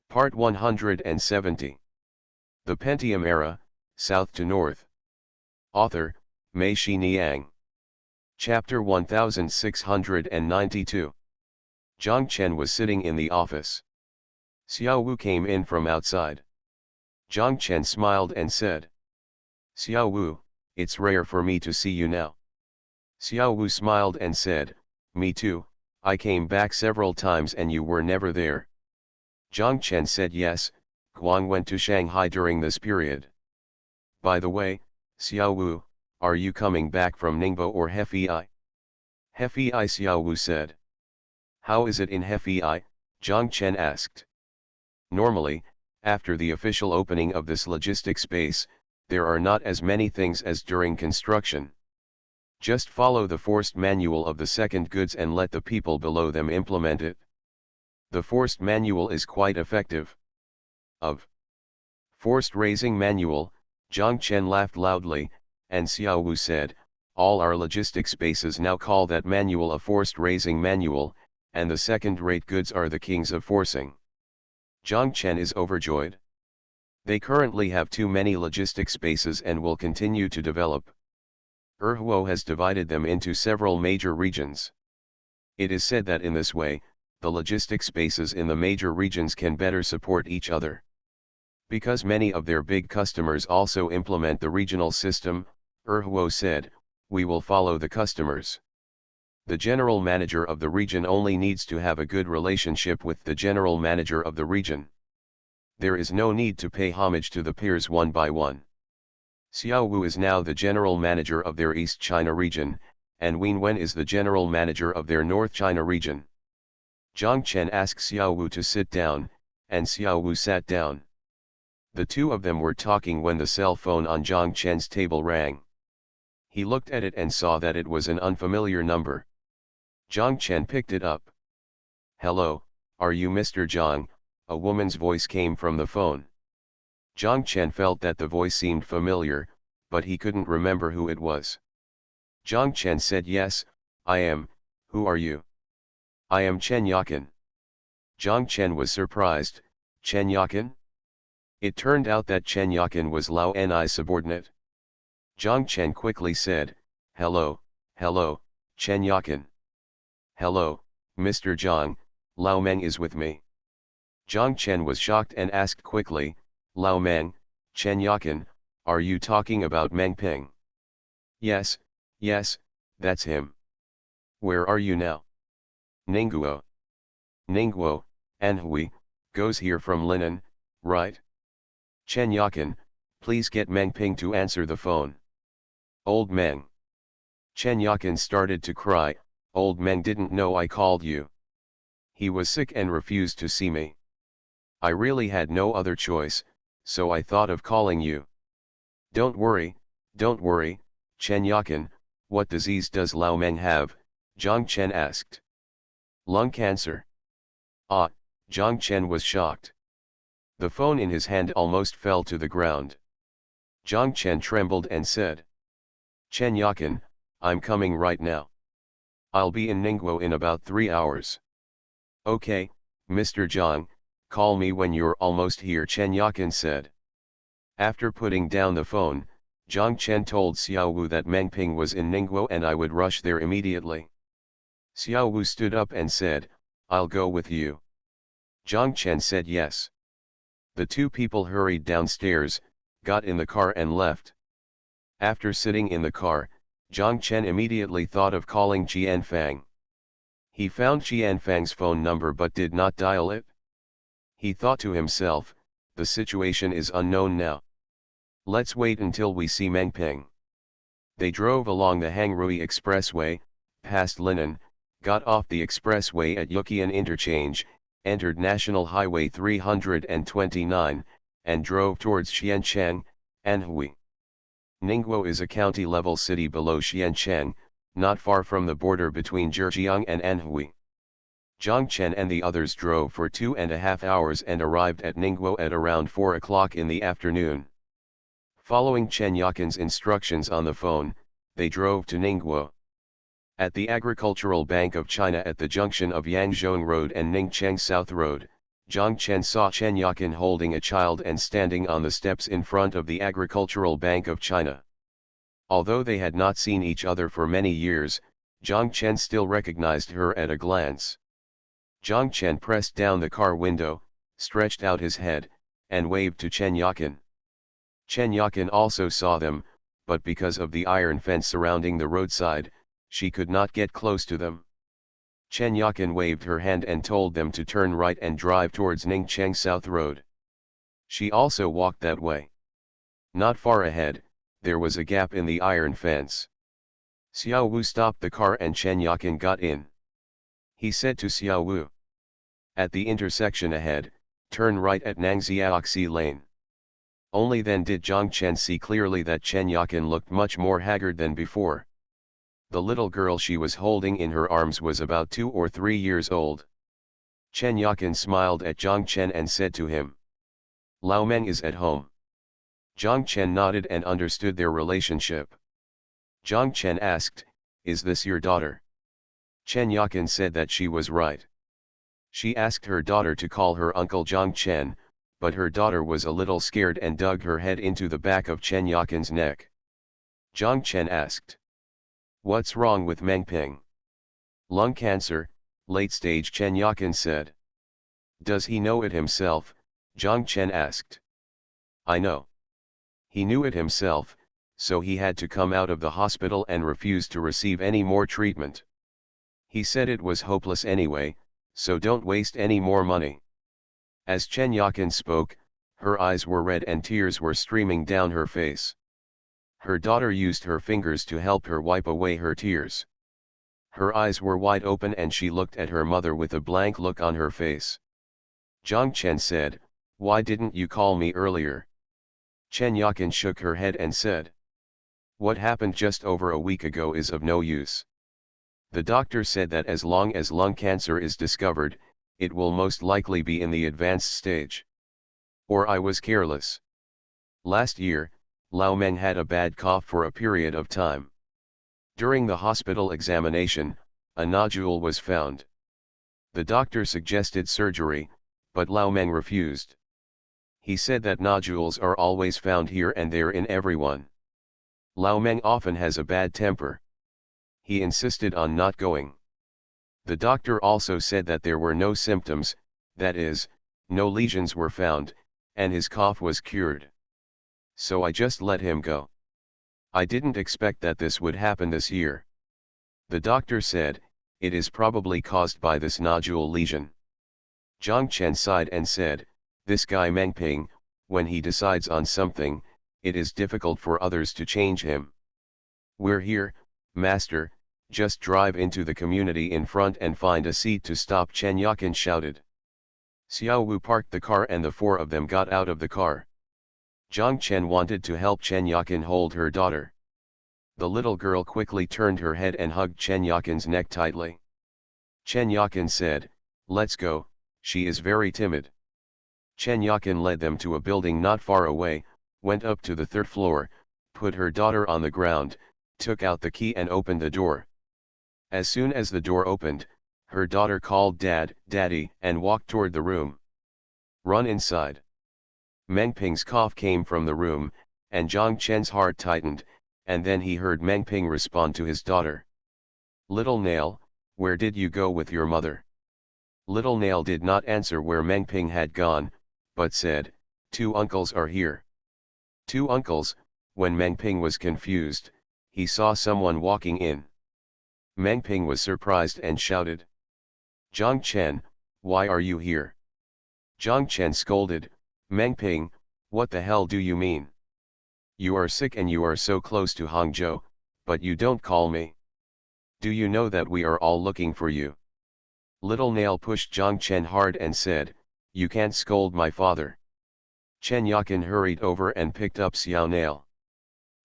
Part 170. The Pentium Era, South to North. Author, Mei Shi Niang. Chapter 1692. Zhang Chen was sitting in the office. Xiao Wu came in from outside. Zhang Chen smiled and said, "Xiao Wu, it's rare for me to see you now." Xiao Wu smiled and said, "Me too, I came back several times and you were never there." Zhang Chen said, "Yes, Guang went to Shanghai during this period. By the way, Xiao Wu, are you coming back from Ningbo or Hefei?" "Hefei," Xiao Wu said. "How is it in Hefei?" Zhang Chen asked. "Normally, after the official opening of this logistic space, there are not as many things as during construction. Just follow the forced manual of the second goods and let the people below them implement it. The forced manual is quite effective." Of forced raising manual, Zhang Chen laughed loudly, and Xiao Wu said, "All our logistic spaces now call that manual a forced raising manual, and the second-rate goods are the kings of forcing." Zhang Chen is overjoyed. They currently have too many logistic spaces and will continue to develop. Erhuo has divided them into several major regions. It is said that in this way, the logistic spaces in the major regions can better support each other. Because many of their big customers also implement the regional system, Erhuo said, "We will follow the customers. The general manager of the region only needs to have a good relationship with the general manager of the region. There is no need to pay homage to the peers one by one." Xiao Wu is now the general manager of their East China region, and Wen Wen is the general manager of their North China region. Zhang Chen asked Xiao Wu to sit down, and Xiao Wu sat down. The two of them were talking when the cell phone on Zhang Chen's table rang. He looked at it and saw that it was an unfamiliar number. Zhang Chen picked it up. "Hello, are you Mr. Zhang?" a woman's voice came from the phone. Zhang Chen felt that the voice seemed familiar, but he couldn't remember who it was. Zhang Chen said, "Yes, I am. Who are you?" "I am Chen Yakin." Zhang Chen was surprised. "Chen Yakin?" It turned out that Chen Yakin was Lao Ni's subordinate. Zhang Chen quickly said, "Hello, Chen Yakin." "Hello, Mr. Zhang, Lao Meng is with me." Zhang Chen was shocked and asked quickly, "Lao Meng, Chen Yakin, are you talking about Meng Ping?" Yes, that's him." "Where are you now?" "Ningguo." "Ningguo, Anhui, goes here from Linen, right?" "Chen Yakin, please get Meng Ping to answer the phone." "Old Meng." Chen Yakin started to cry. "Old Meng didn't know I called you. He was sick and refused to see me. I really had no other choice, so I thought of calling you." Don't worry, Chen Yakin, what disease does Lao Meng have?" Zhang Chen asked. "Lung cancer." "Ah," Zhang Chen was shocked. The phone in his hand almost fell to the ground. Zhang Chen trembled and said, "Chen Yakin, I'm coming right now. I'll be in Ningguo in about 3 hours." "Okay, Mr. Zhang, call me when you're almost here," Chen Yakin said. After putting down the phone, Zhang Chen told Xiao Wu that Meng Ping was in Ningguo and I would rush there immediately. Xiao Wu stood up and said, "I'll go with you." Zhang Chen said yes. The two people hurried downstairs, got in the car and left. After sitting in the car, Zhang Chen immediately thought of calling Qian Fang. He found Qian Fang's phone number but did not dial it. He thought to himself, the situation is unknown now. Let's wait until we see Meng Ping. They drove along the Hangrui Expressway, past Linen, got off the expressway at Yuqian Interchange, entered National Highway 329, and drove towards Xiancheng, Anhui. Ningguo is a county-level city below Xiancheng, not far from the border between Zhejiang and Anhui. Zhang Chen and the others drove for 2.5 hours and arrived at Ningguo at around 4 o'clock in the afternoon. Following Chen Yakin's instructions on the phone, they drove to Ningguo. At the Agricultural Bank of China at the junction of Yangzhong Road and Ningcheng South Road, Zhang Chen saw Chen Yakin holding a child and standing on the steps in front of the Agricultural Bank of China. Although they had not seen each other for many years, Zhang Chen still recognized her at a glance. Zhang Chen pressed down the car window, stretched out his head, and waved to Chen Yakin. Chen Yakin also saw them, but because of the iron fence surrounding the roadside, she could not get close to them. Chen Yakin waved her hand and told them to turn right and drive towards Ningcheng South Road. She also walked that way. Not far ahead, there was a gap in the iron fence. Xiao Wu stopped the car and Chen Yakin got in. He said to Xiao Wu, "At the intersection ahead, turn right at Nangxiaoxi Lane." Only then did Zhang Chen see clearly that Chen Yakin looked much more haggard than before. The little girl she was holding in her arms was about 2 or 3 years old. Chen Yakin smiled at Zhang Chen and said to him, "Lao Meng is at home." Zhang Chen nodded and understood their relationship. Zhang Chen asked, "Is this your daughter?" Chen Yakin said that she was right. She asked her daughter to call her uncle Zhang Chen, but her daughter was a little scared and dug her head into the back of Chen Yakin's neck. Zhang Chen asked, "What's wrong with Meng Ping?" "Lung cancer, late stage," Chen Yakin said. "Does he know it himself?" Zhang Chen asked. "I know. He knew it himself, so he had to come out of the hospital and refused to receive any more treatment. He said it was hopeless anyway, so don't waste any more money." As Chen Yakin spoke, her eyes were red and tears were streaming down her face. Her daughter used her fingers to help her wipe away her tears. Her eyes were wide open and she looked at her mother with a blank look on her face. Zhang Chen said, "Why didn't you call me earlier?" Chen Yakin shook her head and said, "What happened just over a week ago is of no use. The doctor said that as long as lung cancer is discovered, it will most likely be in the advanced stage. Or I was careless. Last year, Lao Meng had a bad cough for a period of time. During the hospital examination, a nodule was found. The doctor suggested surgery, but Lao Meng refused. He said that nodules are always found here and there in everyone. Lao Meng often has a bad temper. He insisted on not going. The doctor also said that there were no symptoms, that is, no lesions were found, and his cough was cured. So I just let him go. I didn't expect that this would happen this year. The doctor said, it is probably caused by this nodule lesion." Zhang Chen sighed and said, "This guy Meng Ping, when he decides on something, it is difficult for others to change him." "We're here, master, just drive into the community in front and find a seat to stop," Chen Yakin shouted. Xiao Wu parked the car and the 4 of them got out of the car. Zhang Chen wanted to help Chen Yakin hold her daughter. The little girl quickly turned her head and hugged Chen Yakin's neck tightly. Chen Yakin said, "Let's go, she is very timid." Chen Yakin led them to a building not far away, went up to the 3rd floor, put her daughter on the ground, took out the key and opened the door. As soon as the door opened, her daughter called "Dad, Daddy," and walked toward the room. "Run inside." Meng Ping's cough came from the room, and Zhang Chen's heart tightened, and then he heard Meng Ping respond to his daughter. "Little Nail, where did you go with your mother?" Little Nail did not answer where Meng Ping had gone, but said, "2 uncles are here." 2 uncles. When Meng Ping was confused, he saw someone walking in. Meng Ping was surprised and shouted, "Zhang Chen, why are you here?" Zhang Chen scolded, "Meng Ping, what the hell do you mean? You are sick and you are so close to Hangzhou, but you don't call me. Do you know that we are all looking for you?" Little Nail pushed Zhang Chen hard and said, "You can't scold my father." Chen Yakin hurried over and picked up Xiao Nail.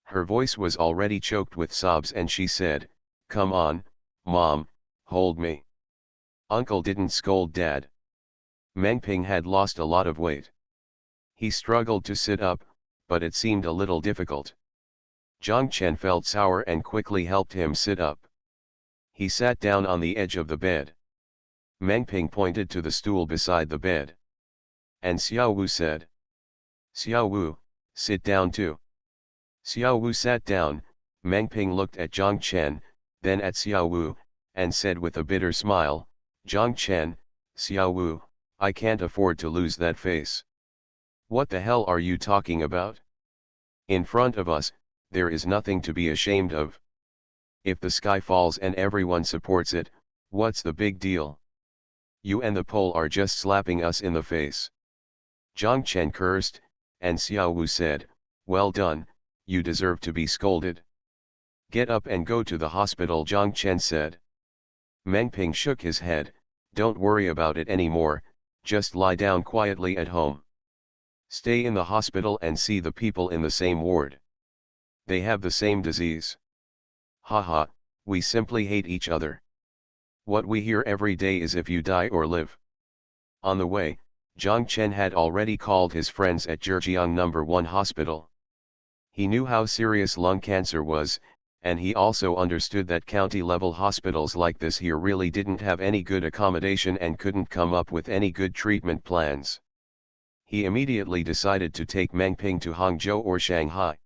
Her voice was already choked with sobs and she said, "Come on, Mom, hold me. Uncle didn't scold Dad." Meng Ping had lost a lot of weight. He struggled to sit up, but it seemed a little difficult. Zhang Chen felt sour and quickly helped him sit up. He sat down on the edge of the bed. Meng Ping pointed to the stool beside the bed. and Xiao Wu said. Xiao Wu, sit down too. Xiao Wu sat down. Meng Ping looked at Zhang Chen, then at Xiao Wu, and said with a bitter smile, Zhang Chen, Xiao Wu, I can't afford to lose that face. What the hell are you talking about? In front of us, there is nothing to be ashamed of. If the sky falls and everyone supports it, what's the big deal? You and the pole are just slapping us in the face. Zhang Chen cursed, and Xiao Wu said, well done, you deserve to be scolded. Get up and go to the hospital, Zhang Chen said. Meng Ping shook his head, don't worry about it anymore, just lie down quietly at home. Stay in the hospital and see the people in the same ward. They have the same disease. Haha, we simply hate each other. What we hear every day is if you die or live. On the way, Zhang Chen had already called his friends at Zhejiang No. 1 hospital. He knew how serious lung cancer was, and he also understood that county-level hospitals like this here really didn't have any good accommodation and couldn't come up with any good treatment plans. He immediately decided to take Meng Ping to Hangzhou or Shanghai.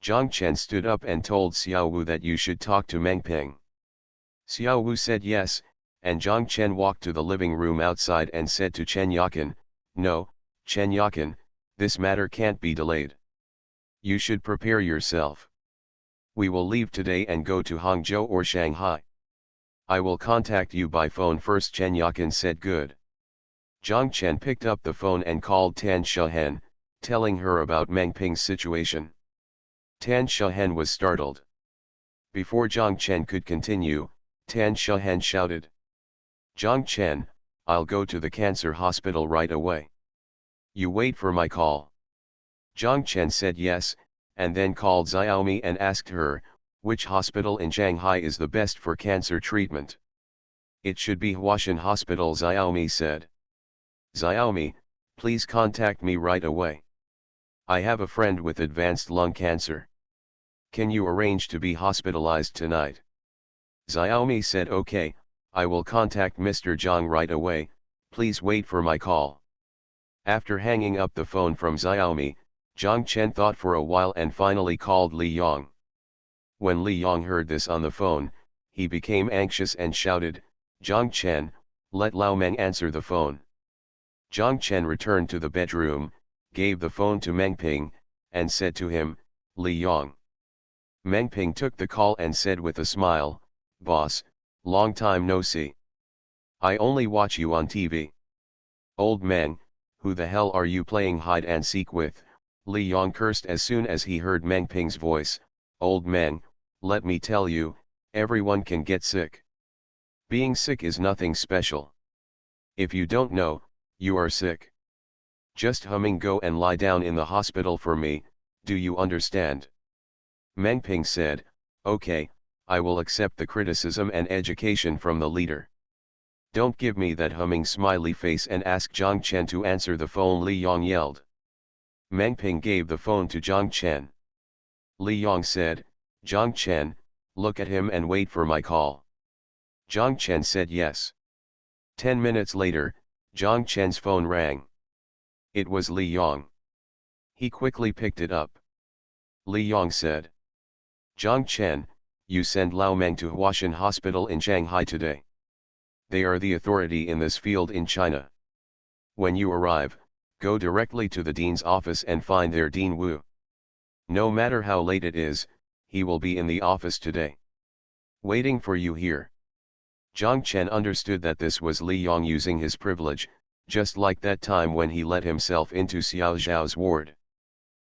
Zhang Chen stood up and told Xiao Wu that you should talk to Meng Ping. Xiao Wu said yes, and Zhang Chen walked to the living room outside and said to Chen Yakin, no, Chen Yakin, this matter can't be delayed. You should prepare yourself. We will leave today and go to Hangzhou or Shanghai. I will contact you by phone first, Chen Yakin said. Good. Zhang Chen picked up the phone and called Tan Shehen, telling her about Meng Ping's situation. Tan Shehen was startled. Before Zhang Chen could continue, Tan Shehen shouted. Zhang Chen, I'll go to the cancer hospital right away. You wait for my call. Zhang Chen said yes, and then called Xiaomi and asked her, which hospital in Shanghai is the best for cancer treatment? It should be Huashan Hospital, Xiaomi said. Xiaomi, please contact me right away. I have a friend with advanced lung cancer. Can you arrange to be hospitalized tonight? Xiaomi said okay, I will contact Mr. Zhang right away, please wait for my call. After hanging up the phone from Xiaomi, Zhang Chen thought for a while and finally called Li Yong. When Li Yong heard this on the phone, he became anxious and shouted, Zhang Chen, let Lao Meng answer the phone. Zhang Chen returned to the bedroom, gave the phone to Meng Ping, and said to him, Li Yong. Meng Ping took the call and said with a smile, boss, long time no see. I only watch you on TV. Old Meng, who the hell are you playing hide and seek with? Li Yong cursed as soon as he heard Meng Ping's voice. Old Meng, let me tell you, everyone can get sick. Being sick is nothing special. If you don't know, you are sick. Just go and lie down in the hospital for me, do you understand? Meng Ping said, okay, I will accept the criticism and education from the leader. Don't give me that humming smiley face and ask Zhang Chen to answer the phone, Li Yong yelled. Meng Ping gave the phone to Zhang Chen. Li Yong said, Zhang Chen, look at him and wait for my call. Zhang Chen said yes. 10 minutes later, Zhang Chen's phone rang. It was Li Yong. He quickly picked it up. Li Yong said, Zhang Chen, you send Lao Meng to Huashan Hospital in Shanghai today. They are the authority in this field in China. When you arrive, go directly to the dean's office and find their Dean Wu. No matter how late it is, he will be in the office today, waiting for you here. Zhang Chen understood that this was Li Yong using his privilege, just like that time when he let himself into Xiao Zhao's ward.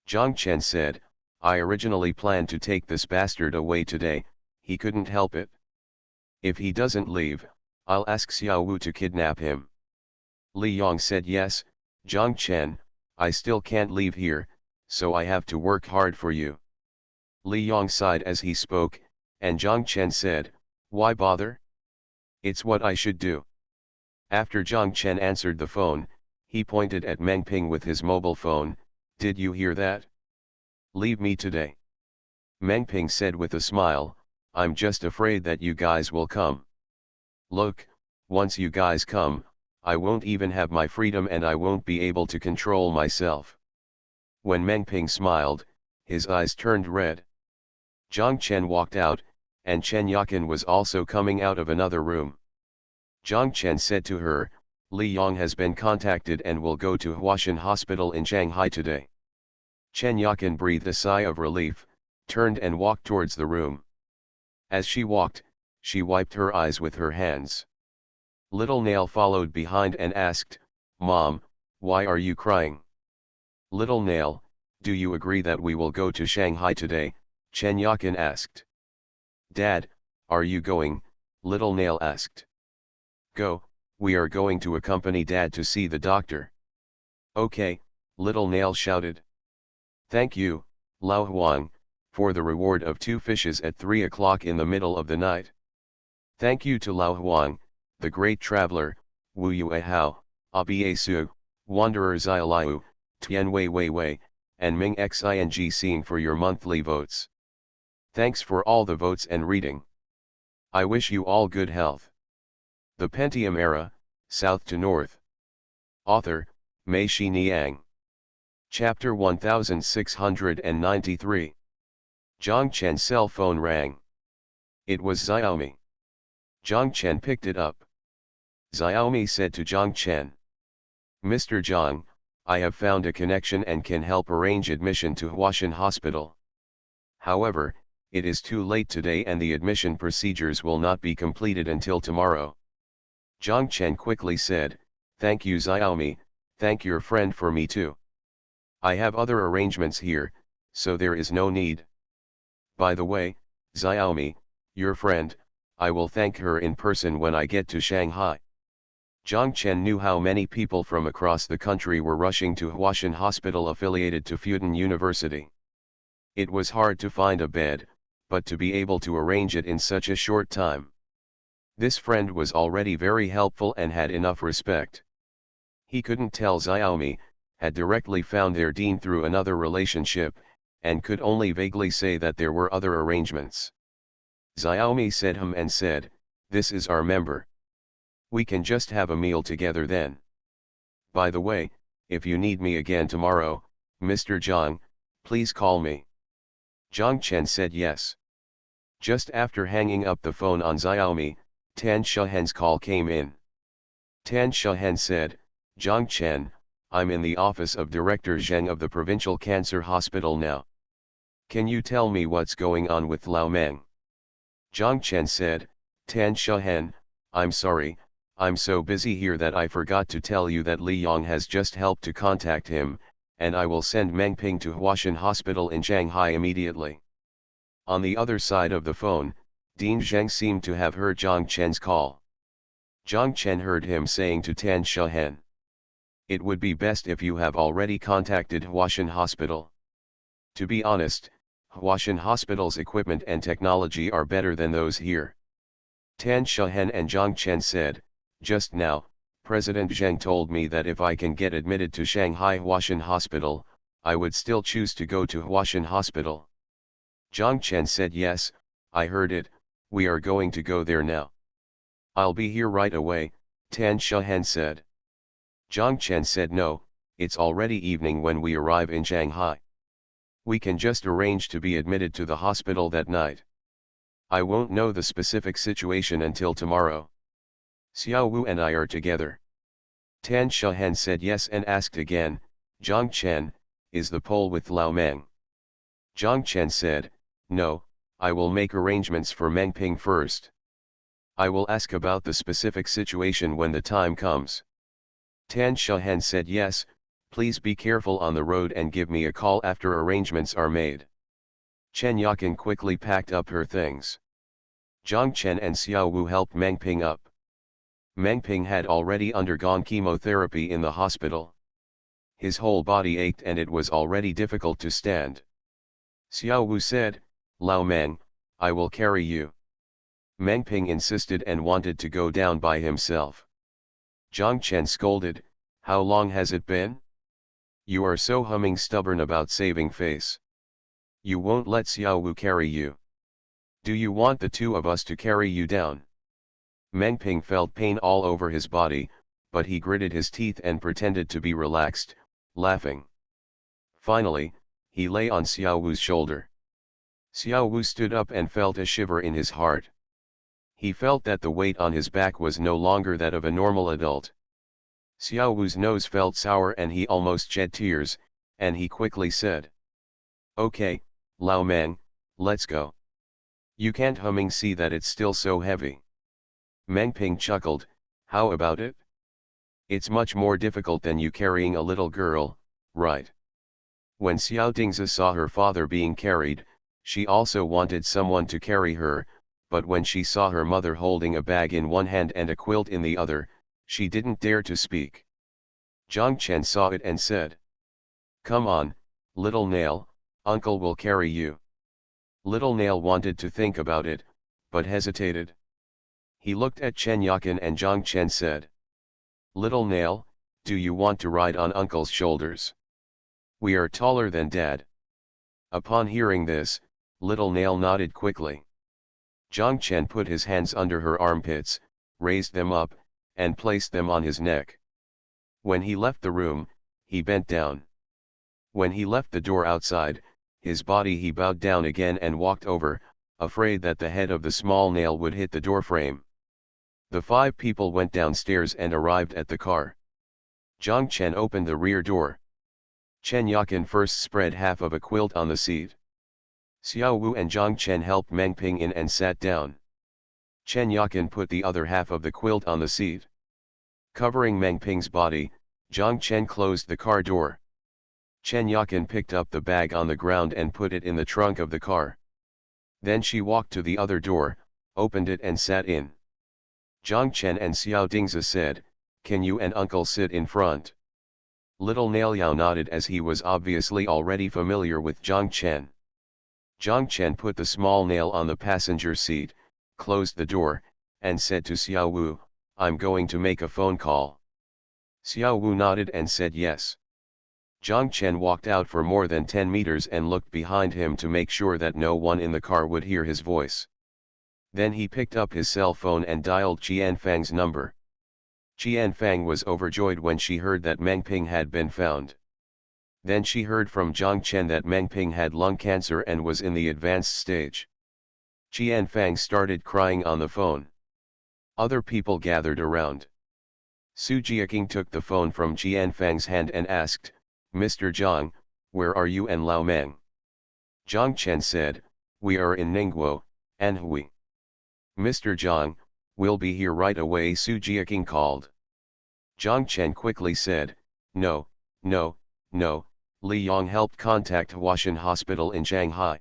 Zhang Chen said, I originally planned to take this bastard away today, he couldn't help it. If he doesn't leave, I'll ask Xiao Wu to kidnap him. Li Yong said yes, Zhang Chen, I still can't leave here, so I have to work hard for you. Li Yong sighed as he spoke, and Zhang Chen said, why bother? It's what I should do. After Zhang Chen answered the phone, he pointed at Meng Ping with his mobile phone, did you hear that? Leave me today. Meng Ping said with a smile, I'm just afraid that you guys will come. Look, once you guys come, I won't even have my freedom and I won't be able to control myself. When Meng Ping smiled, his eyes turned red. Zhang Chen walked out, and Chen Yakin was also coming out of another room. Zhang Chen said to her, Li Yong has been contacted and will go to Huashan Hospital in Shanghai today. Chen Yakin breathed a sigh of relief, turned and walked towards the room. As she walked, she wiped her eyes with her hands. Little Nail followed behind and asked, Mom, why are you crying? Little Nail, do you agree that we will go to Shanghai today? Chen Yakin asked. Dad, are you going? Little Nail asked. Go, we are going to accompany Dad to see the doctor. Okay, Little Nail shouted. Thank you, Lao Huang, for the reward of 2 fishes at 3 o'clock in the middle of the night. Thank you to Lao Huang, the great traveler, Wu Yue Hao, Abie Su, Wanderer Xiaoliu, Tian Wei Wei Wei, and Ming Xing Seeing for your monthly votes. Thanks for all the votes and reading. I wish you all good health. The Pentium Era, South to North. Author, Mei Shi Niang. Chapter 1693. Zhang Chen's cell phone rang. It was Xiaomi. Zhang Chen picked it up. Xiaomi said to Zhang Chen. Mr. Zhang, I have found a connection and can help arrange admission to Huashan Hospital. However, it is too late today and the admission procedures will not be completed until tomorrow. Zhang Chen quickly said, Thank you Xiaomi, thank your friend for me too. I have other arrangements here, so there is no need. By the way, Xiaomi, your friend, I will thank her in person when I get to Shanghai. Zhang Chen knew how many people from across the country were rushing to Huashan Hospital affiliated to Fudan University. It was hard to find a bed, but to be able to arrange it in such a short time. This friend was already very helpful and had enough respect. He couldn't tell Xiaomi, had directly found their dean through another relationship, and could only vaguely say that there were other arrangements. Xiaomi said and said, This is our member. We can just have a meal together then. By the way, if you need me again tomorrow, Mr. Zhang, please call me. Zhang Chen said yes. Just after hanging up the phone on Xiaomi, Tan Shahen's call came in. Tan Shahen said, Zhang Chen, I'm in the office of Director Zheng of the Provincial Cancer Hospital now. Can you tell me what's going on with Lao Meng? Zhang Chen said, Tan Shahen, I'm sorry, I'm so busy here that I forgot to tell you that Li Yong has just helped to contact him, and I will send Meng Ping to Huashan Hospital in Shanghai immediately. On the other side of the phone, Dean Zheng seemed to have heard Zhang Chen's call. Zhang Chen heard him saying to Tan Shahen, It would be best if you have already contacted Huashan Hospital. To be honest, Huashan Hospital's equipment and technology are better than those here. Tan Shahen and Zhang Chen said, Just now, President Zheng told me that if I can get admitted to Shanghai Huashan Hospital, I would still choose to go to Huashan Hospital. Zhang Chen said yes, I heard it, we are going to go there now. I'll be here right away, Tan Shahen said. Zhang Chen said no, it's already evening when we arrive in Shanghai. We can just arrange to be admitted to the hospital that night. I won't know the specific situation until tomorrow. Xiao Wu and I are together. Tan Shahen said yes and asked again, Zhang Chen, is the Pole with Lao Meng? Zhang Chen said, no, I will make arrangements for Meng Ping first. I will ask about the specific situation when the time comes. Tan Shahen said yes, please be careful on the road and give me a call after arrangements are made. Chen Yakin quickly packed up her things. Zhang Chen and Xiao Wu helped Meng Ping up. Meng Ping had already undergone chemotherapy in the hospital. His whole body ached and it was already difficult to stand. Xiao Wu said, Lao Meng, I will carry you. Meng Ping insisted and wanted to go down by himself. Zhang Chen scolded, how long has it been? You are so stubborn about saving face. You won't let Xiao Wu carry you. Do you want the two of us to carry you down? Meng Ping felt pain all over his body, but he gritted his teeth and pretended to be relaxed, laughing. Finally, he lay on Xiao Wu's shoulder. Xiao Wu stood up and felt a shiver in his heart. He felt that the weight on his back was no longer that of a normal adult. Xiao Wu's nose felt sour and he almost shed tears, and he quickly said, "Okay, Lao Meng, let's go. You can't humming see that it's still so heavy." Meng Ping chuckled, "How about it? It's much more difficult than you carrying a little girl, right?" When Xiao Dingzi saw her father being carried, she also wanted someone to carry her, but when she saw her mother holding a bag in one hand and a quilt in the other, she didn't dare to speak. Zhang Chen saw it and said, "Come on, little Nail, uncle will carry you." Little Nail wanted to think about it, but hesitated. He looked at Chen Yakin and Zhang Chen said, "Little Nail, do you want to ride on uncle's shoulders? We are taller than dad." Upon hearing this, Little Nail nodded quickly. Zhang Chen put his hands under her armpits, raised them up, and placed them on his neck. When he left the room, he bent down. When he left the door outside, his body he bowed down again and walked over, afraid that the head of the small nail would hit the doorframe. The 5 people went downstairs and arrived at the car. Zhang Chen opened the rear door. Chen Yakin first spread half of a quilt on the seat. Xiao Wu and Zhang Chen helped Meng Ping in and sat down. Chen Yakin put the other half of the quilt on the seat. Covering Meng Ping's body, Zhang Chen closed the car door. Chen Yakin picked up the bag on the ground and put it in the trunk of the car. Then she walked to the other door, opened it and sat in. Zhang Chen and Xiao Dingzi said, "Can you and uncle sit in front?" Little Nail Yao nodded as he was obviously already familiar with Zhang Chen. Zhang Chen put the small nail on the passenger seat, closed the door, and said to Xiao Wu, "I'm going to make a phone call." Xiao Wu nodded and said yes. Zhang Chen walked out for more than 10 meters and looked behind him to make sure that no one in the car would hear his voice. Then he picked up his cell phone and dialed Qian Fang's number. Qian Fang was overjoyed when she heard that Meng Ping had been found. Then she heard from Zhang Chen that Meng Ping had lung cancer and was in the advanced stage. Qian Fang started crying on the phone. Other people gathered around. Su Jiaking took the phone from Qian Fang's hand and asked, "Mr. Zhang, where are you and Lao Meng?" Zhang Chen said, "We are in Ningguo, Anhui." "Mr. Zhang, we'll be here right away," Su Jiaking called. Zhang Chen quickly said, "No, no, no, Li Yong helped contact Huashan Hospital in Shanghai.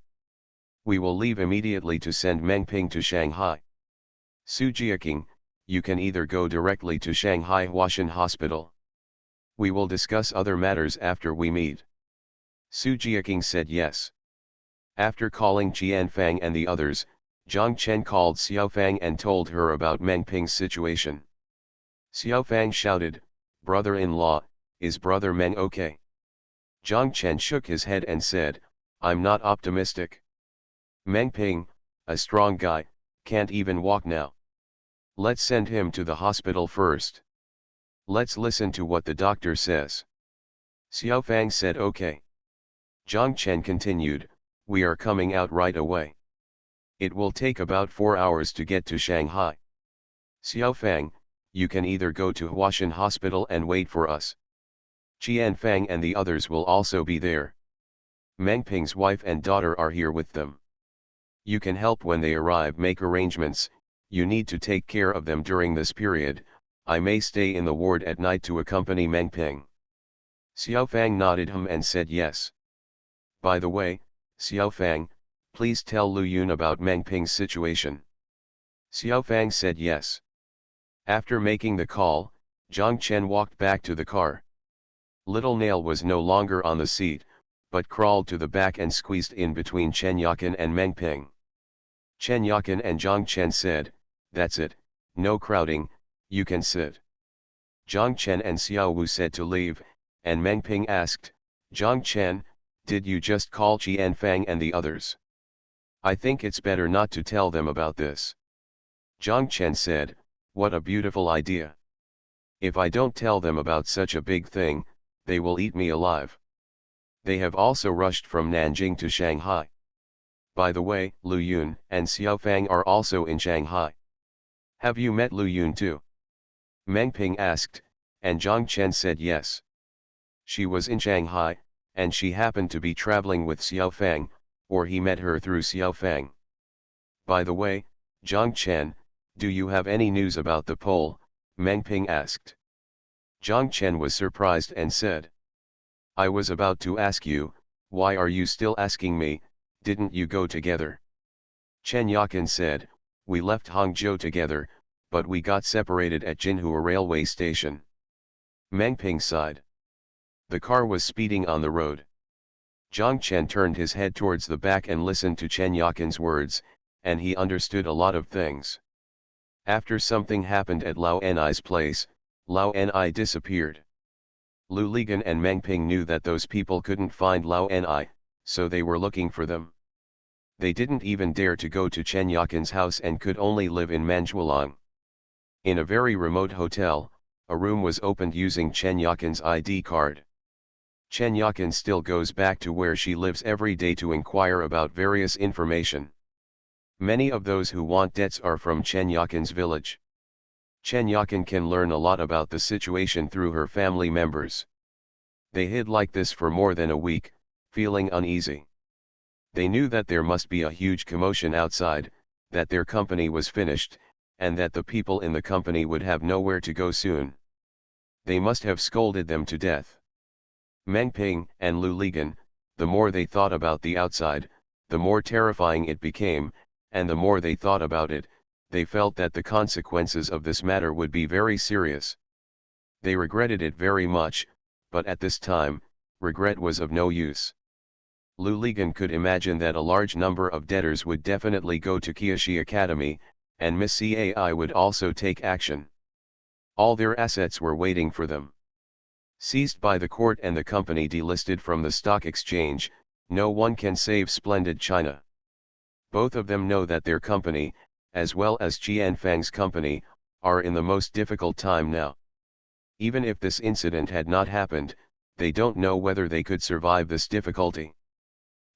We will leave immediately to send Meng Ping to Shanghai." "Su Jiaking, you can either go directly to Shanghai Huashan Hospital. We will discuss other matters after we meet." Su Jiaking said yes. After calling Qian Fang and the others, Zhang Chen called Xiao Fang and told her about Meng Ping's situation. Xiao Fang shouted, "Brother-in-law, is brother Meng okay?" Zhang Chen shook his head and said, "I'm not optimistic. Meng Ping, a strong guy, can't even walk now. Let's send him to the hospital first. Let's listen to what the doctor says." Xiao Fang said okay. Zhang Chen continued, "We are coming out right away. It will take about 4 hours to get to Shanghai. Xiao Fang, you can either go to Huashan Hospital and wait for us. Qian Fang and the others will also be there. Meng Ping's wife and daughter are here with them. You can help when they arrive, make arrangements. You need to take care of them during this period. I may stay in the ward at night to accompany Meng Ping." Xiao Fang nodded and said yes. "By the way, Xiao Fang, please tell Lu Yun about Meng Ping's situation." Xiao Fang said yes. After making the call, Zhang Chen walked back to the car. Little Nail was no longer on the seat, but crawled to the back and squeezed in between Chen Yakin and Meng Ping. Chen Yakin and Zhang Chen said, "That's it, no crowding, you can sit." Zhang Chen and Xiao Wu said to leave, and Meng Ping asked, "Zhang Chen, did you just call Qian Fang and the others? I think it's better not to tell them about this." Zhang Chen said, "What a beautiful idea. If I don't tell them about such a big thing, they will eat me alive. They have also rushed from Nanjing to Shanghai. By the way, Lu Yun and Xiao Fang are also in Shanghai. Have you met Lu Yun too? Meng Ping asked, and Zhang Chen said yes. She was in Shanghai, and she happened to be traveling with Xiao Fang, or he met her through Xiao Fang. By the way, Zhang Chen, do you have any news about the poll? Meng Ping asked. Zhang Chen was surprised and said, I was about to ask you, why are you still asking me, didn't you go together? Chen Yakan said, we left Hangzhou together, but we got separated at Jinhua railway station. Meng Ping sighed. The car was speeding on the road. Zhang Chen turned his head towards the back and listened to Chen Yakan's words, and he understood a lot of things. After something happened at Lao Ni's place, Lao Ni disappeared. Lu Ligan and Meng Ping knew that those people couldn't find Lao Ni, so they were looking for them. They didn't even dare to go to Chen Yakan's house and could only live in Manjualang. In a very remote hotel, a room was opened using Chen Yakan's ID card. Chen Yakan still goes back to where she lives every day to inquire about various information. Many of those who want debts are from Chen Yakan's village. Chen Yakan can learn a lot about the situation through her family members. They hid like this for more than a week, feeling uneasy. They knew that there must be a huge commotion outside, that their company was finished, and that the people in the company would have nowhere to go soon. They must have scolded them to death. Meng Ping and Lu Ligan, the more they thought about the outside, the more terrifying it became, and the more they thought about it, they felt that the consequences of this matter would be very serious. They regretted it very much, but at this time, regret was of no use. Lu Ligan could imagine that a large number of debtors would definitely go to Kyoshi Academy, and Miss Cai would also take action. All their assets were waiting for them. Seized by the court and the company delisted from the stock exchange, no one can save splendid China. Both of them know that their company, as well as Qian Fang's company, are in the most difficult time now. Even if this incident had not happened, they don't know whether they could survive this difficulty.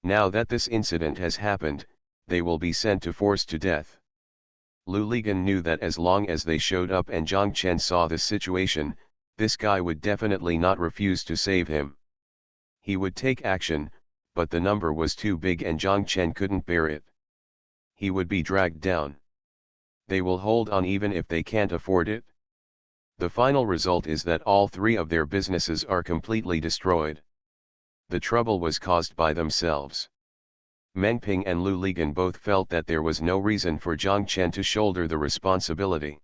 Now that this incident has happened, they will be sent to force to death. Lu Ligan knew that as long as they showed up and Zhang Chen saw this situation, this guy would definitely not refuse to save him. He would take action, but the number was too big and Zhang Chen couldn't bear it. He would be dragged down. They will hold on even if they can't afford it. The final result is that all three of their businesses are completely destroyed. The trouble was caused by themselves. Meng Ping and Lu Ligan both felt that there was no reason for Zhang Chen to shoulder the responsibility.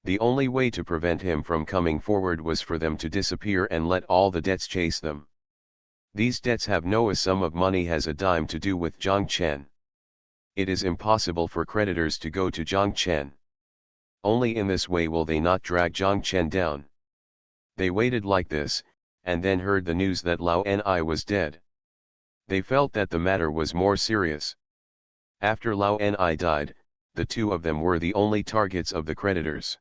The only way to prevent him from coming forward was for them to disappear and let all the debts chase them. These debts have no sum of money has a dime to do with Zhang Chen. It is impossible for creditors to go to Zhang Chen. Only in this way will they not drag Zhang Chen down. They waited like this, and then heard the news that Lao Ni was dead. They felt that the matter was more serious. After Lao Ni died, the two of them were the only targets of the creditors.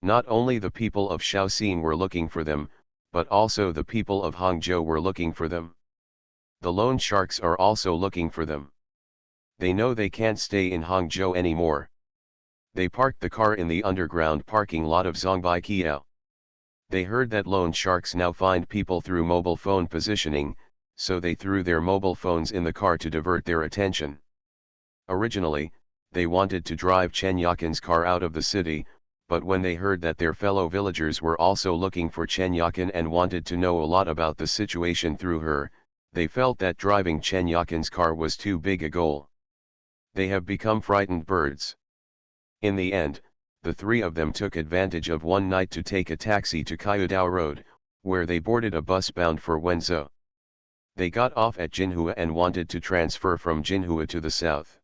Not only the people of Shaoxing were looking for them, but also the people of Hangzhou were looking for them. The loan sharks are also looking for them. They know they can't stay in Hangzhou anymore. They parked the car in the underground parking lot of Zhongbai Kiao. They heard that loan sharks now find people through mobile phone positioning, so they threw their mobile phones in the car to divert their attention. Originally, they wanted to drive Chen Yakan's car out of the city, but when they heard that their fellow villagers were also looking for Chen Yakan and wanted to know a lot about the situation through her, they felt that driving Chen Yakan's car was too big a goal. They have become frightened birds. In the end, the three of them took advantage of one night to take a taxi to Kaiyudao Road, where they boarded a bus bound for Wenzhou. They got off at Jinhua and wanted to transfer from Jinhua to the south.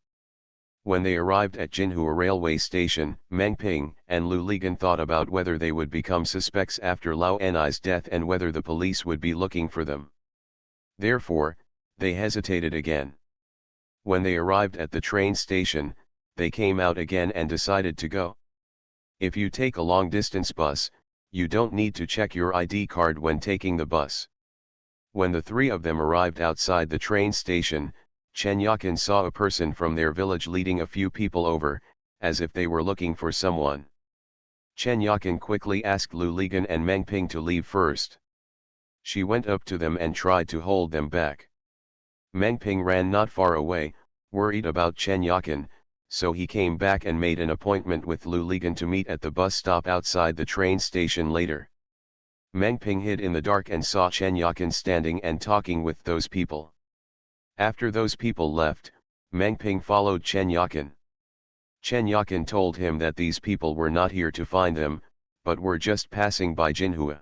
When they arrived at Jinhua railway station, Meng Ping and Lu Ligan thought about whether they would become suspects after Lao Ni's death and whether the police would be looking for them. Therefore, they hesitated again. When they arrived at the train station, they came out again and decided to go. If you take a long-distance bus, You don't need to check your ID card when taking the bus. When the three of them arrived outside the train station, Chen Yakin saw a person from their village leading a few people over, as if they were looking for someone. Chen Yakin quickly asked Lu Ligan and Meng Ping to leave first. She went up to them and tried to hold them back. Meng Ping ran not far away, worried about Chen Yakin, so he came back and made an appointment with Lu Ligan to meet at the bus stop outside the train station later. Meng Ping hid in the dark and saw Chen Yakin standing and talking with those people. After those people left, Meng Ping followed Chen Yakin. Chen Yakin told him that these people were not here to find them, but were just passing by Jinhua.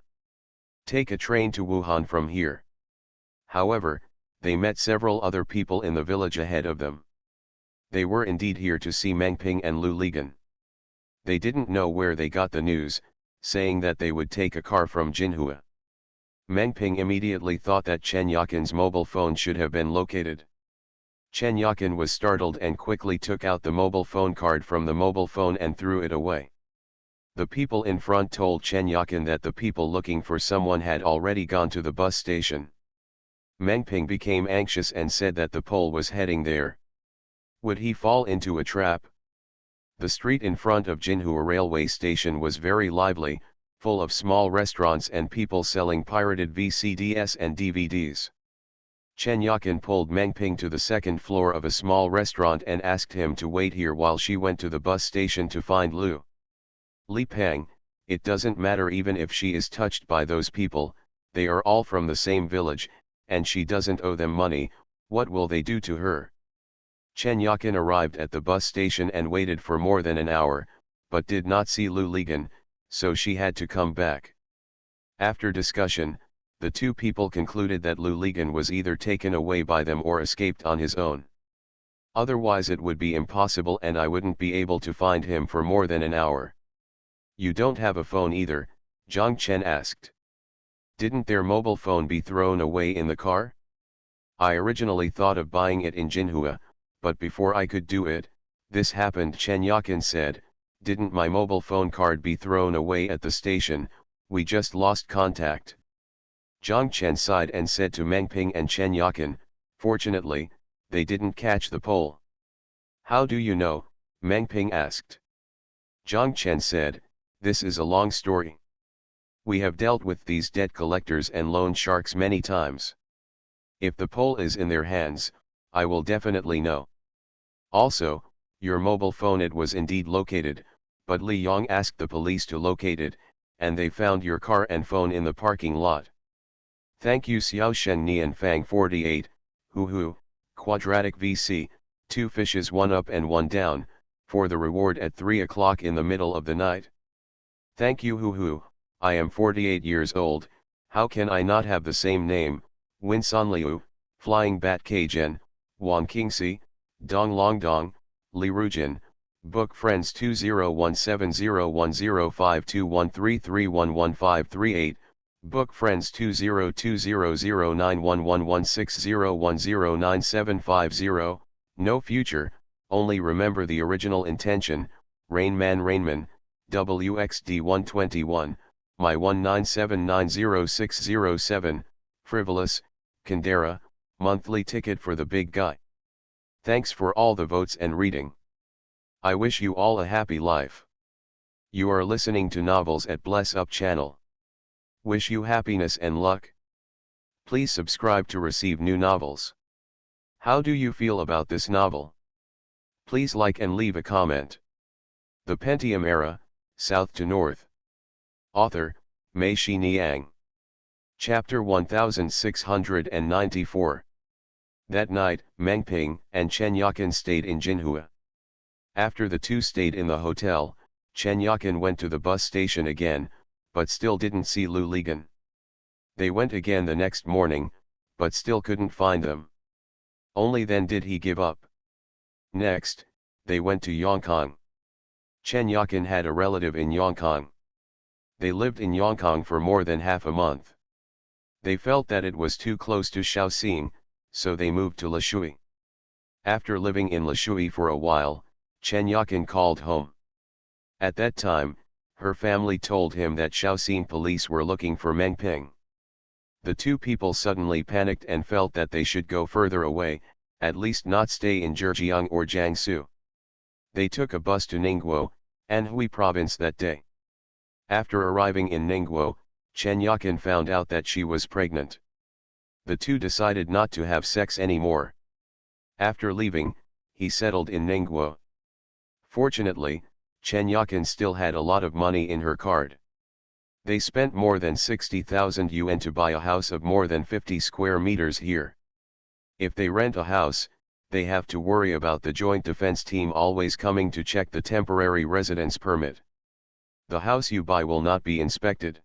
Take a train to Wuhan from here. However, they met several other people in the village ahead of them. They were indeed here to see Meng Ping and Lu Ligan. They didn't know where they got the news, saying that they would take a car from Jinhua. Meng Ping immediately thought that Chen Yakin's mobile phone should have been located. Chen Yakin was startled and quickly took out the mobile phone card from the mobile phone and threw it away. The people in front told Chen Yakin that the people looking for someone had already gone to the bus station. Meng Ping became anxious and said that the Pole was heading there. Would he fall into a trap? The street in front of Jinhua railway station was very lively, full of small restaurants and people selling pirated VCDs and DVDs. Chen Yakin pulled Meng Ping to the second floor of a small restaurant and asked him to wait here while she went to the bus station to find Lu Li Peng. It doesn't matter even if she is touched by those people, they are all from the same village, and she doesn't owe them money. What will they do to her? Chen Yakin arrived at the bus station and waited for more than an hour, but did not see Lu Ligan, so she had to come back. After discussion, the two people concluded that Lu Ligan was either taken away by them or escaped on his own. Otherwise it would be impossible and I wouldn't be able to find him for more than an hour. You don't have a phone either, Zhang Chen asked. Didn't their mobile phone be thrown away in the car? I originally thought of buying it in Jinhua, but before I could do it, this happened, Chen Yakin said. Didn't my mobile phone card be thrown away at the station? We just lost contact. Zhang Chen sighed and said to Meng Ping and Chen Yakin, fortunately, they didn't catch the Pole. How do you know? Meng Ping asked. Zhang Chen said, this is a long story. We have dealt with these debt collectors and loan sharks many times. If the Pole is in their hands, I will definitely know. Also, your mobile phone, it was indeed located, but Li Yong asked the police to locate it, and they found your car and phone in the parking lot. Thank you Xiao Shen Nian Fang 48, Hu, Quadratic VC, 2 fishes 1 up and 1 down, for the reward at 3 o'clock in the middle of the night. Thank you Hu, I am 48 years old, how can I not have the same name? Win San Liu, Flying Bat Kgen, Wang Qingxi, Dong Long Dong, Li Rujin, Book Friends 201701052133111538, Book Friends 2020091116010975. No future, only remember the original intention. Rainman, WXD 121, my 197900607, Frivolous, Kandera, monthly ticket for the big guy. Thanks for all the votes and reading. I wish you all a happy life. You are listening to novels at Bless Up channel. Wish you happiness and luck. Please subscribe to receive new novels. How do you feel about this novel? Please like and leave a comment. The Pentium Era, South to North. Author, Mei Shi Niang. Chapter 1694. That night, Meng Ping and Chen Yakin stayed in Jinhua. After the two stayed in the hotel, Chen Yakin went to the bus station again, but still didn't see Lu Ligan. They went again the next morning, but still couldn't find them. Only then did he give up. Next, they went to Yongkang. Chen Yakin had a relative in Yongkang. They lived in Yongkang for more than half a month. They felt that it was too close to Shaoxing, so they moved to Lishui. After living in Lishui for a while, Chen Yakin called home. At that time, Her family told him that Shaoxing police were looking for Meng Ping. The two people suddenly panicked and felt that they should go further away, at least not stay in Zhejiang or Jiangsu. They took a bus to Ningguo, Anhui province that day. After arriving in Ningguo, Chen Yakin found out that she was pregnant. The two decided not to have sex anymore. After leaving, he settled in Ningguo. Fortunately, Chen Yakin still had a lot of money in her card. They spent more than 60,000 yuan to buy a house of more than 50 square meters here. If they rent a house, they have to worry about the joint defense team always coming to check the temporary residence permit. The house you buy will not be inspected.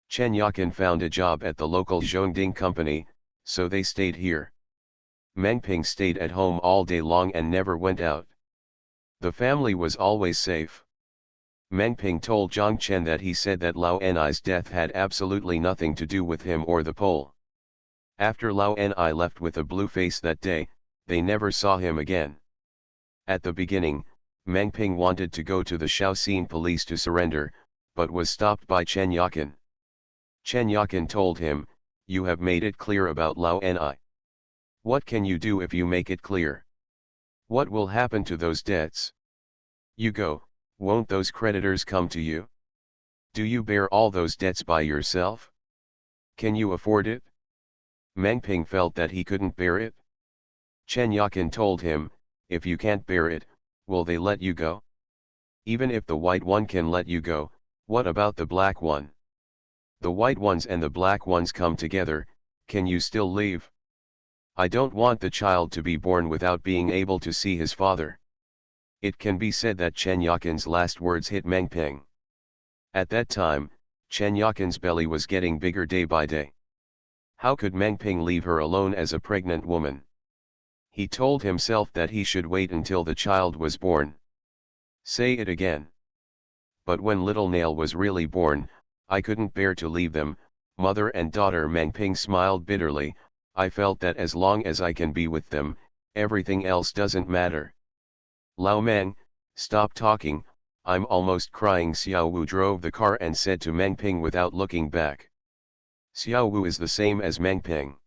Chen Yakin found a job at the local Zhongding company, so they stayed here. Meng Ping stayed at home all day long and never went out. The family was always safe. Meng Ping told Zhang Chen that he said that Lao Ni's death had absolutely nothing to do with him or the Pole. After Lao Ni left with a blue face that day, they never saw him again. At the beginning, Meng Ping wanted to go to the Shaoxing police to surrender, but was stopped by Chen Yakin. Chen Yakin told him, "You have made it clear about Lao Ni. What can you do if you make it clear? What will happen to those debts? You go, won't those creditors come to you? Do you bear all those debts by yourself? Can you afford it?" Meng Ping felt that he couldn't bear it. Chen Yakin told him, "If you can't bear it, will they let you go? Even if the white one can let you go, what about the black one? The white ones and the black ones come together, can you still leave? I don't want the child to be born without being able to see his father." It can be said that Chen Yakin's last words hit Meng Ping. At that time, Chen Yakin's belly was getting bigger day by day. How could Meng Ping leave her alone as a pregnant woman? He told himself that he should wait until the child was born. Say it again. But when little Nail was really born, I couldn't bear to leave them, mother and daughter. Meng Ping smiled bitterly. I felt that as long as I can be with them, everything else doesn't matter. Lao Meng, stop talking, I'm almost crying. Xiao Wu drove the car and said to Meng Ping without looking back. Xiao Wu is the same as Meng Ping.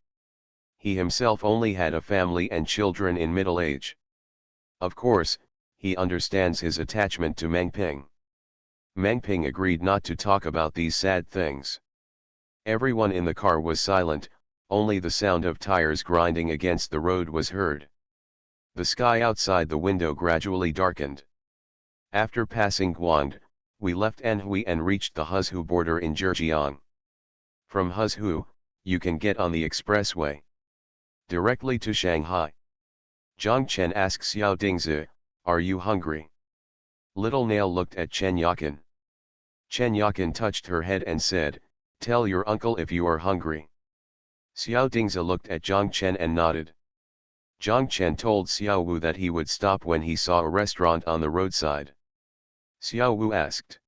He himself only had a family and children in middle age. Of course, he understands his attachment to Meng Ping. Meng Ping agreed not to talk about these sad things. Everyone in the car was silent, only the sound of tires grinding against the road was heard. The sky outside the window gradually darkened. After passing Guangde, we left Anhui and reached the Huzhu border in Zhejiang. From Huzhu, you can get on the expressway directly to Shanghai. Zhang Chen asked Xiao Dingzi, "Are you hungry?" Little Nail looked at Chen Yakin. Chen Yakin touched her head and said, "Tell your uncle if you are hungry." Xiao Dingzi looked at Zhang Chen and nodded. Zhang Chen told Xiao Wu that he would stop when he saw a restaurant on the roadside. Xiao Wu asked,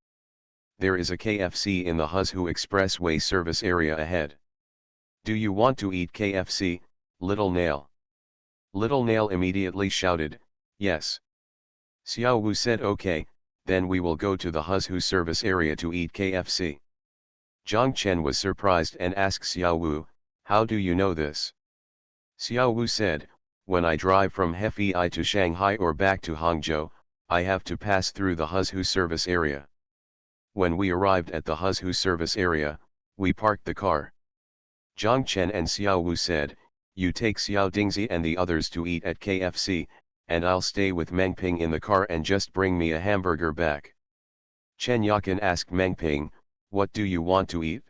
"There is a KFC in the Huzhu Expressway service area ahead. Do you want to eat KFC, Little Nail?" Little Nail immediately shouted, "Yes." Xiao Wu said, "Okay, then we will go to the Huzhu service area to eat KFC." Zhang Chen was surprised and asked Xiao Wu, "How do you know this?" Xiao Wu said, "When I drive from Hefei to Shanghai or back to Hangzhou, I have to pass through the Huzhu service area. When we arrived at the Huzhu service area, we parked the car." Zhang Chen and Xiao Wu said, "You take Xiao Dingzi and the others to eat at KFC, and I'll stay with Meng Ping in the car and just bring me a hamburger back." Chen Yakin asked Meng Ping, "What do you want to eat?"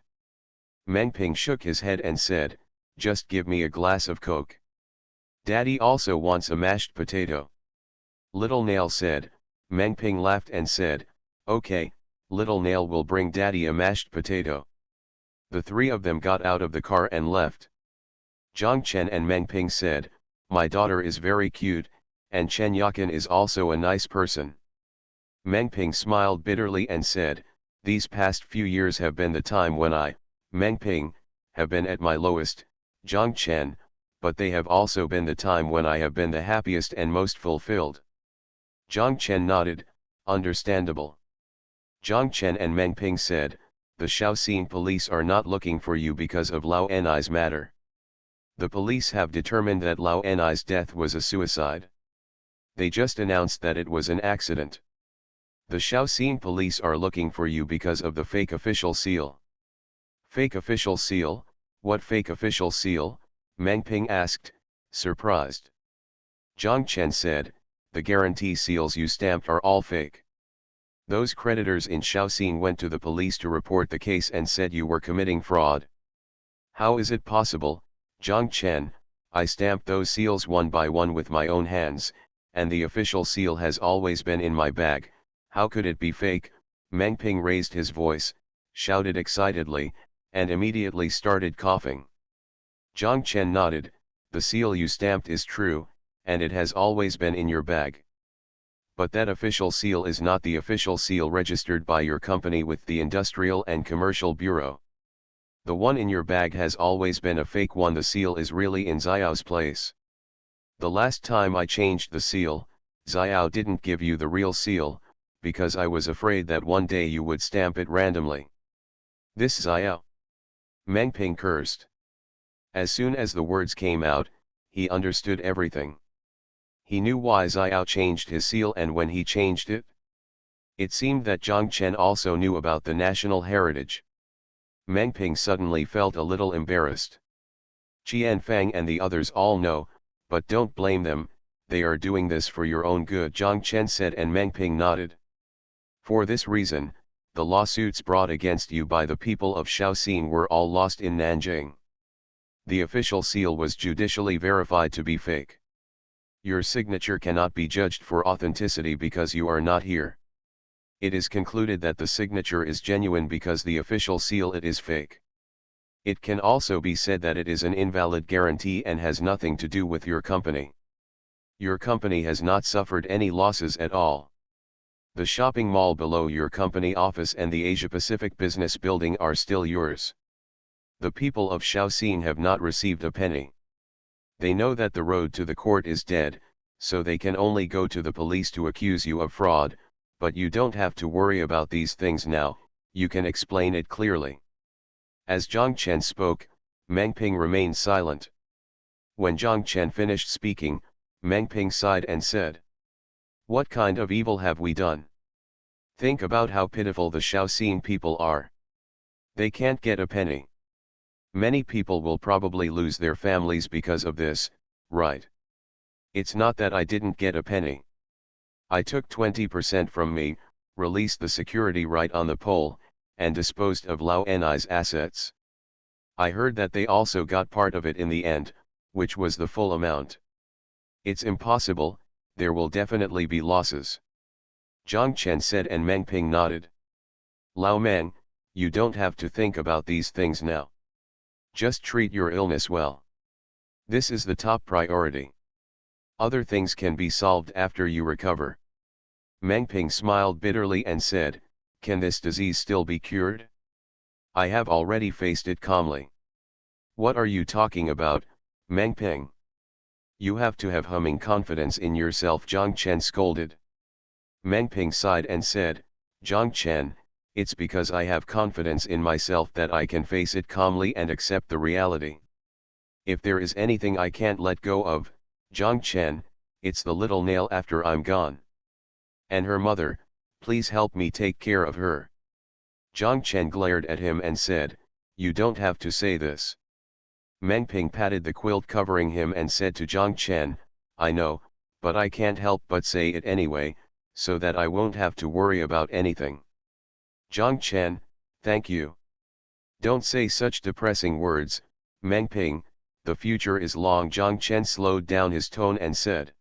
Meng Ping shook his head and said, "Just give me a glass of Coke. Daddy also wants a mashed potato." Little Nail said. Meng Ping laughed and said, "Okay, Little Nail will bring Daddy a mashed potato." The three of them got out of the car and left. Zhang Chen and Meng Ping said, "My daughter is very cute, and Chen Yakin is also a nice person." Meng Ping smiled bitterly and said, "These past few years have been the time when I, Meng Ping, have been at my lowest, Zhang Chen, but they have also been the time when I have been the happiest and most fulfilled." Zhang Chen nodded, "Understandable." Zhang Chen and Meng Ping said, the Shaoxing police are not looking for you because of Lao Ni's matter. The police have determined that Lao Ni's death was a suicide. They just announced that it was an accident. The Shaoxing police are looking for you because of the fake official seal. Fake official seal? What fake official seal? Meng Ping asked, surprised. Zhang Chen said, the guarantee seals you stamped are all fake. Those creditors in Shaoxing went to the police to report the case and said you were committing fraud. How is it possible, Zhang Chen? I stamped those seals one by one with my own hands, and the official seal has always been in my bag. How could it be fake? Meng Ping raised his voice, shouted excitedly, and immediately started coughing. Zhang Chen nodded, the seal you stamped is true, and it has always been in your bag. But that official seal is not the official seal registered by your company with the Industrial and Commercial Bureau. The one in your bag has always been a fake one. The seal is really in Xiao's place. The last time I changed the seal, Xiao didn't give you the real seal, because I was afraid that one day you would stamp it randomly. This Xiao. Meng Ping cursed. As soon as the words came out, he understood everything. He knew why Xiao changed his seal and when he changed it. It seemed that Zhang Chen also knew about the national heritage. Meng Ping suddenly felt a little embarrassed. Qian Fang and the others all know, but don't blame them, they are doing this for your own good, Zhang Chen said, and Meng Ping nodded. For this reason, the lawsuits brought against you by the people of Shaoxing were all lost in Nanjing. The official seal was judicially verified to be fake. Your signature cannot be judged for authenticity because you are not here. It is concluded that the signature is genuine because the official seal it is fake. It can also be said that it is an invalid guarantee and has nothing to do with your company. Your company has not suffered any losses at all. The shopping mall below your company office and the Asia Pacific business building are still yours. The people of Shaoxing have not received a penny. They know that the road to the court is dead, so they can only go to the police to accuse you of fraud, but you don't have to worry about these things now, you can explain it clearly. As Zhang Chen spoke, Meng Ping remained silent. When Zhang Chen finished speaking, Meng Ping sighed and said, what kind of evil have we done? Think about how pitiful the Shaoxing people are. They can't get a penny. Many people will probably lose their families because of this, right? It's not that I didn't get a penny. I took 20% from me, released the security right on the pole, and disposed of Lao Ni's assets. I heard that they also got part of it in the end, which was the full amount. It's impossible, there will definitely be losses. Zhang Chen said, and Meng Ping nodded. Lao Meng, you don't have to think about these things now. Just treat your illness well. This is the top priority. Other things can be solved after you recover. Meng Ping smiled bitterly and said, can this disease still be cured? I have already faced it calmly. What are you talking about, Meng Ping? You have to have humming confidence in yourself, Zhang Chen scolded. Meng Ping sighed and said, Zhang Chen, it's because I have confidence in myself that I can face it calmly and accept the reality. If there is anything I can't let go of, Zhang Chen, it's the little nail after I'm gone. And her mother, please help me take care of her. Zhang Chen glared at him and said, you don't have to say this. Meng Ping patted the quilt covering him and said to Zhang Chen, I know, but I can't help but say it anyway, so that I won't have to worry about anything. Zhang Chen, thank you. Don't say such depressing words, Meng Ping, the future is long. Zhang Chen slowed down his tone and said.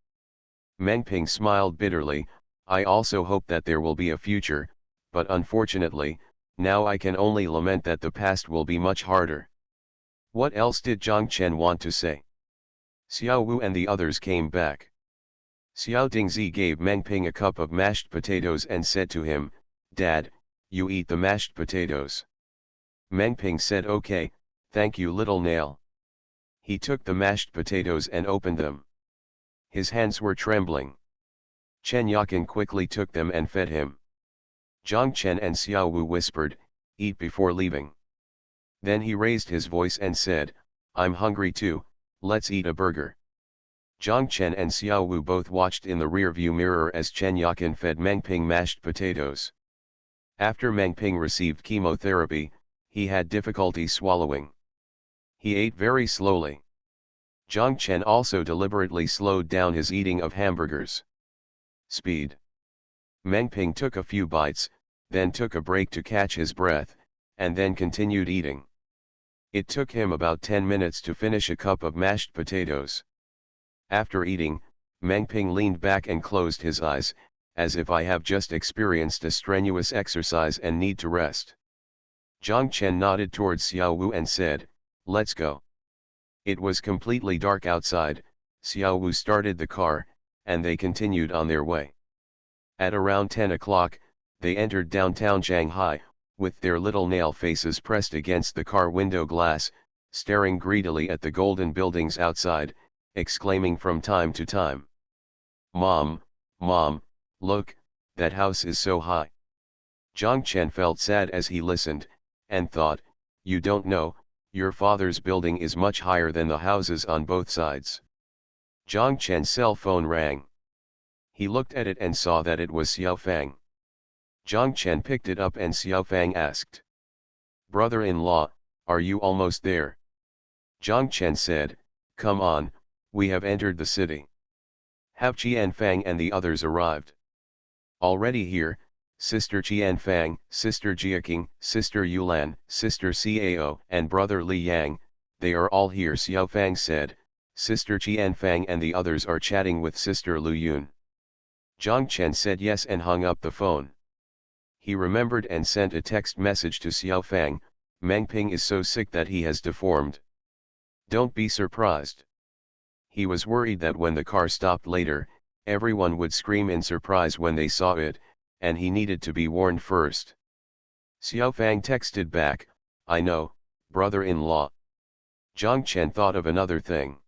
Meng Ping smiled bitterly, I also hope that there will be a future, but unfortunately, now I can only lament that the past will be much harder. What else did Zhang Chen want to say? Xiao Wu and the others came back. Xiao Dingzi gave Meng Ping a cup of mashed potatoes and said to him, Dad, you eat the mashed potatoes. Meng Ping said, okay, thank you little nail. He took the mashed potatoes and opened them. His hands were trembling. Chen Yakin quickly took them and fed him. Zhang Chen and Xiao Wu whispered, "Eat before leaving." Then he raised his voice and said, "I'm hungry too, let's eat a burger." Zhang Chen and Xiao Wu both watched in the rearview mirror as Chen Yakin fed Meng Ping mashed potatoes. After Meng Ping received chemotherapy, he had difficulty swallowing. He ate very slowly. Zhang Chen also deliberately slowed down his eating of hamburgers. Speed. Meng Ping took a few bites, then took a break to catch his breath, and then continued eating. It took him about 10 minutes to finish a cup of mashed potatoes. After eating, Meng Ping leaned back and closed his eyes, as if I have just experienced a strenuous exercise and need to rest. Zhang Chen nodded towards Xiao Wu and said, "Let's go." It was completely dark outside. Xiao Wu started the car, and they continued on their way. At around 10 o'clock, they entered downtown Shanghai, with their little nail faces pressed against the car window glass, staring greedily at the golden buildings outside, exclaiming from time to time, "Mom, Mom, look, that house is so high." Zhang Chen felt sad as he listened, and thought, "You don't know, your father's building is much higher than the houses on both sides." Zhang Chen's cell phone rang. He looked at it and saw that it was Xiao Fang. Zhang Chen picked it up and Xiao Fang asked, "Brother-in-law, are you almost there?" Zhang Chen said, "Come on, we have entered the city." Have Qian Fang and the others arrived? Already here, Sister Qian Fang, Sister Jiaking, Sister Yulan, Sister Cao, and Brother Li Yang, they are all here, Xiao Fang said. Sister Qian Fang and the others are chatting with Sister Lu Yun. Zhang Chen said yes and hung up the phone. He remembered and sent a text message to Xiao Fang, "Meng Ping is so sick that he has deformed. Don't be surprised." He was worried that when the car stopped later, everyone would scream in surprise when they saw it, and he needed to be warned first. Xiao Fang texted back, "I know, brother-in-law." Zhang Chen thought of another thing.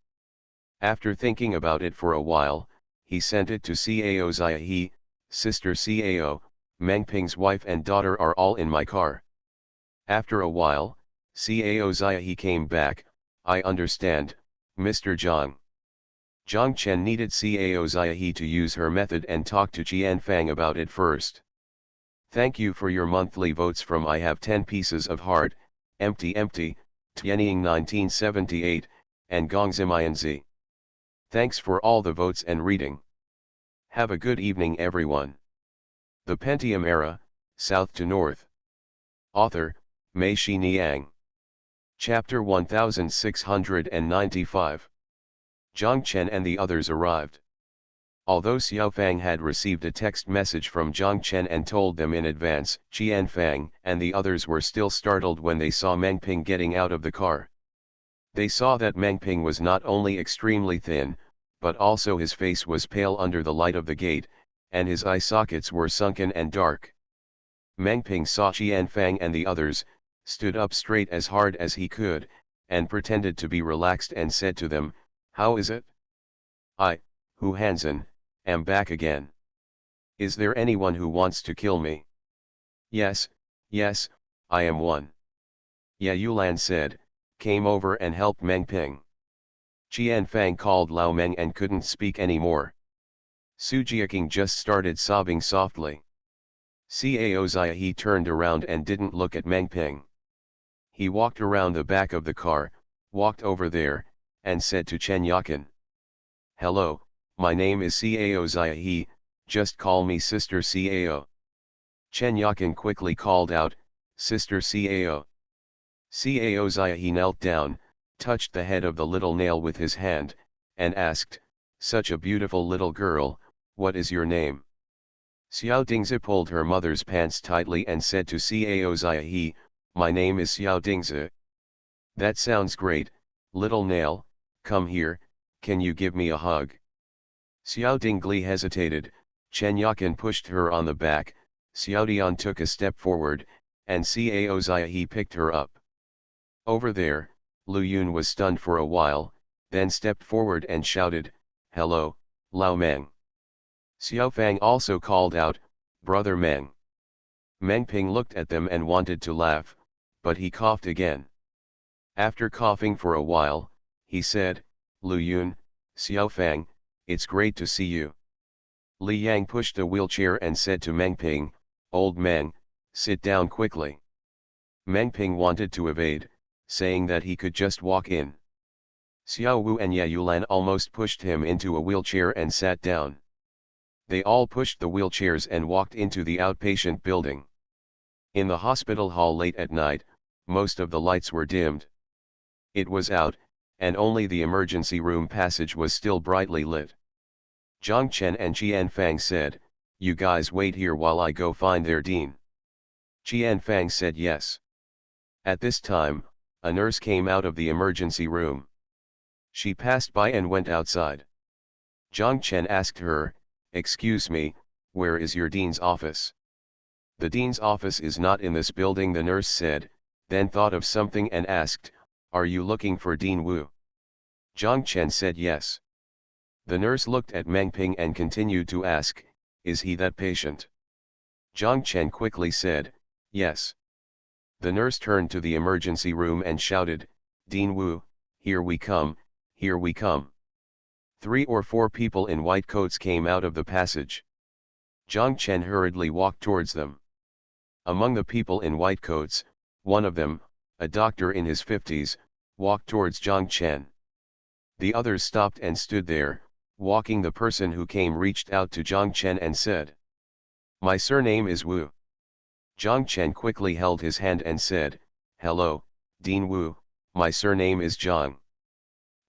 After thinking about it for a while, he sent it to Cao Ziahe, Sister Cao, Meng Ping's wife and daughter are all in my car. After a while, Cao Ziahe came back, "I understand, Mr. Zhang." Zhang Chen needed Cao Ziahe to use her method and talk to Qian Fang about it first. "Thank you for your monthly votes from I have 10 pieces of heart, empty, Tianying 1978, and Gongzimianzi. Thanks for all the votes and reading. Have a good evening everyone." The Pentium Era, South to North. Author, Mei Shi Niang. Chapter 1695. Zhang Chen and the others arrived. Although Xiao Fang had received a text message from Zhang Chen and told them in advance, Qian Fang and the others were still startled when they saw Meng Ping getting out of the car. They saw that Meng Ping was not only extremely thin, but also his face was pale under the light of the gate, and his eye sockets were sunken and dark. Meng Ping saw Qian Fang and the others, stood up straight as hard as he could, and pretended to be relaxed and said to them, "How is it? I, Hu Hansen, am back again. Is there anyone who wants to kill me?" Yes, I am one." Ya Yulan said, came over and helped Meng Ping. Qian Fang called Lao Meng and couldn't speak anymore. Su Jiaking just started sobbing softly. Cao Ziahe turned around and didn't look at Meng Ping. He walked around the back of the car, walked over there, and said to Chen Yakin, "Hello, my name is Cao Ziahe, just call me Sister Cao." Chen Yakin quickly called out, "Sister Cao." Cao Ziahe knelt down, touched the head of the little nail with his hand, and asked, "Such a beautiful little girl, what is your name?" Xiao Dingzi pulled her mother's pants tightly and said to Cao Ziahe, "My name is Xiao Dingzi." "That sounds great, little nail, come here, can you give me a hug?" Xiao Dingli hesitated, Chen Yakin pushed her on the back, Xiao Dian took a step forward, and Cao Ziahe picked her up. Over there, Lu Yun was stunned for a while, then stepped forward and shouted, "Hello, Lao Meng." Xiao Fang also called out, "Brother Meng." Meng Ping looked at them and wanted to laugh, but he coughed again. After coughing for a while, he said, Lu Yun, Xiao Fang, it's great to see you. Li Yang pushed a wheelchair and said to Meng Ping, Old Meng, sit down quickly. Meng Ping wanted to evade, saying that he could just walk in. Xiao Wu and Ye Yulan almost pushed him into a wheelchair and sat down. They all pushed the wheelchairs and walked into the outpatient building. In the hospital hall late at night, most of the lights were dimmed. It was out, and only the emergency room passage was still brightly lit. Zhang Chen and Qian Fang said, You guys wait here while I go find their dean. Qian Fang said yes. At this time, a nurse came out of the emergency room. She passed by and went outside. Zhang Chen asked her, Excuse me, where is your dean's office? The dean's office is not in this building, the nurse said, then thought of something and asked, Are you looking for Dean Wu? Zhang Chen said yes. The nurse looked at Meng Ping and continued to ask, Is he that patient? Zhang Chen quickly said, Yes. The nurse turned to the emergency room and shouted, Dean Wu, here we come, here we come. 3 or 4 people in white coats came out of the passage. Zhang Chen hurriedly walked towards them. Among the people in white coats, one of them, a doctor in his 50s, walked towards Zhang Chen. The others stopped and stood there. Walking, the person who came reached out to Zhang Chen and said, My surname is Wu. Zhang Chen quickly held his hand and said, Hello, Dean Wu, my surname is Zhang.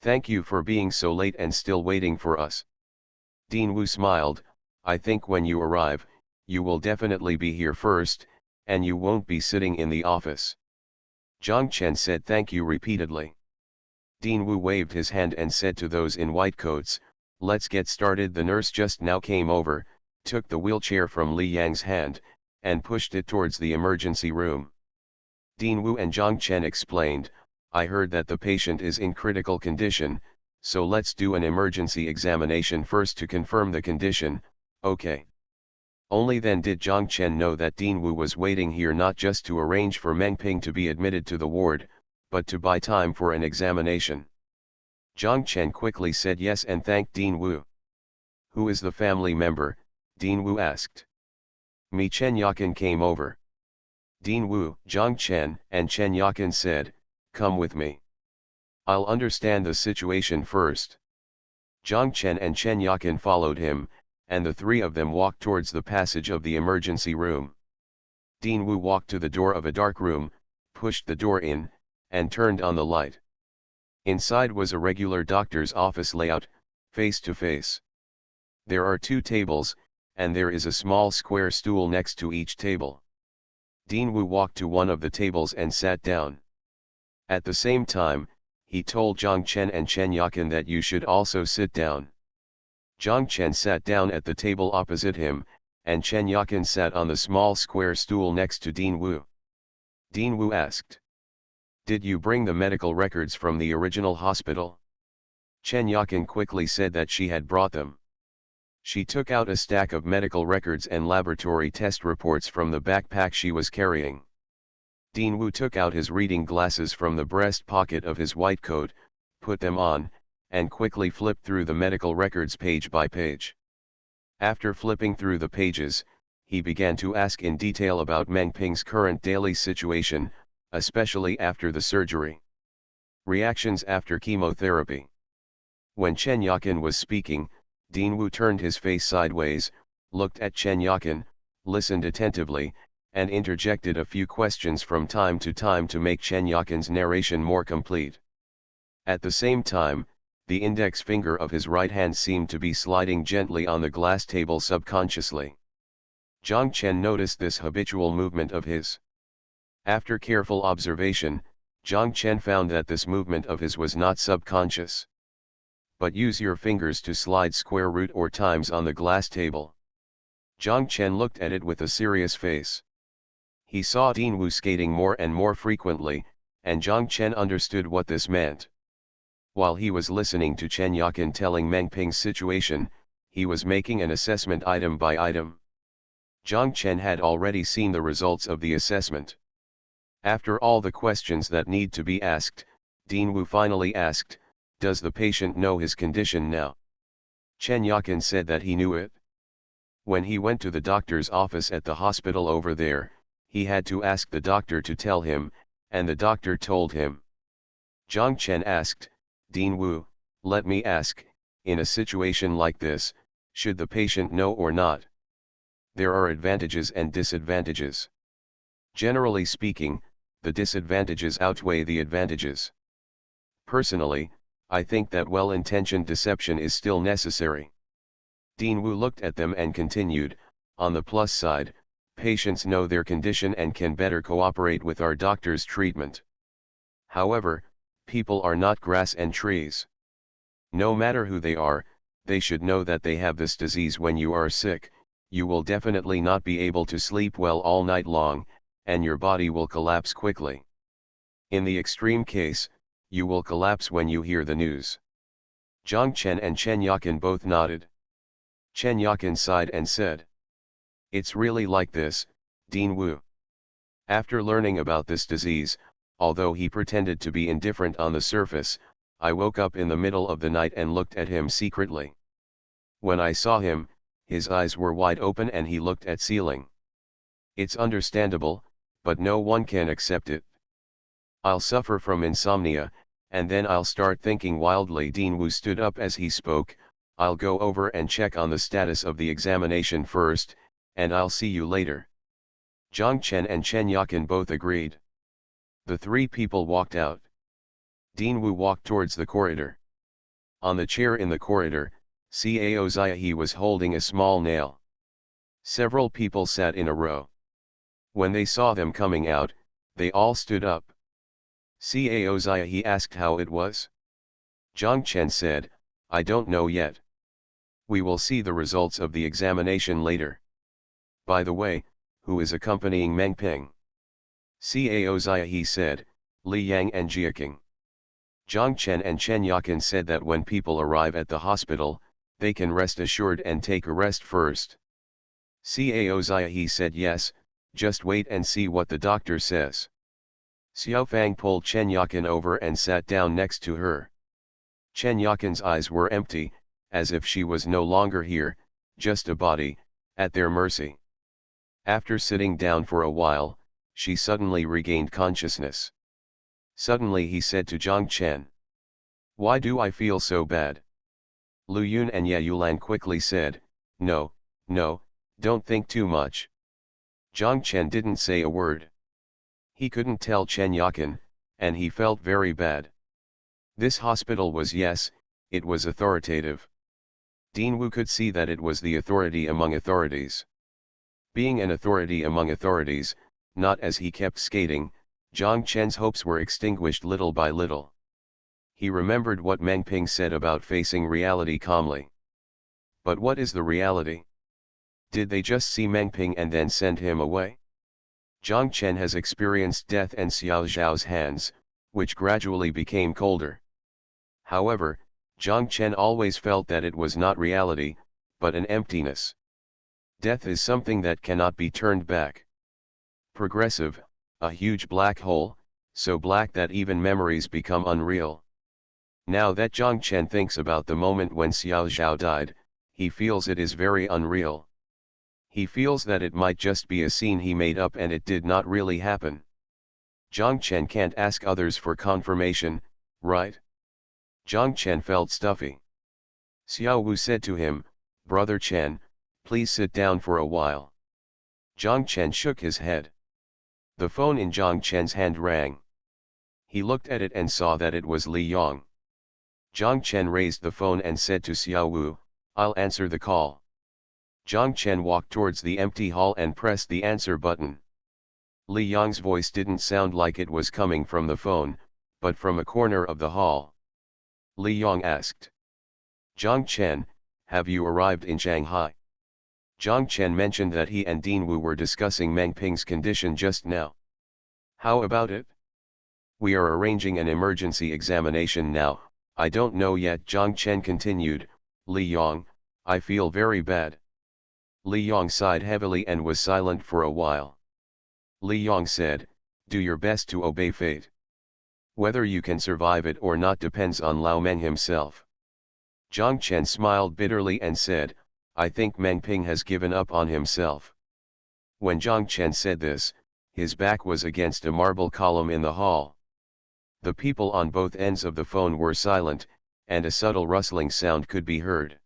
Thank you for being so late and still waiting for us. Dean Wu smiled, I think when you arrive, you will definitely be here first, and you won't be sitting in the office. Zhang Chen said thank you repeatedly. Dean Wu waved his hand and said to those in white coats, Let's get started. The nurse just now came over, took the wheelchair from Li Yang's hand, and pushed it towards the emergency room. Dean Wu and Zhang Chen explained, I heard that the patient is in critical condition, so let's do an emergency examination first to confirm the condition, okay. Only then did Zhang Chen know that Dean Wu was waiting here not just to arrange for Meng Ping to be admitted to the ward, but to buy time for an examination. Zhang Chen quickly said yes and thanked Dean Wu. Who is the family member? Dean Wu asked. Mi Chen Yakin came over. Dean Wu, Zhang Chen, and Chen Yakin said, Come with me. I'll understand the situation first. Zhang Chen and Chen Yakin followed him, and the 3 of them walked towards the passage of the emergency room. Dean Wu walked to the door of a dark room, pushed the door in, and turned on the light. Inside was a regular doctor's office layout, face to face. There are 2 tables, and there is a small square stool next to each table. Dean Wu walked to one of the tables and sat down. At the same time, he told Zhang Chen and Chen Yakin that you should also sit down. Zhang Chen sat down at the table opposite him, and Chen Yakin sat on the small square stool next to Dean Wu. Dean Wu asked, Did you bring the medical records from the original hospital? Chen Yakin quickly said that she had brought them. She took out a stack of medical records and laboratory test reports from the backpack she was carrying. Dean Wu took out his reading glasses from the breast pocket of his white coat, put them on, and quickly flipped through the medical records page by page. After flipping through the pages, he began to ask in detail about Meng Ping's current daily situation, especially after the surgery. Reactions after chemotherapy. When Chen Yakin was speaking, Dean Wu turned his face sideways, looked at Chen Yakin, listened attentively, and interjected a few questions from time to make Chen Yakin's narration more complete. At the same time, the index finger of his right hand seemed to be sliding gently on the glass table subconsciously. Zhang Chen noticed this habitual movement of his. After careful observation, Zhang Chen found that this movement of his was not subconscious. But use your fingers to slide square root or times on the glass table. Zhang Chen looked at it with a serious face. He saw Dean Wu skating more and more frequently, and Zhang Chen understood what this meant. While he was listening to Chen Yakin telling Meng Ping's situation, he was making an assessment item by item. Zhang Chen had already seen the results of the assessment. After all the questions that need to be asked, Dean Wu finally asked, "Does the patient know his condition now?" Chen Yakin said that he knew it. When he went to the doctor's office at the hospital over there, he had to ask the doctor to tell him, and the doctor told him. Zhang Chen asked, "Dean Wu, let me ask, in a situation like this, should the patient know or not? There are advantages and disadvantages. Generally speaking, the disadvantages outweigh the advantages. Personally, I think that well-intentioned deception is still necessary." Dean Wu looked at them and continued, "On the plus side, patients know their condition and can better cooperate with our doctor's treatment. However, people are not grass and trees. No matter who they are, they should know that they have this disease. When you are sick, you will definitely not be able to sleep well all night long, and your body will collapse quickly. In the extreme case, you will collapse when you hear the news." Zhang Chen and Chen Yakin both nodded. Chen Yakin sighed and said, "It's really like this, Dean Wu. After learning about this disease, although he pretended to be indifferent on the surface, I woke up in the middle of the night and looked at him secretly. When I saw him, his eyes were wide open and he looked at ceiling. It's understandable, but no one can accept it. I'll suffer from insomnia, and then I'll start thinking wildly." Dean Wu stood up as he spoke. "I'll go over and check on the status of the examination first, and I'll see you later." Zhang Chen and Chen Yakin both agreed. The three people walked out. Dean Wu walked towards the corridor. On the chair in the corridor, Cao Ziahe was holding a small nail. Several people sat in a row. When they saw them coming out, they all stood up. Cao Ziahe asked how it was. Zhang Chen said, "I don't know yet. We will see the results of the examination later. By the way, who is accompanying Meng Ping?" Cao Ziahe said, "Li Yang and Jiaking." Zhang Chen and Chen Yakin said that when people arrive at the hospital, they can rest assured and take a rest first. Cao Ziahe said, "Yes, just wait and see what the doctor says." Xiao Fang pulled Chen Yakin over and sat down next to her. Chen Yakin's eyes were empty, as if she was no longer here, just a body, at their mercy. After sitting down for a while, she suddenly regained consciousness. Suddenly he said to Zhang Chen, "Why do I feel so bad?" Lu Yun and Ye Yulan quickly said, No, don't think too much." Zhang Chen didn't say a word. He couldn't tell Chen Yakin, and he felt very bad. This hospital was, yes, it was authoritative. Dean Wu could see that it was the authority among authorities. Being an authority among authorities, not as he kept skating, Zhang Chen's hopes were extinguished little by little. He remembered what Meng Ping said about facing reality calmly. But what is the reality? Did they just see Meng Ping and then send him away? Zhang Chen has experienced death and Xiao Zhao's hands, which gradually became colder. However, Zhang Chen always felt that it was not reality, but an emptiness. Death is something that cannot be turned back. Progressive, a huge black hole, so black that even memories become unreal. Now that Zhang Chen thinks about the moment when Xiao Zhao died, he feels it is very unreal. He feels that it might just be a scene he made up and it did not really happen. Zhang Chen can't ask others for confirmation, right? Zhang Chen felt stuffy. Xiao Wu said to him, "Brother Chen, please sit down for a while." Zhang Chen shook his head. The phone in Zhang Chen's hand rang. He looked at it and saw that it was Li Yang. Zhang Chen raised the phone and said to Xiao Wu, "I'll answer the call." Zhang Chen walked towards the empty hall and pressed the answer button. Li Yang's voice didn't sound like it was coming from the phone, but from a corner of the hall. Li Yang asked, "Zhang Chen, have you arrived in Shanghai?" Zhang Chen mentioned that he and Dean Wu were discussing Meng Ping's condition just now. "How about it?" "We are arranging an emergency examination now, I don't know yet." Zhang Chen continued, "Li Yang, I feel very bad." Li Yong sighed heavily and was silent for a while. Li Yong said, "Do your best to obey fate. Whether you can survive it or not depends on Lao Meng himself." Zhang Chen smiled bitterly and said, "I think Meng Ping has given up on himself." When Zhang Chen said this, his back was against a marble column in the hall. The people on both ends of the phone were silent, and a subtle rustling sound could be heard.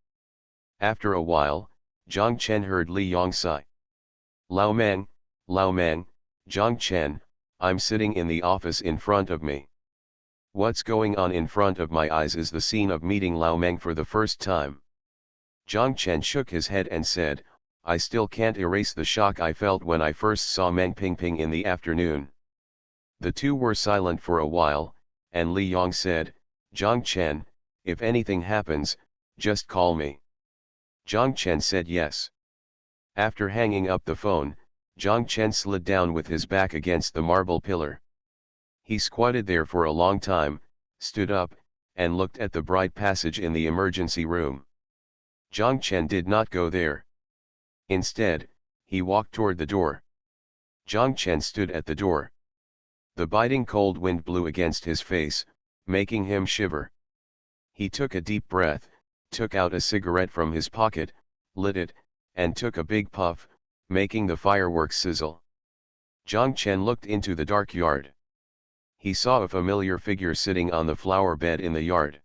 After a while, Zhang Chen heard Li Yong sigh. Lao Meng, Zhang Chen, I'm sitting in the office in front of me. What's going on in front of my eyes is the scene of meeting Lao Meng for the first time." Zhang Chen shook his head and said, "I still can't erase the shock I felt when I first saw Meng Ping in the afternoon." The two were silent for a while, and Li Yong said, "Zhang Chen, if anything happens, just call me." Zhang Chen said yes. After hanging up the phone, Zhang Chen slid down with his back against the marble pillar. He squatted there for a long time, stood up, and looked at the bright passage in the emergency room. Zhang Chen did not go there. Instead, he walked toward the door. Zhang Chen stood at the door. The biting cold wind blew against his face, making him shiver. He took a deep breath, took out a cigarette from his pocket, lit it, and took a big puff, making the fireworks sizzle. Zhang Chen looked into the dark yard. He saw a familiar figure sitting on the flower bed in the yard.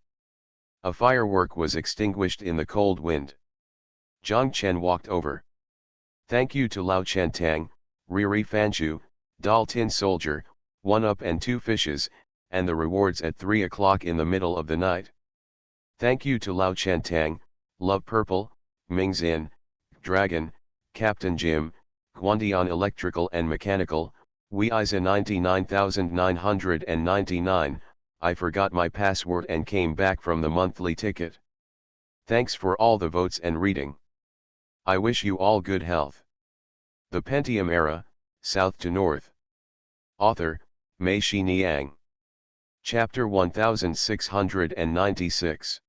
A firework was extinguished in the cold wind. Zhang Chen walked over. "Thank you to Lao Chen Tang, Riri Fanchu, Dal Tin Soldier, 1 up and 2 fishes, and the rewards at 3 o'clock in the middle of the night. Thank you to Lao Chen Tang, Love Purple, Ming Xin, Dragon, Captain Jim, Guandian Electrical and Mechanical, Weiza 99,999, I forgot my password and came back from the monthly ticket. Thanks for all the votes and reading. I wish you all good health. The Pentium Era, South to North." Author, Mei Shi Niang. Chapter 1696.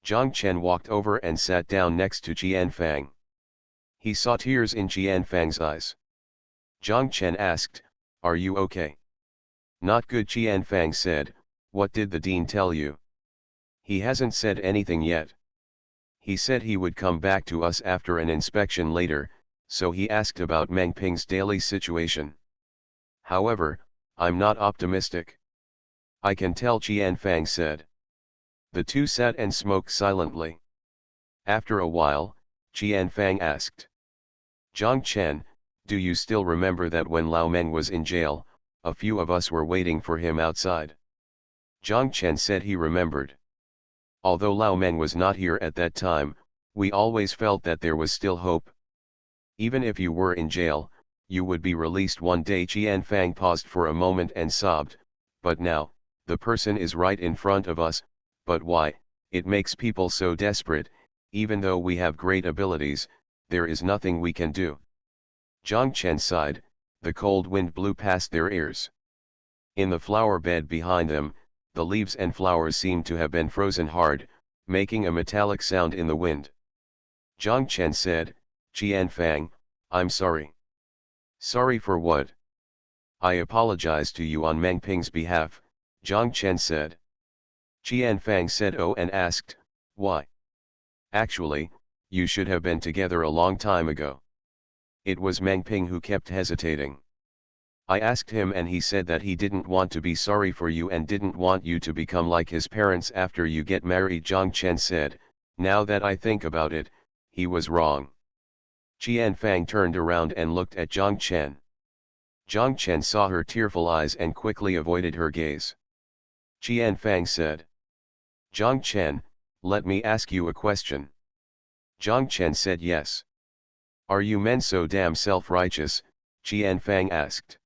Zhang Chen walked over and sat down next to Qian Fang. He saw tears in Qian Fang's eyes. Zhang Chen asked, "Are you okay?" "Not good," Qian Fang said. "What did the dean tell you?" "He hasn't said anything yet. He said he would come back to us after an inspection later, so he asked about Meng Ping's daily situation. However, I'm not optimistic." "I can tell," Qian Fang said. The two sat and smoked silently. After a while, Qian Fang asked, "Zhang Chen, do you still remember that when Lao Meng was in jail, a few of us were waiting for him outside?" Zhang Chen said he remembered. "Although Lao Meng was not here at that time, we always felt that there was still hope. Even if you were in jail, you would be released one day." Qian Fang paused for a moment and sobbed, "But now, the person is right in front of us, but why? It makes people so desperate. Even though we have great abilities, there is nothing we can do." Zhang Chen sighed. The cold wind blew past their ears. In the flower bed behind them, the leaves and flowers seemed to have been frozen hard, making a metallic sound in the wind. Zhang Chen said, "Qian Fang, I'm sorry." "Sorry for what?" "I apologize to you on Meng Ping's behalf," Zhang Chen said. Qian Fang said, "Oh," and asked, "Why?" "Actually, you should have been together a long time ago." It was Meng Ping who kept hesitating. "I asked him and he said that he didn't want to be sorry for you and didn't want you to become like his parents after you get married." Zhang Chen said, "Now that I think about it, he was wrong." Qian Fang turned around and looked at Zhang Chen. Zhang Chen saw her tearful eyes and quickly avoided her gaze. Qian Fang said, "Zhang Chen, let me ask you a question." Zhang Chen said yes. "Are you men so damn self-righteous?" Qian Fang asked.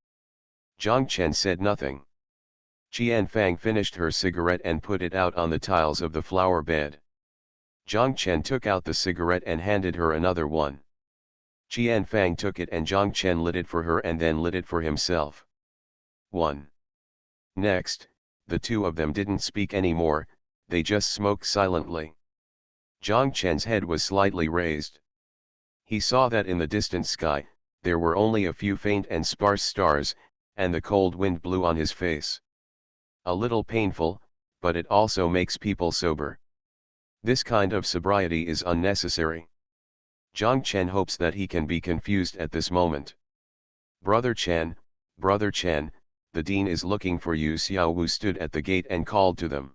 Zhang Chen said nothing. Qian Fang finished her cigarette and put it out on the tiles of the flower bed. Zhang Chen took out the cigarette and handed her another one. Qian Fang took it and Zhang Chen lit it for her and then lit it for himself. 1. Next, the two of them didn't speak anymore, they just smoked silently. Zhang Chen's head was slightly raised. He saw that in the distant sky, there were only a few faint and sparse stars, and the cold wind blew on his face. A little painful, but it also makes people sober. This kind of sobriety is unnecessary. Zhang Chen hopes that he can be confused at this moment. Brother Chen, the dean is looking for you. Xiao Wu stood at the gate and called to them.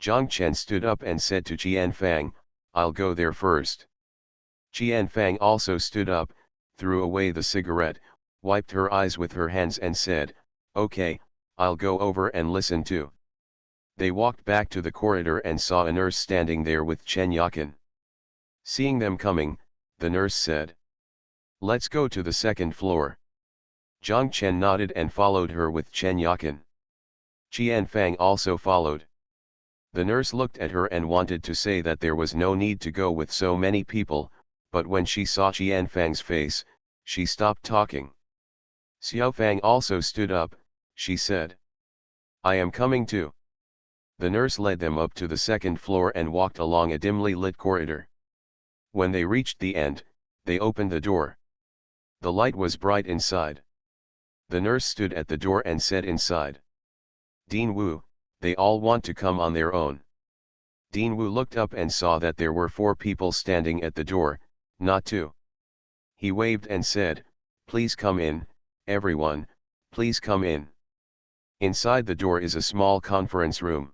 Zhang Chen stood up and said to Qian Fang, I'll go there first. Qian Fang also stood up, threw away the cigarette, wiped her eyes with her hands and said, okay, I'll go over and listen too. They walked back to the corridor and saw a nurse standing there with Chen Yakin. Seeing them coming, the nurse said, let's go to the second floor. Zhang Chen nodded and followed her with Chen Yakin. Qian Fang also followed. The nurse looked at her and wanted to say that there was no need to go with so many people, but when she saw Qian Fang's face, she stopped talking. Xiao Fang also stood up, she said. I am coming too. The nurse led them up to the second floor and walked along a dimly lit corridor. When they reached the end, they opened the door. The light was bright inside. The nurse stood at the door and said inside. Dean Wu, they all want to come on their own. Dean Wu looked up and saw that there were 4 people standing at the door, not 2. He waved and said, please come in, everyone, please come in. Inside the door is a small conference room.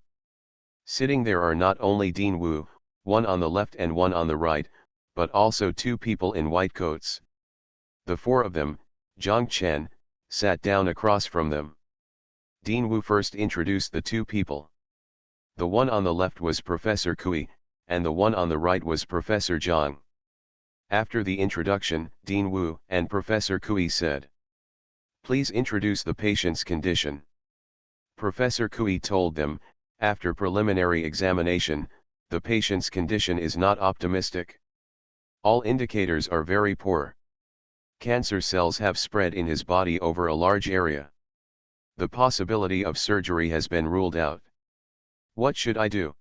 Sitting there are not only Dean Wu, one on the left and one on the right, but also 2 people in white coats. The 4 of them, Zhang Chen, sat down across from them. Dean Wu first introduced the 2 people. The one on the left was Professor Kui, and the one on the right was Professor Zhang. After the introduction, Dean Wu and Professor Kui said, please introduce the patient's condition. Professor Kui told them, after preliminary examination, the patient's condition is not optimistic. All indicators are very poor. Cancer cells have spread in his body over a large area. The possibility of surgery has been ruled out. What should I do?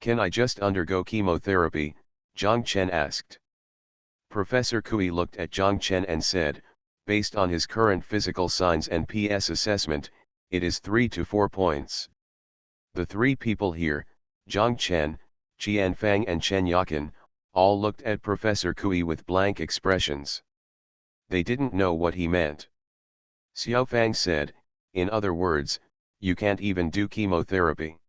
Can I just undergo chemotherapy? Zhang Chen asked. Professor Kui looked at Zhang Chen and said, based on his current physical signs and PS assessment, it is 3 to 4 points. The 3 people here, Zhang Chen, Qian Fang and Chen Yakin, all looked at Professor Kui with blank expressions. They didn't know what he meant. Xiao Fang said, in other words, you can't even do chemotherapy.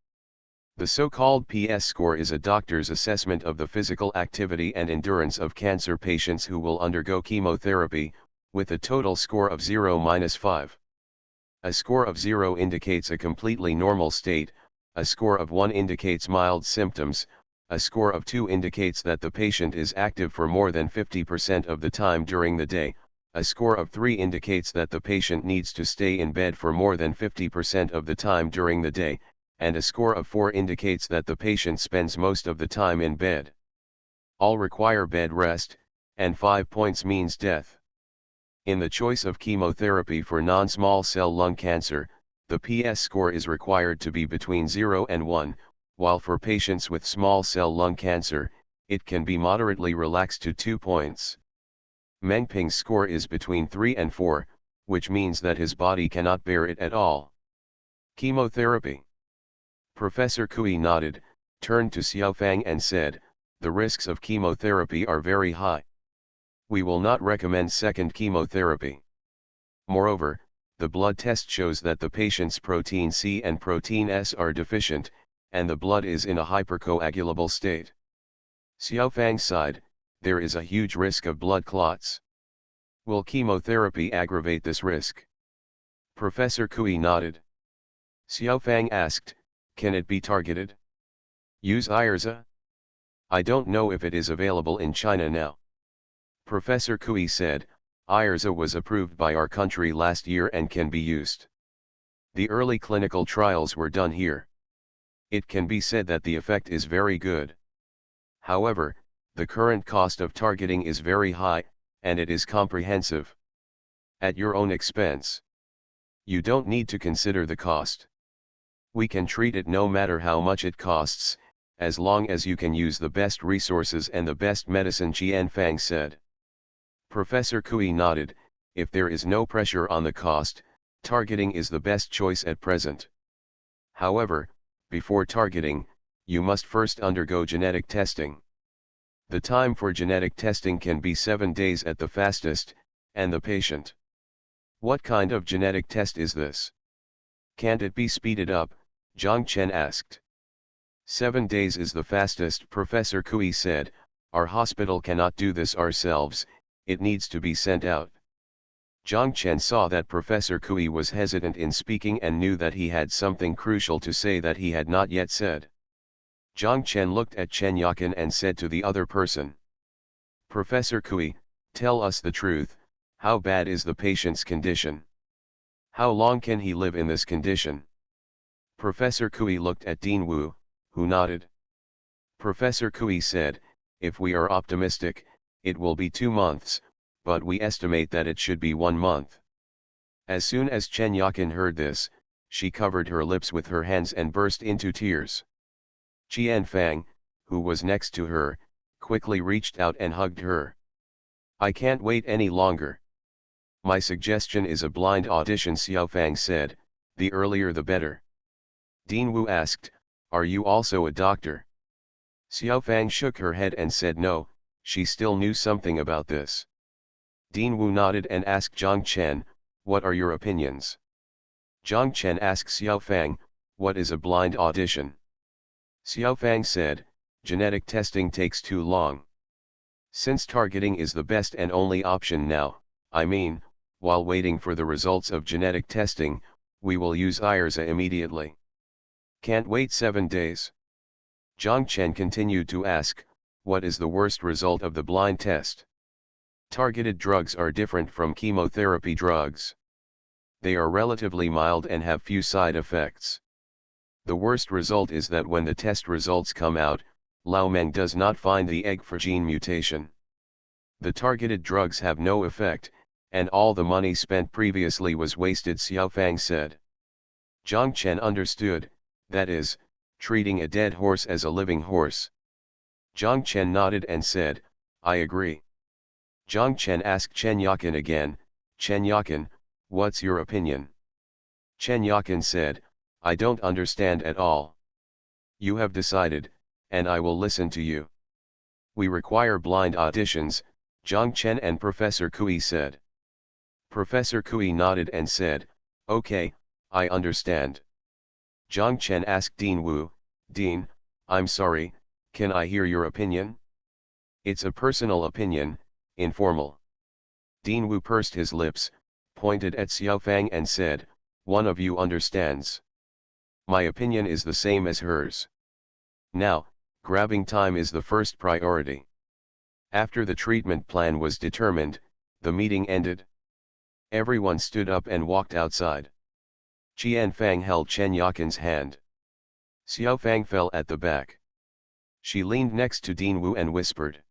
The so-called PS score is a doctor's assessment of the physical activity and endurance of cancer patients who will undergo chemotherapy, with a total score of 0-5. A score of 0 indicates a completely normal state, a score of 1 indicates mild symptoms, a score of 2 indicates that the patient is active for more than 50% of the time during the day, a score of 3 indicates that the patient needs to stay in bed for more than 50% of the time during the day, and a score of 4 indicates that the patient spends most of the time in bed. All require bed rest, and 5 points means death. In the choice of chemotherapy for non-small cell lung cancer, the PS score is required to be between 0 and 1, while for patients with small cell lung cancer, it can be moderately relaxed to 2 points. Meng Ping's score is between 3 and 4, which means that his body cannot bear it at all. Chemotherapy. Professor Kui nodded, turned to Xiao Fang and said, the risks of chemotherapy are very high. We will not recommend second chemotherapy. Moreover, the blood test shows that the patient's protein C and protein S are deficient, and the blood is in a hypercoagulable state. Xiao Fang sighed, there is a huge risk of blood clots. Will chemotherapy aggravate this risk? Professor Kui nodded. Xiao Fang asked, can it be targeted? Use IRSA? I don't know if it is available in China now. Professor Kui said, IRSA was approved by our country last year and can be used. The early clinical trials were done here. It can be said that the effect is very good. However, the current cost of targeting is very high, and it is comprehensive. At your own expense. You don't need to consider the cost. We can treat it no matter how much it costs, as long as you can use the best resources and the best medicine, Qianfang said. Professor Kui nodded. If there is no pressure on the cost, targeting is the best choice at present. However, before targeting, you must first undergo genetic testing. The time for genetic testing can be 7 days at the fastest, and the patient. What kind of genetic test is this? Can't it be speeded up? Zhang Chen asked. 7 days is the fastest, Professor Kui said. Our hospital cannot do this ourselves, it needs to be sent out. Zhang Chen saw that Professor Kui was hesitant in speaking and knew that he had something crucial to say that he had not yet said. Zhang Chen looked at Chen Yakin and said to the other person, Professor Kui, tell us the truth, how bad is the patient's condition? How long can he live in this condition? Professor Kui looked at Dean Wu, who nodded. Professor Kui said, if we are optimistic, it will be 2 months, but we estimate that it should be 1 month. As soon as Chen Yakin heard this, she covered her lips with her hands and burst into tears. Qianfang, who was next to her, quickly reached out and hugged her. I can't wait any longer. My suggestion is a blind audition, Xiaofang said, the earlier the better. Dean Wu asked, are you also a doctor? Xiaofang shook her head and said no, she still knew something about this. Dean Wu nodded and asked Zhang Chen, what are your opinions? Zhang Chen asked Xiaofang, what is a blind audition? Xiaofang said, genetic testing takes too long. Since targeting is the best and only option now, while waiting for the results of genetic testing, we will use IRSA immediately. Can't wait 7 days. Zhang Chen continued to ask, what is the worst result of the blind test? Targeted drugs are different from chemotherapy drugs. They are relatively mild and have few side effects. The worst result is that when the test results come out, Lao Meng does not find the egg for gene mutation. The targeted drugs have no effect, and all the money spent previously was wasted, Xiaofang said. Zhang Chen understood, that is, treating a dead horse as a living horse. Zhang Chen nodded and said, I agree. Zhang Chen asked Chen Yakin again, Chen Yakin, what's your opinion? Chen Yakin said, I don't understand at all. You have decided, and I will listen to you. We require blind auditions, Zhang Chen and Professor Kui said. Professor Kui nodded and said, okay, I understand. Zhang Chen asked Dean Wu, Dean, I'm sorry, can I hear your opinion? It's a personal opinion, informal. Dean Wu pursed his lips, pointed at Xiaofang and said, one of you understands. My opinion is the same as hers. Now, grabbing time is the first priority. After the treatment plan was determined, the meeting ended. Everyone stood up and walked outside. Qianfang held Chen Yakin's hand. Xiaofang fell at the back. She leaned next to Dean Wu and whispered.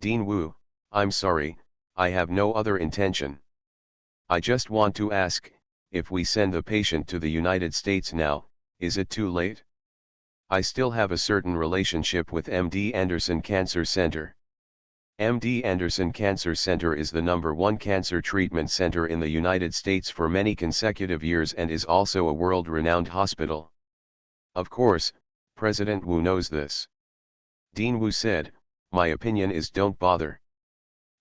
Dean Wu, I'm sorry, I have no other intention. I just want to ask, if we send the patient to the United States now, is it too late? I still have a certain relationship with MD Anderson Cancer Center. MD Anderson Cancer Center is the #1 cancer treatment center in the United States for many consecutive years and is also a world-renowned hospital. Of course, President Wu knows this. Dean Wu said, my opinion is don't bother.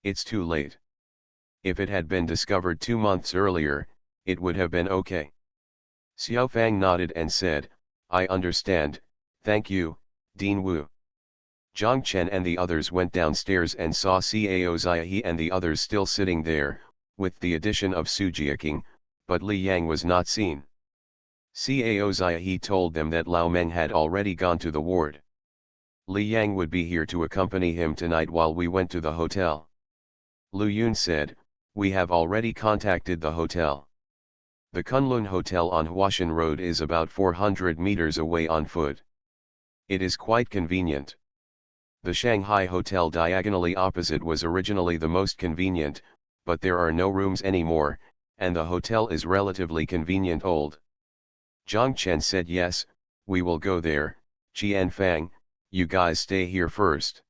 It's too late. If it had been discovered 2 months earlier, it would have been okay. Xiaofang nodded and said, I understand, thank you, Dean Wu. Zhang Chen and the others went downstairs and saw Cao Ziahe and the others still sitting there, with the addition of Su Jiaking, but Li Yang was not seen. Cao Ziahe told them that Lao Meng had already gone to the ward. Li Yang would be here to accompany him tonight while we went to the hotel. Lu Yun said, we have already contacted the hotel. The Kunlun Hotel on Huashan Road is about 400 meters away on foot. It is quite convenient. The Shanghai Hotel diagonally opposite was originally the most convenient, but there are no rooms anymore, and the hotel is relatively convenient old. Zhang Chen said yes, we will go there. Qianfang, you guys stay here first.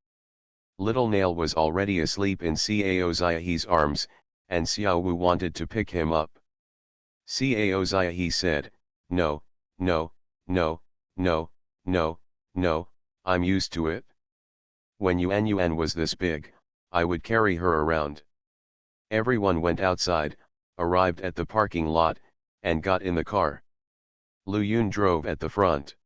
Little Nail was already asleep in Cao Ziahe's arms, and Xiao Wu wanted to pick him up. Cao Ziahe said, "No, no, no, no, no, no, I'm used to it. When Yuan was this big, I would carry her around." Everyone went outside, arrived at the parking lot, and got in the car. Lu Yun drove at the front.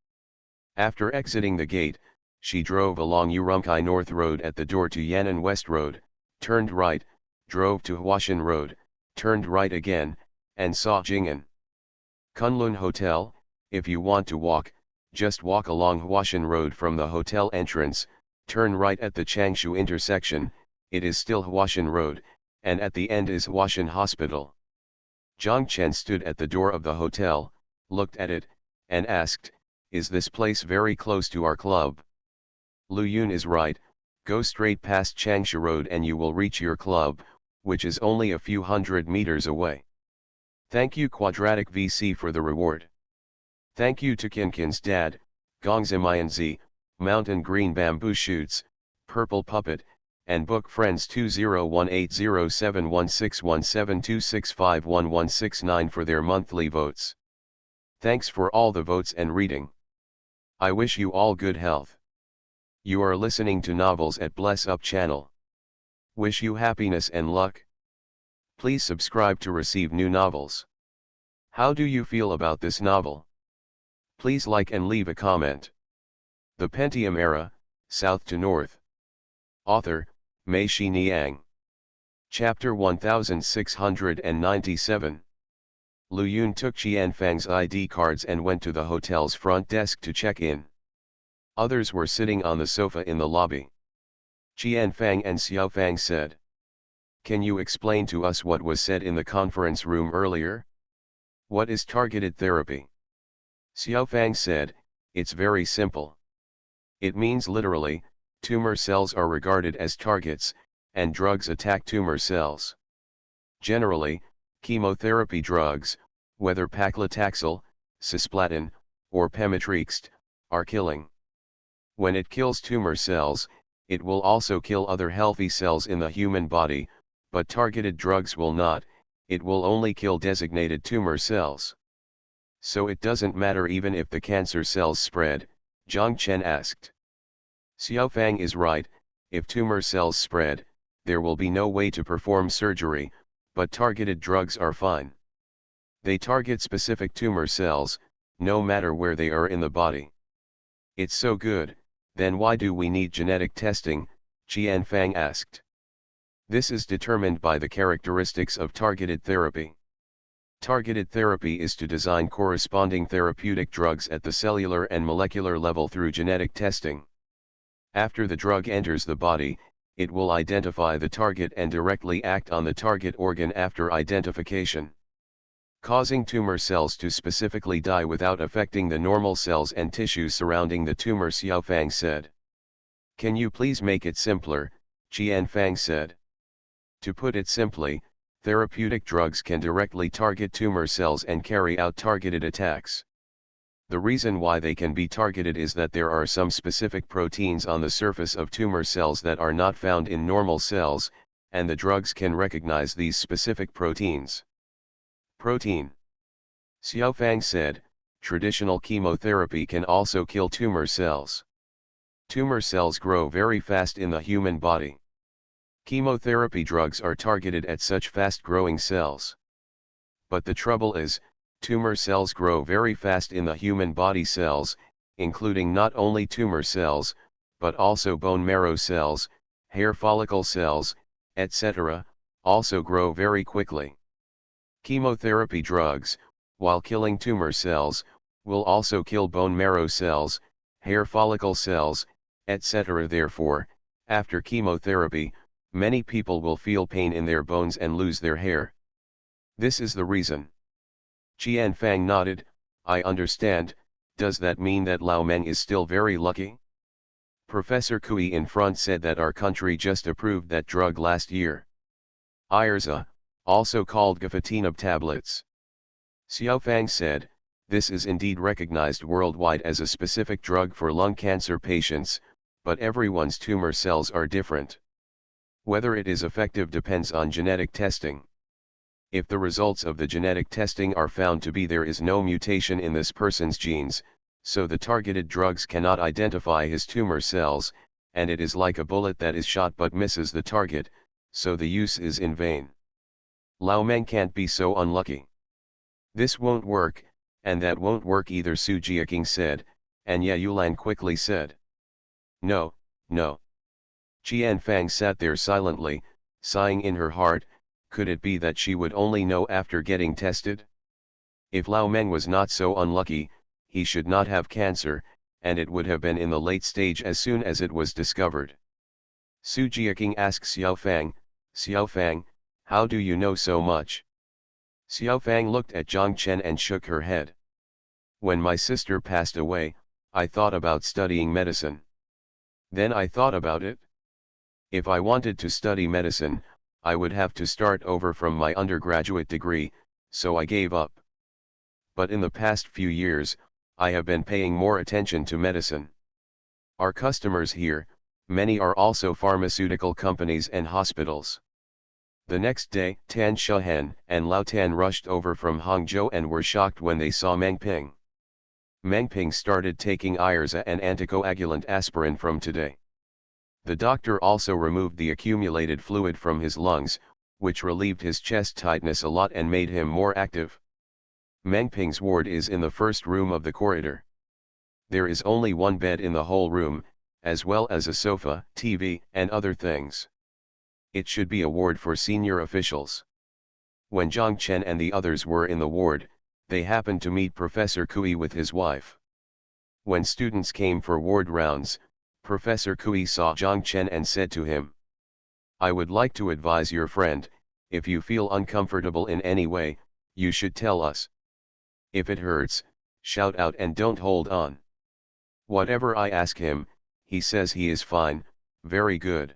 After exiting the gate, she drove along Urumqi North Road at the door to Yan'an West Road, turned right, drove to Huashan Road, turned right again, and saw Jing'an Kunlun Hotel. If you want to walk, just walk along Huashan Road from the hotel entrance, turn right at the Changshu intersection, it is still Huashan Road, and at the end is Huashan Hospital. Zhang Chen stood at the door of the hotel, looked at it, and asked, "Is this place very close to our club?" Lu Yun is right, go straight past Changshu Road and you will reach your club, which is only a few hundred meters away. Thank you Quadratic VC for the reward. Thank you to Kinkin's dad, Gongzimianzi, Mountain Green Bamboo Shoots, Purple Puppet, and Book Friends 201807161726511169 for their monthly votes. Thanks for all the votes and reading. I wish you all good health. You are listening to Novels at Bless Up channel. Wish you happiness and luck. Please subscribe to receive new novels. How do you feel about this novel? Please like and leave a comment. The Pentium Era, South to North. Author, Mei Shi Niang. Chapter 1697. Lu Yun took Qianfang's ID cards and went to the hotel's front desk to check in. Others were sitting on the sofa in the lobby. Qianfang and Xiaofang said, "Can you explain to us what was said in the conference room earlier? What is targeted therapy?" Xiaofang said, "It's very simple. It means literally, tumor cells are regarded as targets, and drugs attack tumor cells. Generally, chemotherapy drugs, whether paclitaxel, cisplatin, or pemetrexed, are killing. When it kills tumor cells, it will also kill other healthy cells in the human body, but targeted drugs will not, it will only kill designated tumor cells. So it doesn't matter even if the cancer cells spread," Zhang Chen asked. Xiaofang is right, if tumor cells spread, there will be no way to perform surgery, but targeted drugs are fine. They target specific tumor cells, no matter where they are in the body. It's so good, then why do we need genetic testing? Qianfang asked. This is determined by the characteristics of targeted therapy. Targeted therapy is to design corresponding therapeutic drugs at the cellular and molecular level through genetic testing. After the drug enters the body, it will identify the target and directly act on the target organ after identification, causing tumor cells to specifically die without affecting the normal cells and tissues surrounding the tumor, Xiaofang said. Can you please make it simpler? Qianfang said. To put it simply, therapeutic drugs can directly target tumor cells and carry out targeted attacks. The reason why they can be targeted is that there are some specific proteins on the surface of tumor cells that are not found in normal cells, and the drugs can recognize these specific proteins. Protein. Xiaofang said, traditional chemotherapy can also kill tumor cells. Tumor cells grow very fast in the human body. Chemotherapy drugs are targeted at such fast-growing cells. But the trouble is, tumor cells grow very fast in the human body. Cells, including not only tumor cells, but also bone marrow cells, hair follicle cells, etc., also grow very quickly. Chemotherapy drugs, while killing tumor cells, will also kill bone marrow cells, hair follicle cells, etc. Therefore, after chemotherapy, many people will feel pain in their bones and lose their hair. This is the reason. Qianfang nodded, I understand. Does that mean that Lao Meng is still very lucky? Professor Kui in front said that our country just approved that drug last year. Irza, also called gafatinib tablets. Xiaofang said, this is indeed recognized worldwide as a specific drug for lung cancer patients, but everyone's tumor cells are different. Whether it is effective depends on genetic testing. If the results of the genetic testing are found to be there is no mutation in this person's genes, so the targeted drugs cannot identify his tumor cells, and it is like a bullet that is shot but misses the target, so the use is in vain. Lao Meng can't be so unlucky. This won't work, and that won't work either, Su Jiaking said, and Ye Yulan quickly said. No, no. Qian Fang sat there silently, sighing in her heart. Could it be that she would only know after getting tested? If Lao Meng was not so unlucky, he should not have cancer, and it would have been in the late stage as soon as it was discovered. Su Jiaking asked Xiao Fang, how do you know so much? Xiao Fang looked at Zhang Chen and shook her head. When my sister passed away, I thought about studying medicine. Then I thought about it. If I wanted to study medicine, I would have to start over from my undergraduate degree, so I gave up. But in the past few years, I have been paying more attention to medicine. Our customers here, many are also pharmaceutical companies and hospitals. The next day, Tan Shuhen and Lao Tan rushed over from Hangzhou and were shocked when they saw Meng Ping. Meng Ping started taking Irza and anticoagulant aspirin from today. The doctor also removed the accumulated fluid from his lungs, which relieved his chest tightness a lot and made him more active. Meng Ping's ward is in the first room of the corridor. There is only one bed in the whole room, as well as a sofa, TV, and other things. It should be a ward for senior officials. When Zhang Chen and the others were in the ward, they happened to meet Professor Kui with his wife. When students came for ward rounds, Professor Kui saw Zhang Chen and said to him, I would like to advise your friend, if you feel uncomfortable in any way, you should tell us. If it hurts, shout out and don't hold on. Whatever I ask him, he says he is fine, very good.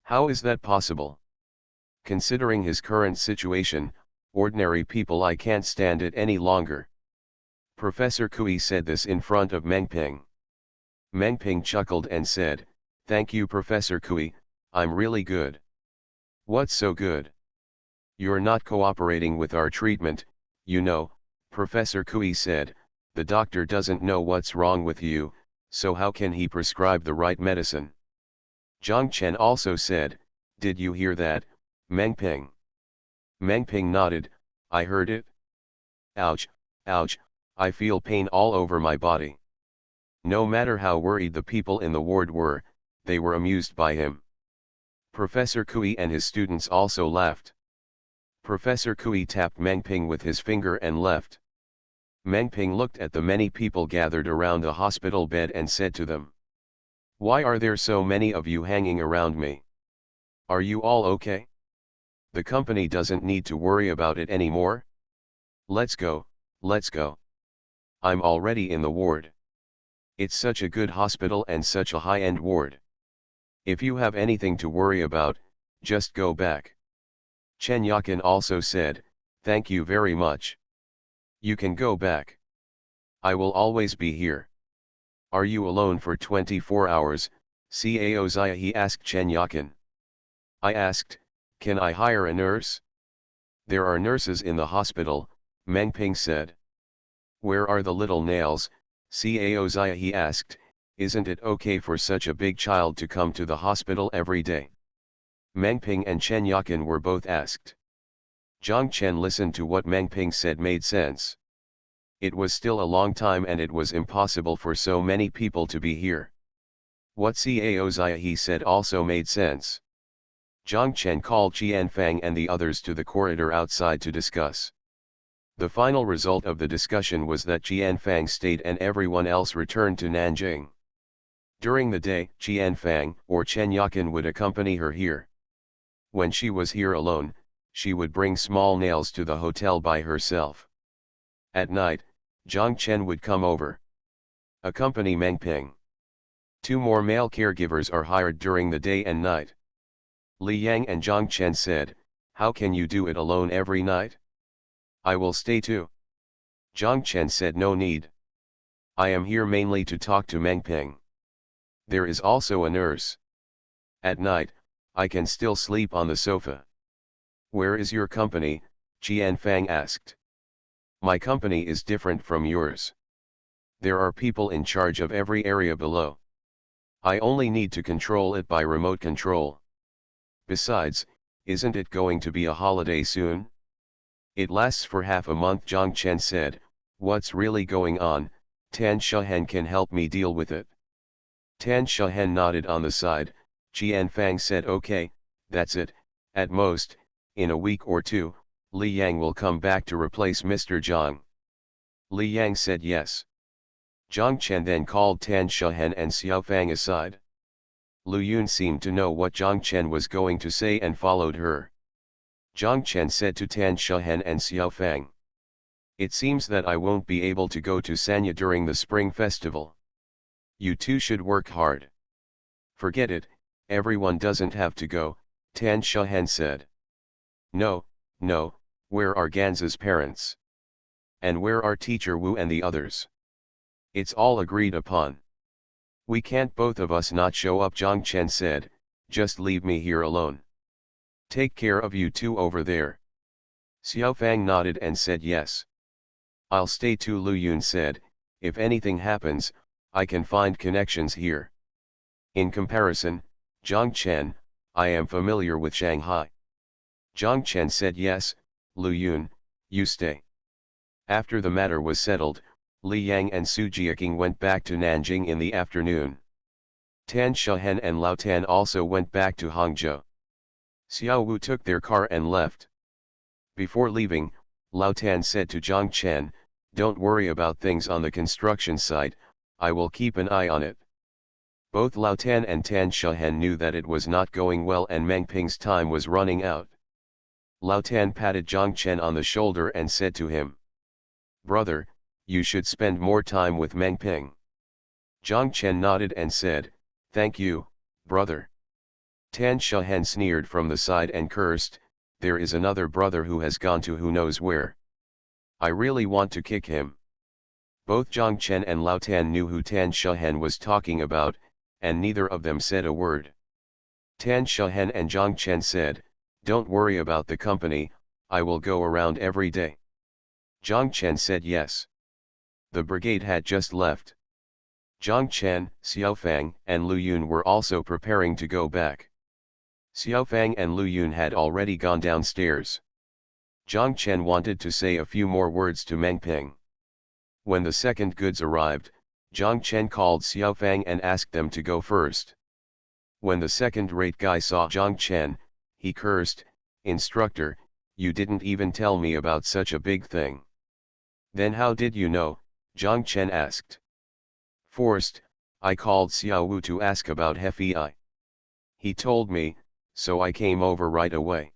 How is that possible? Considering his current situation, ordinary people I can't stand it any longer. Professor Kui said this in front of Meng Ping. Meng Ping chuckled and said, Thank you Professor Kui, I'm really good. What's so good? You're not cooperating with our treatment, you know, Professor Kui said, the doctor doesn't know what's wrong with you, so how can he prescribe the right medicine? Zhang Chen also said, Did you hear that, Meng Ping? Meng Ping nodded, I heard it. Ouch, ouch, I feel pain all over my body. No matter how worried the people in the ward were, they were amused by him. Professor Kui and his students also laughed. Professor Kui tapped Meng Ping with his finger and left. Meng Ping looked at the many people gathered around the hospital bed and said to them, Why are there so many of you hanging around me? Are you all okay? The company doesn't need to worry about it anymore? Let's go, let's go. I'm already in the ward. It's such a good hospital and such a high-end ward. If you have anything to worry about, just go back. Chen Yakin also said, Thank you very much. You can go back. I will always be here. Are you alone for 24 hours, Cao Zia? He asked Chen Yakin. I asked, Can I hire a nurse? There are nurses in the hospital, Meng Ping said. Where are the little nails, Cao Zia? He asked, Isn't it okay for such a big child to come to the hospital every day? Meng Ping and Chen Yakin were both asked. Zhang Chen listened to what Meng Ping said made sense. It was still a long time and it was impossible for so many people to be here. What Cao Zia he said also made sense. Zhang Chen called Qian Fang and the others to the corridor outside to discuss. The final result of the discussion was that Qian Fang stayed and everyone else returned to Nanjing. During the day, Qian Fang or Chen Yakin would accompany her here. When she was here alone, she would bring small nails to the hotel by herself. At night, Zhang Chen would come over. Accompany Meng Ping. 2 more male caregivers are hired during the day and night. Li Yang and Zhang Chen said, How can you do it alone every night? I will stay too. Zhang Chen said no need. I am here mainly to talk to Meng Ping. There is also a nurse. At night, I can still sleep on the sofa. Where is your company? Qianfang asked. My company is different from yours. There are people in charge of every area below. I only need to control it by remote control. Besides, isn't it going to be a holiday soon? It lasts for half a month, Zhang Chen said. What's really going on? Tan Shahen can help me deal with it. Tan Shahen nodded on the side. Qianfang said, okay, that's it. At most, in a week or two, Li Yang will come back to replace Mr. Zhang. Li Yang said yes. Zhang Chen then called Tan Shahen and Xiaofang aside. Lu Yun seemed to know what Zhang Chen was going to say and followed her. Zhang Chen said to Tan Shahen and Xiaofang, it seems that I won't be able to go to Sanya during the spring festival. You two should work hard. Forget it, everyone doesn't have to go, Tan Shahen said. No, no, where are Ganza's parents? And where are Teacher Wu and the others? It's all agreed upon. We can't both of us not show up, Zhang Chen said, just leave me here alone. Take care of you two over there. Xiaofang nodded and said yes. I'll stay too, Lu Yun said, if anything happens, I can find connections here. In comparison, Zhang Chen, I am familiar with Shanghai. Zhang Chen said yes, Lu Yun, you stay. After the matter was settled, Li Yang and Su Jiaking went back to Nanjing in the afternoon. Tan Shahen and Lao Tan also went back to Hangzhou. Xiao Wu took their car and left. Before leaving, Lao Tan said to Zhang Chen, don't worry about things on the construction site, I will keep an eye on it. Both Lao Tan and Tan Shahen knew that it was not going well and Meng Ping's time was running out. Lao Tan patted Zhang Chen on the shoulder and said to him, brother, you should spend more time with Meng Ping. Zhang Chen nodded and said, thank you, brother. Tan Shahen sneered from the side and cursed, there is another brother who has gone to who knows where. I really want to kick him. Both Zhang Chen and Lao Tan knew who Tan Shahen was talking about, and neither of them said a word. Tan Shahen and Zhang Chen said, don't worry about the company, I will go around every day. Zhang Chen said yes. The brigade had just left. Zhang Chen, Xiaofang, and Lu Yun were also preparing to go back. Xiaofang and Lu Yun had already gone downstairs. Zhang Chen wanted to say a few more words to Meng Ping. When the second goods arrived, Zhang Chen called Xiaofang and asked them to go first. When the second-rate guy saw Zhang Chen, he cursed, instructor, you didn't even tell me about such a big thing. Then how did you know? Zhang Chen asked. Forced, I called Xiao Wu to ask about Hefei. He told me, so I came over right away.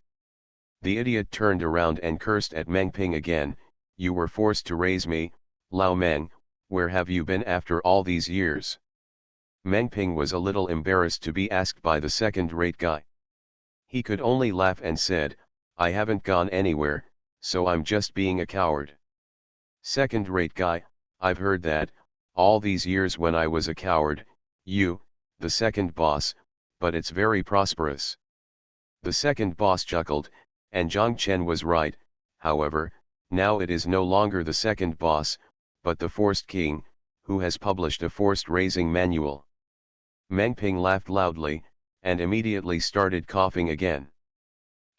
The idiot turned around and cursed at Meng Ping again, you were forced to raise me, Lao Meng, where have you been after all these years? Meng Ping was a little embarrassed to be asked by the second-rate guy. He could only laugh and said, I haven't gone anywhere, so I'm just being a coward. Second-rate guy, I've heard that, all these years when I was a coward, you, the second boss, but it's very prosperous. The second boss chuckled, and Zhang Chen was right, however, now it is no longer the second boss, but the forced king, who has published a forced raising manual. Meng Ping laughed loudly, and immediately started coughing again.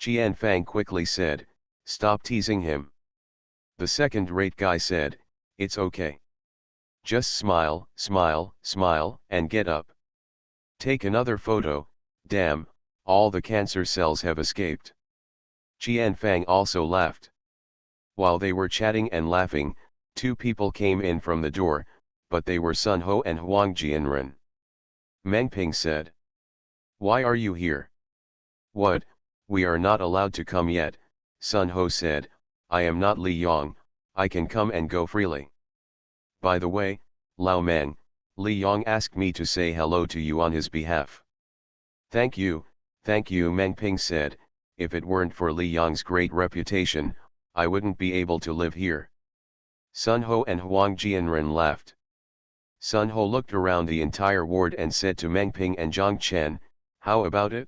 Qianfang quickly said, stop teasing him. The second-rate guy said, it's okay. Just smile, smile, smile, and get up. Take another photo, damn, all the cancer cells have escaped. Qianfang also laughed. While they were chatting and laughing, two people came in from the door, but they were Sun Ho and Huang Jianren. Meng Ping said, why are you here? What, we are not allowed to come yet, Sun Ho said, I am not Li Yang, I can come and go freely. By the way, Lao Meng, Li Yang asked me to say hello to you on his behalf. Thank you, Meng Ping said, if it weren't for Li Yang's great reputation, I wouldn't be able to live here. Sun Ho and Huang Jianren laughed. Sun Ho looked around the entire ward and said to Meng Ping and Zhang Chen, how about it?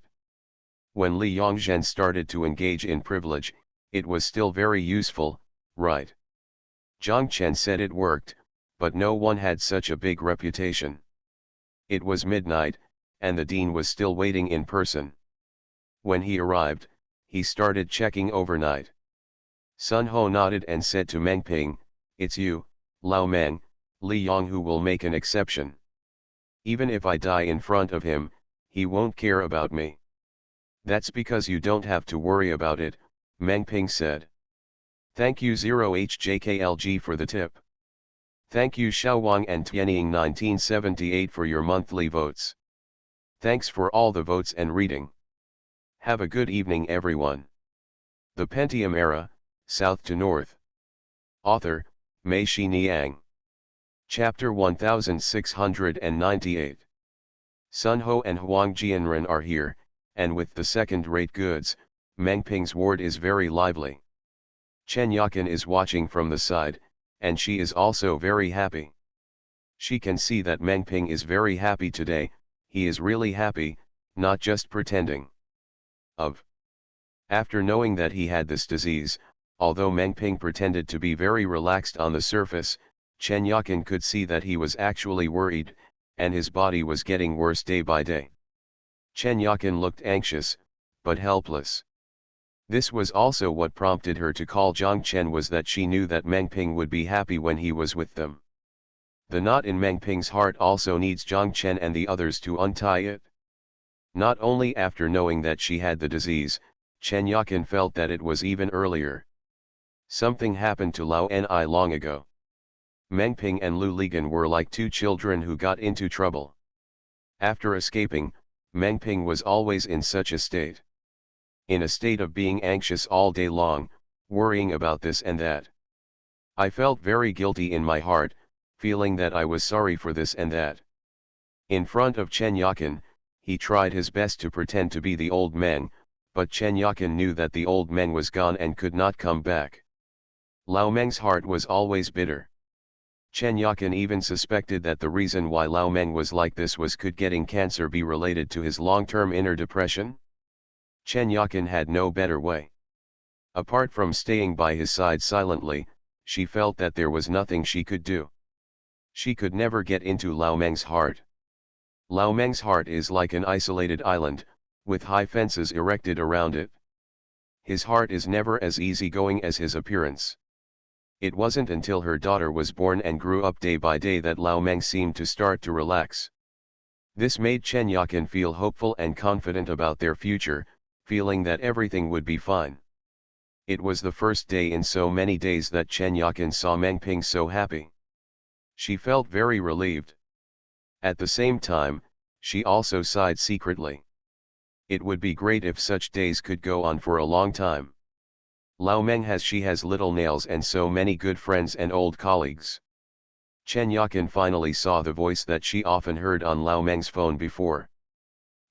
When Li Yongzhen started to engage in privilege, it was still very useful, right? Zhang Chen said it worked, but no one had such a big reputation. It was midnight, and the dean was still waiting in person. When he arrived, he started checking overnight. Sun Ho nodded and said to Meng Ping, it's you, Lao Meng, Li Yong, who will make an exception. Even if I die in front of him, he won't care about me. That's because you don't have to worry about it, Meng Ping said. Thank you 0HJKLG for the tip. Thank you Xiaowang and Tianying 1978 for your monthly votes. Thanks for all the votes and reading. Have a good evening everyone. The Pentium Era, South to North. Author, Mei Shi Niang. Chapter 1698. Sun Ho and Huang Jianren are here, and with the second-rate goods, Meng Ping's ward is very lively. Chen Yakin is watching from the side, and she is also very happy. She can see that Meng Ping is very happy today, he is really happy, not just pretending. After knowing that he had this disease, although Meng Ping pretended to be very relaxed on the surface, Chen Yakin could see that he was actually worried, and his body was getting worse day by day. Chen Yakin looked anxious, but helpless. This was also what prompted her to call Zhang Chen, was that she knew that Meng Ping would be happy when he was with them. The knot in Meng Ping's heart also needs Zhang Chen and the others to untie it. Not only after knowing that she had the disease, Chen Yakin felt that it was even earlier. Something happened to Lao Ni long ago. Meng Ping and Lu Ligan were like two children who got into trouble. After escaping, Meng Ping was always in such a state. In a state of being anxious all day long, worrying about this and that. I felt very guilty in my heart, feeling that I was sorry for this and that. In front of Chen Yakin, he tried his best to pretend to be the old Meng, but Chen Yakin knew that the old Meng was gone and could not come back. Lao Meng's heart was always bitter. Chen Yakin even suspected that the reason why Lao Meng was like this was could getting cancer be related to his long-term inner depression? Chen Yakin had no better way. Apart from staying by his side silently, she felt that there was nothing she could do. She could never get into Lao Meng's heart. Lao Meng's heart is like an isolated island, with high fences erected around it. His heart is never as easygoing as his appearance. It wasn't until her daughter was born and grew up day by day that Lao Meng seemed to start to relax. This made Chen Yakin feel hopeful and confident about their future, feeling that everything would be fine. It was the first day in so many days that Chen Yakin saw Meng Ping so happy. She felt very relieved. At the same time, she also sighed secretly. It would be great if such days could go on for a long time. Lao Meng has little nails and so many good friends and old colleagues. Chen Yakin finally saw the voice that she often heard on Lao Meng's phone before.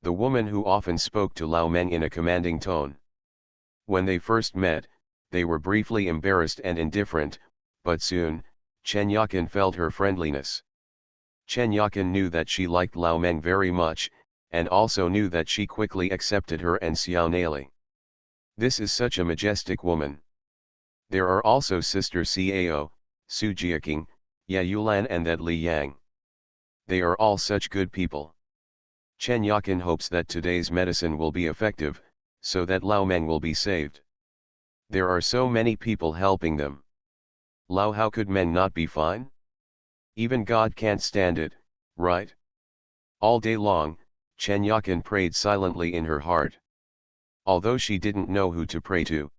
The woman who often spoke to Lao Meng in a commanding tone. When they first met, they were briefly embarrassed and indifferent, but soon, Chen Yakin felt her friendliness. Chen Yakin knew that she liked Lao Meng very much, and also knew that she quickly accepted her and Xiao Nali. This is such a majestic woman. There are also Sister Cao, Su Jiaking, Ya Yulan and that Li Yang. They are all such good people. Chen Yakin hopes that today's medicine will be effective, so that Lao Meng will be saved. There are so many people helping them. Lao, how could Meng not be fine? Even God can't stand it, right? All day long, Chen Yakin prayed silently in her heart. Although she didn't know who to pray to.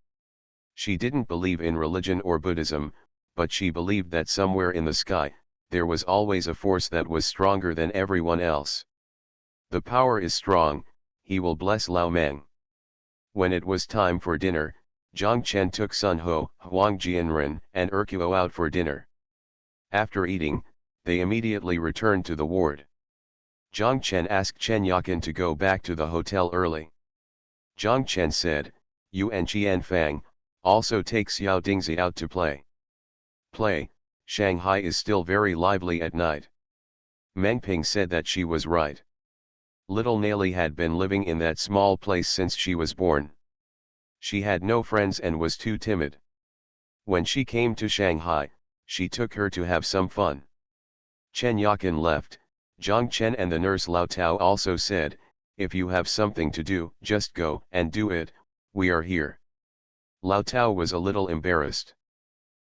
She didn't believe in religion or Buddhism, but she believed that somewhere in the sky, there was always a force that was stronger than everyone else. The power is strong, he will bless Lao Meng. When it was time for dinner, Zhang Chen took Sun Ho, Huang Jianren and Erkuo out for dinner. After eating, they immediately returned to the ward. Zhang Chen asked Chen Yakin to go back to the hotel early. Zhang Chen said, "You and Qian Fang, also take Xiao Dingzi out to play. Shanghai is still very lively at night. Meng Ping said that she was right. Little Nelly had been living in that small place since she was born. She had no friends and was too timid. When she came to Shanghai, she took her to have some fun. Chen Yakin left. Zhang Chen and the nurse Lao Tao also said, "If you have something to do, just go and do it, we are here." Lao Tao was a little embarrassed.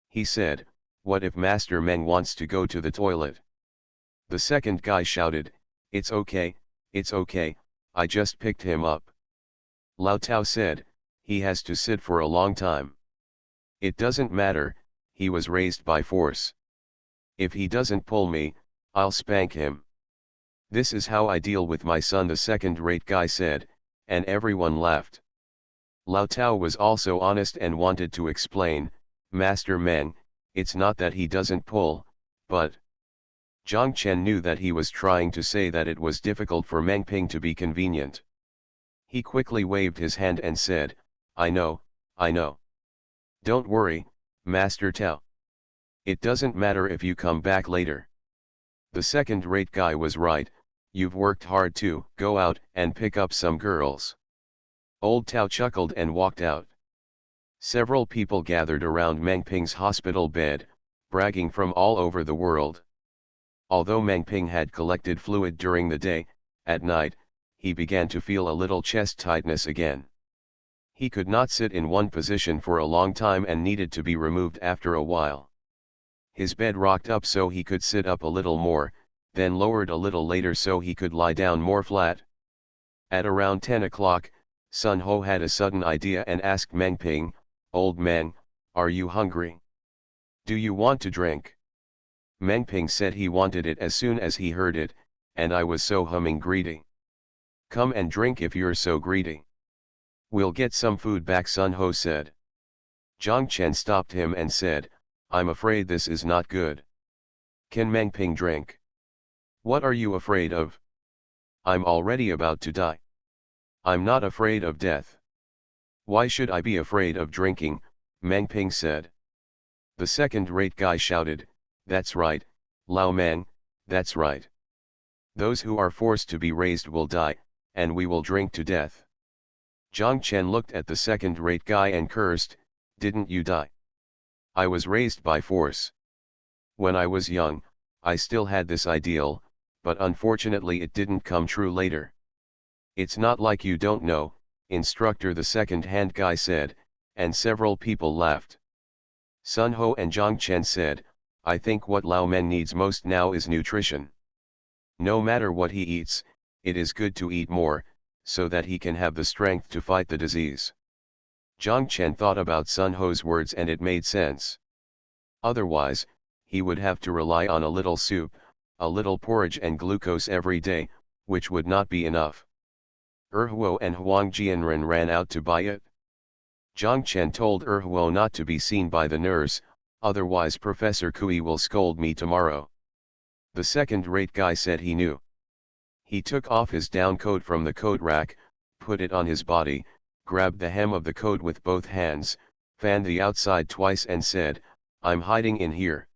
He said, "What if Master Meng wants to go to the toilet?" The second guy shouted, it's okay, I just picked him up." Lao Tao said, "He has to sit for a long time." "It doesn't matter, he was raised by force. If he doesn't pull me, I'll spank him." "This is how I deal with my son," the second-rate guy said, and everyone laughed. Lao Tao was also honest and wanted to explain, "Master Meng, it's not that he doesn't pull, but..." Zhang Chen knew that he was trying to say that it was difficult for Meng Ping to be convenient. He quickly waved his hand and said, I know. Don't worry, Master Tao. It doesn't matter if you come back later." The second-rate guy was right, "You've worked hard too, go out and pick up some girls." Old Tao chuckled and walked out. Several people gathered around Meng Ping's hospital bed, bragging from all over the world. Although Meng Ping had collected fluid during the day, at night, he began to feel a little chest tightness again. He could not sit in one position for a long time and needed to be removed after a while. His bed rocked up so he could sit up a little more, then lowered a little later so he could lie down more flat. At around 10 o'clock, Sun Ho had a sudden idea and asked Meng Ping, "Old man, are you hungry? Do you want to drink?" Meng Ping said he wanted it as soon as he heard it, and I was so humming greedy. "Come and drink if you're so greedy." "We'll get some food back," Sun Ho said. Zhang Chen stopped him and said, "I'm afraid this is not good. Can Meng Ping drink?" "What are you afraid of?" "I'm already about to die." "I'm not afraid of death." "Why should I be afraid of drinking?" Meng Ping said. The second-rate guy shouted, "That's right, Lao Meng, that's right. Those who are forced to be raised will die, and we will drink to death." Zhang Chen looked at the second-rate guy and cursed, "Didn't you die? I was raised by force. When I was young, I still had this ideal, but unfortunately it didn't come true later." "It's not like you don't know, instructor," the second-hand guy said, and several people laughed. Sun Ho and Zhang Chen said, "I think what Lao Meng needs most now is nutrition. No matter what he eats, it is good to eat more, so that he can have the strength to fight the disease." Zhang Chen thought about Sun Ho's words and it made sense. Otherwise, he would have to rely on a little soup, a little porridge and glucose every day, which would not be enough. Huo and Huang Jianren ran out to buy it. Zhang Chen told Huo not to be seen by the nurse, "Otherwise Professor Kui will scold me tomorrow." The second-rate guy said he knew. He took off his down coat from the coat rack, put it on his body, grabbed the hem of the coat with both hands, fanned the outside twice and said, "I'm hiding in here."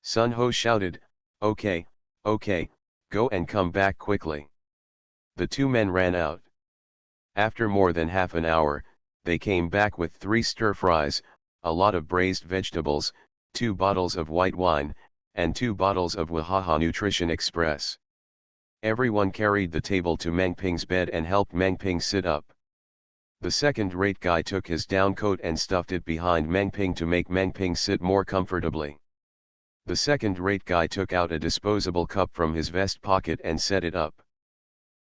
Sun Ho shouted, Okay, go and come back quickly." The two men ran out. After more than half an hour, they came back with 3 stir-fries, a lot of braised vegetables, 2 bottles of white wine, and 2 bottles of Wahaha Nutrition Express. Everyone carried the table to Meng Ping's bed and helped Meng Ping sit up. The second-rate guy took his down coat and stuffed it behind Meng Ping to make Meng Ping sit more comfortably. The second-rate guy took out a disposable cup from his vest pocket and set it up.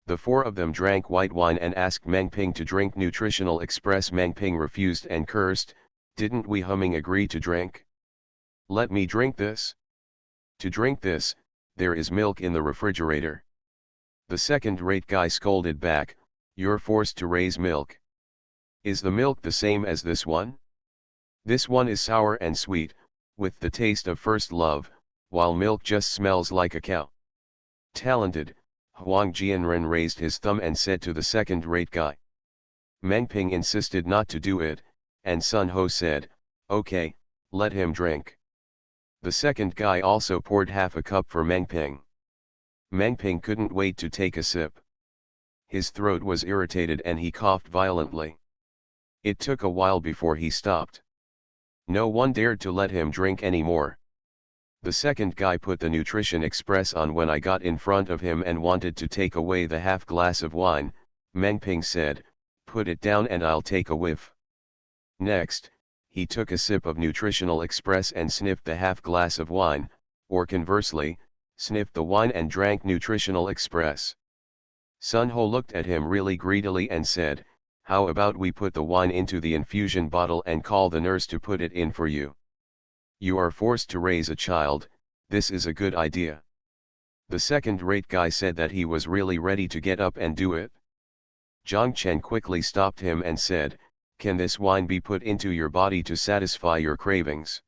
The 4 of them drank white wine and asked Meng Ping to drink Nutritional Express. Meng Ping refused and cursed, "Didn't we humming agree to drink? Let me drink this." "To drink this, there is milk in the refrigerator." The second-rate guy scolded back, "You're forced to raise milk. Is the milk the same as this one? This one is sour and sweet, with the taste of first love, while milk just smells like a cow." "Talented," Huang Jianren raised his thumb and said to the second-rate guy. Meng Ping insisted not to do it, and Sun Ho said, "Okay, let him drink." The second guy also poured half a cup for Meng Ping. Meng Ping couldn't wait to take a sip. His throat was irritated and he coughed violently. It took a while before he stopped. No one dared to let him drink anymore. The second guy put the Nutrition Express on when I got in front of him and wanted to take away the half glass of wine. Meng Ping said, "Put it down and I'll take a whiff." Next, he took a sip of Nutritional Express and sniffed the half glass of wine, or conversely, sniffed the wine and drank Nutritional Express. Sun Ho looked at him really greedily and said, "How about we put the wine into the infusion bottle and call the nurse to put it in for you? You are forced to raise a child, this is a good idea." The second-rate guy said that he was really ready to get up and do it. Zhang Chen quickly stopped him and said, "Can this wine be put into your body to satisfy your cravings?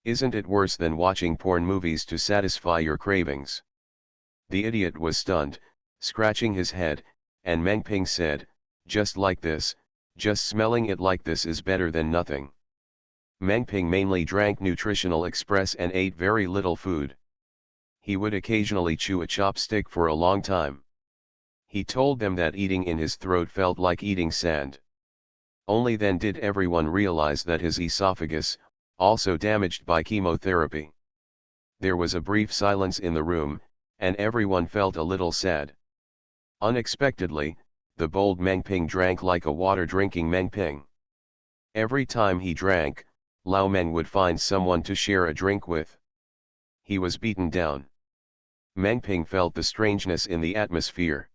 Isn't it worse than watching porn movies to satisfy your cravings?" The idiot was stunned, scratching his head, and Meng Ping said, "Just like this, just smelling it like this is better than nothing." Meng Ping mainly drank Nutritional Express and ate very little food. He would occasionally chew a chopstick for a long time. He told them that eating in his throat felt like eating sand. Only then did everyone realize that his esophagus, also damaged by chemotherapy. There was a brief silence in the room, and everyone felt a little sad. Unexpectedly, the bold Meng Ping drank like a water-drinking Meng Ping. Every time he drank, Lao Meng would find someone to share a drink with. He was beaten down. Meng Ping felt the strangeness in the atmosphere.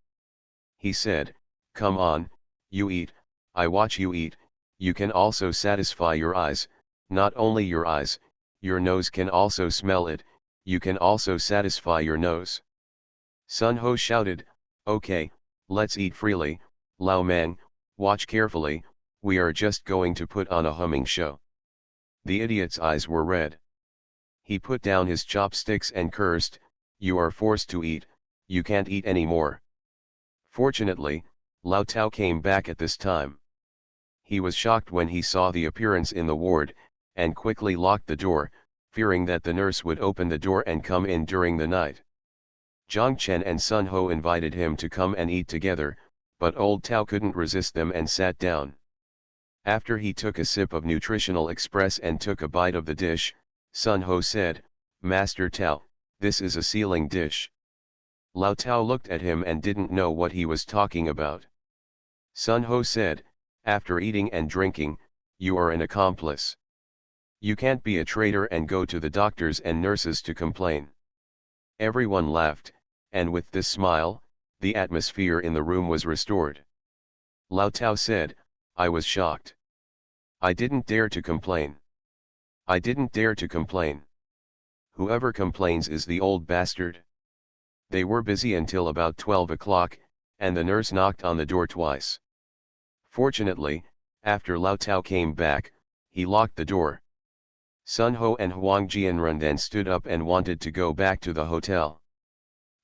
He said, "Come on, you eat, I watch you eat, you can also satisfy your eyes, not only your eyes, your nose can also smell it, you can also satisfy your nose." Sun Ho shouted, "Okay, let's eat freely, Lao Meng, watch carefully, we are just going to put on a humming show." The idiot's eyes were red. He put down his chopsticks and cursed, "You are forced to eat, you can't eat anymore." Fortunately, Lao Tao came back at this time. He was shocked when he saw the appearance in the ward, and quickly locked the door, fearing that the nurse would open the door and come in during the night. Zhang Chen and Sun Ho invited him to come and eat together, but old Tao couldn't resist them and sat down. After he took a sip of Nutritional Express and took a bite of the dish, Sun Ho said, "Master Tao, this is a ceiling dish." Lao Tao looked at him and didn't know what he was talking about. Sun Ho said, "After eating and drinking, you are an accomplice. You can't be a traitor and go to the doctors and nurses to complain." Everyone laughed, and with this smile, the atmosphere in the room was restored. Lao Tao said, "I was shocked. I didn't dare to complain. I didn't dare to complain. Whoever complains is the old bastard." They were busy until about 12 o'clock, and the nurse knocked on the door twice. Fortunately, after Lao Tao came back, he locked the door. Sun Ho and Huang Jianren then stood up and wanted to go back to the hotel.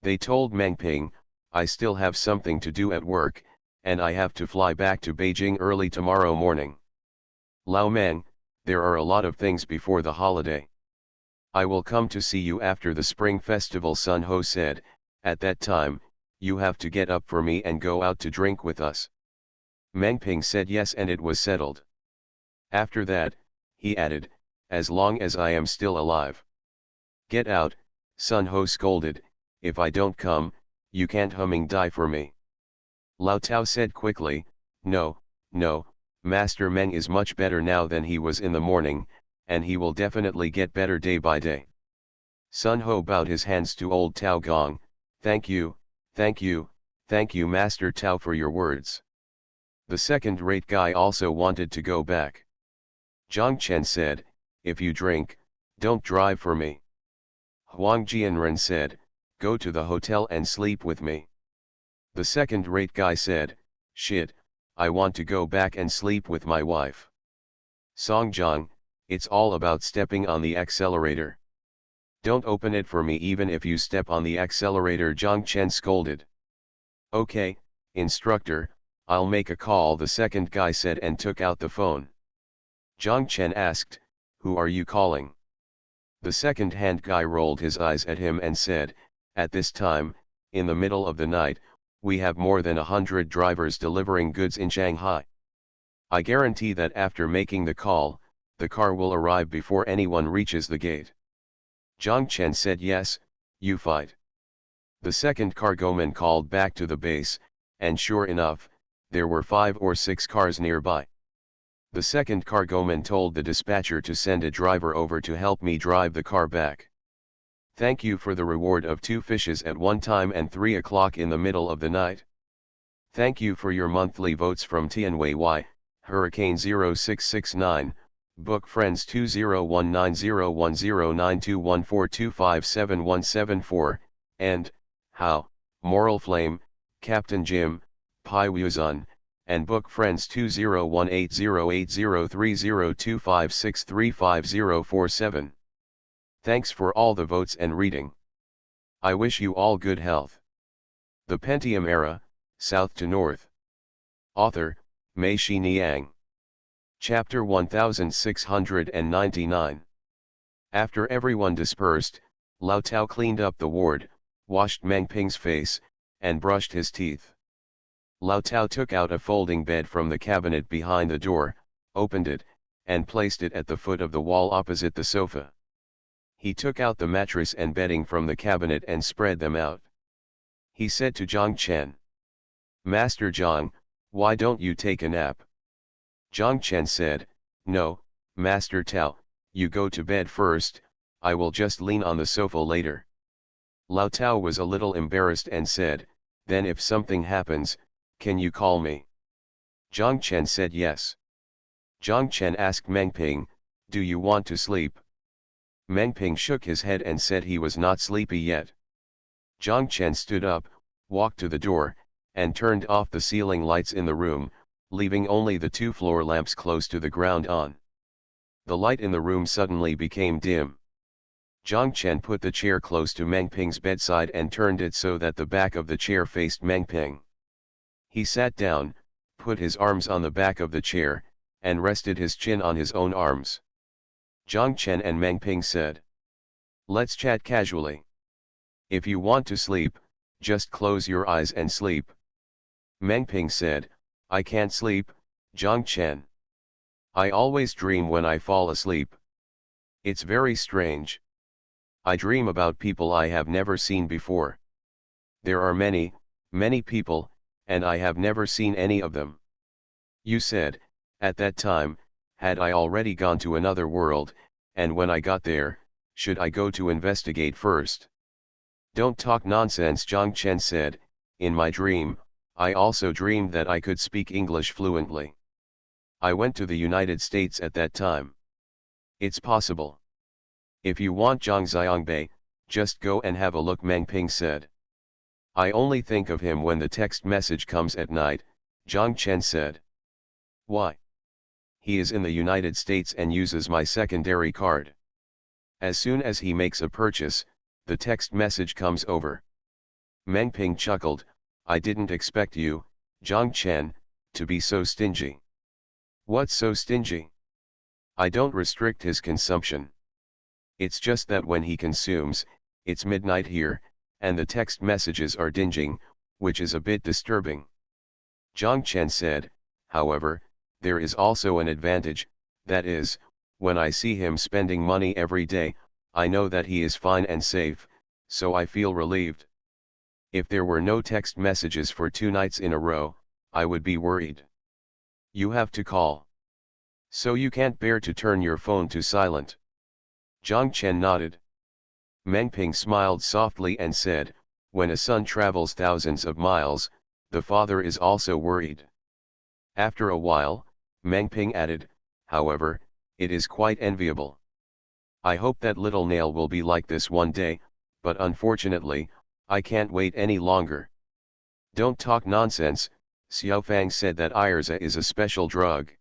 They told Meng Ping, "I still have something to do at work, and I have to fly back to Beijing early tomorrow morning. Lao Meng, there are a lot of things before the holiday. I will come to see you after the Spring Festival," Sun Ho said. "At that time, you have to get up for me and go out to drink with us." Meng Ping said yes, and it was settled. After that, he added, "As long as I am still alive." "Get out," Sun Ho scolded, "if I don't come, you can't humming die for me." Lao Tao said quickly, "No, no, Master Meng is much better now than he was in the morning, and he will definitely get better day by day." Sun Ho bowed his hands to old Tao Gong, "Thank you, thank you, thank you Master Tao for your words." The second-rate guy also wanted to go back. Zhang Chen said, "If you drink, don't drive for me." Huang Jianren said, "Go to the hotel and sleep with me." The second-rate guy said, "Shit, I want to go back and sleep with my wife." Song Jiang, it's all about stepping on the accelerator. "Don't open it for me even if you step on the accelerator," Zhang Chen scolded. "Okay, instructor, I'll make a call," the second guy said and took out the phone. Zhang Chen asked, "Who are you calling?" The second-hand guy rolled his eyes at him and said, "At this time, in the middle of the night, we have more than 100 drivers delivering goods in Shanghai. I guarantee that after making the call, the car will arrive before anyone reaches the gate. Zhang Chen said yes, you fight. The second cargoman called back to the base, and sure enough, there were 5 or 6 cars nearby. The second cargoman told the dispatcher to send a driver over to help me drive the car back. Thank you for the reward of 2 fishes at one time and 3 o'clock in the middle of the night. Thank you for your monthly votes from Tianwei, Hurricane 0669, Book Friends 201901092142571774, and, How, Moral Flame, Captain Jim, Pai Wuzun, and Book Friends 201808030256355047. Thanks for all the votes and reading. I wish you all good health. The Pentium Era, South to North. Author, Mei Shi Niang. Chapter 1699. After everyone dispersed, Lao Tao cleaned up the ward, washed Meng Ping's face, and brushed his teeth. Lao Tao took out a folding bed from the cabinet behind the door, opened it, and placed it at the foot of the wall opposite the sofa. He took out the mattress and bedding from the cabinet and spread them out. He said to Zhang Chen, "Master Zhang, why don't you take a nap?" Zhang Chen said, "No, Master Tao, you go to bed first, I will just lean on the sofa later." Lao Tao was a little embarrassed and said, "Then if something happens, can you call me?" Zhang Chen said yes. Zhang Chen asked Meng Ping, "Do you want to sleep?" Meng Ping shook his head and said he was not sleepy yet. Zhang Chen stood up, walked to the door, and turned off the ceiling lights in the room, leaving only the 2 floor lamps close to the ground on. The light in the room suddenly became dim. Zhang Chen put the chair close to Meng Ping's bedside and turned it so that the back of the chair faced Meng Ping. He sat down, put his arms on the back of the chair, and rested his chin on his own arms. Zhang Chen and Meng Ping said, "Let's chat casually. If you want to sleep, just close your eyes and sleep." Meng Ping said, "I can't sleep, Zhang Chen. I always dream when I fall asleep. It's very strange. I dream about people I have never seen before. There are many, many people, and I have never seen any of them." You said, "At that time, had I already gone to another world, and when I got there, should I go to investigate first?" "Don't talk nonsense," Zhang Chen said, "in my dream, I also dreamed that I could speak English fluently. I went to the United States at that time. It's possible. If you want Zhang Xiangbei, just go and have a look," Meng Ping said. "I only think of him when the text message comes at night," Zhang Chen said. "Why?" "He is in the United States and uses my secondary card. As soon as he makes a purchase, the text message comes over." Meng Ping chuckled, "I didn't expect you, Zhang Chen, to be so stingy." "What's so stingy?" "I don't restrict his consumption. It's just that when he consumes, it's midnight here, and the text messages are dinging, which is a bit disturbing." Zhang Chen said, "However, there is also an advantage, that is, when I see him spending money every day, I know that he is fine and safe, so I feel relieved. If there were no text messages for 2 nights in a row, I would be worried." "You have to call. So you can't bear to turn your phone to silent?" Zhang Chen nodded. Meng Ping smiled softly and said, "When a son travels thousands of miles, the father is also worried." After a while, Meng Ping added, "However, it is quite enviable. I hope that little nail will be like this one day, but unfortunately, I can't wait any longer." "Don't talk nonsense," Xiaofang said that Irza is a special drug.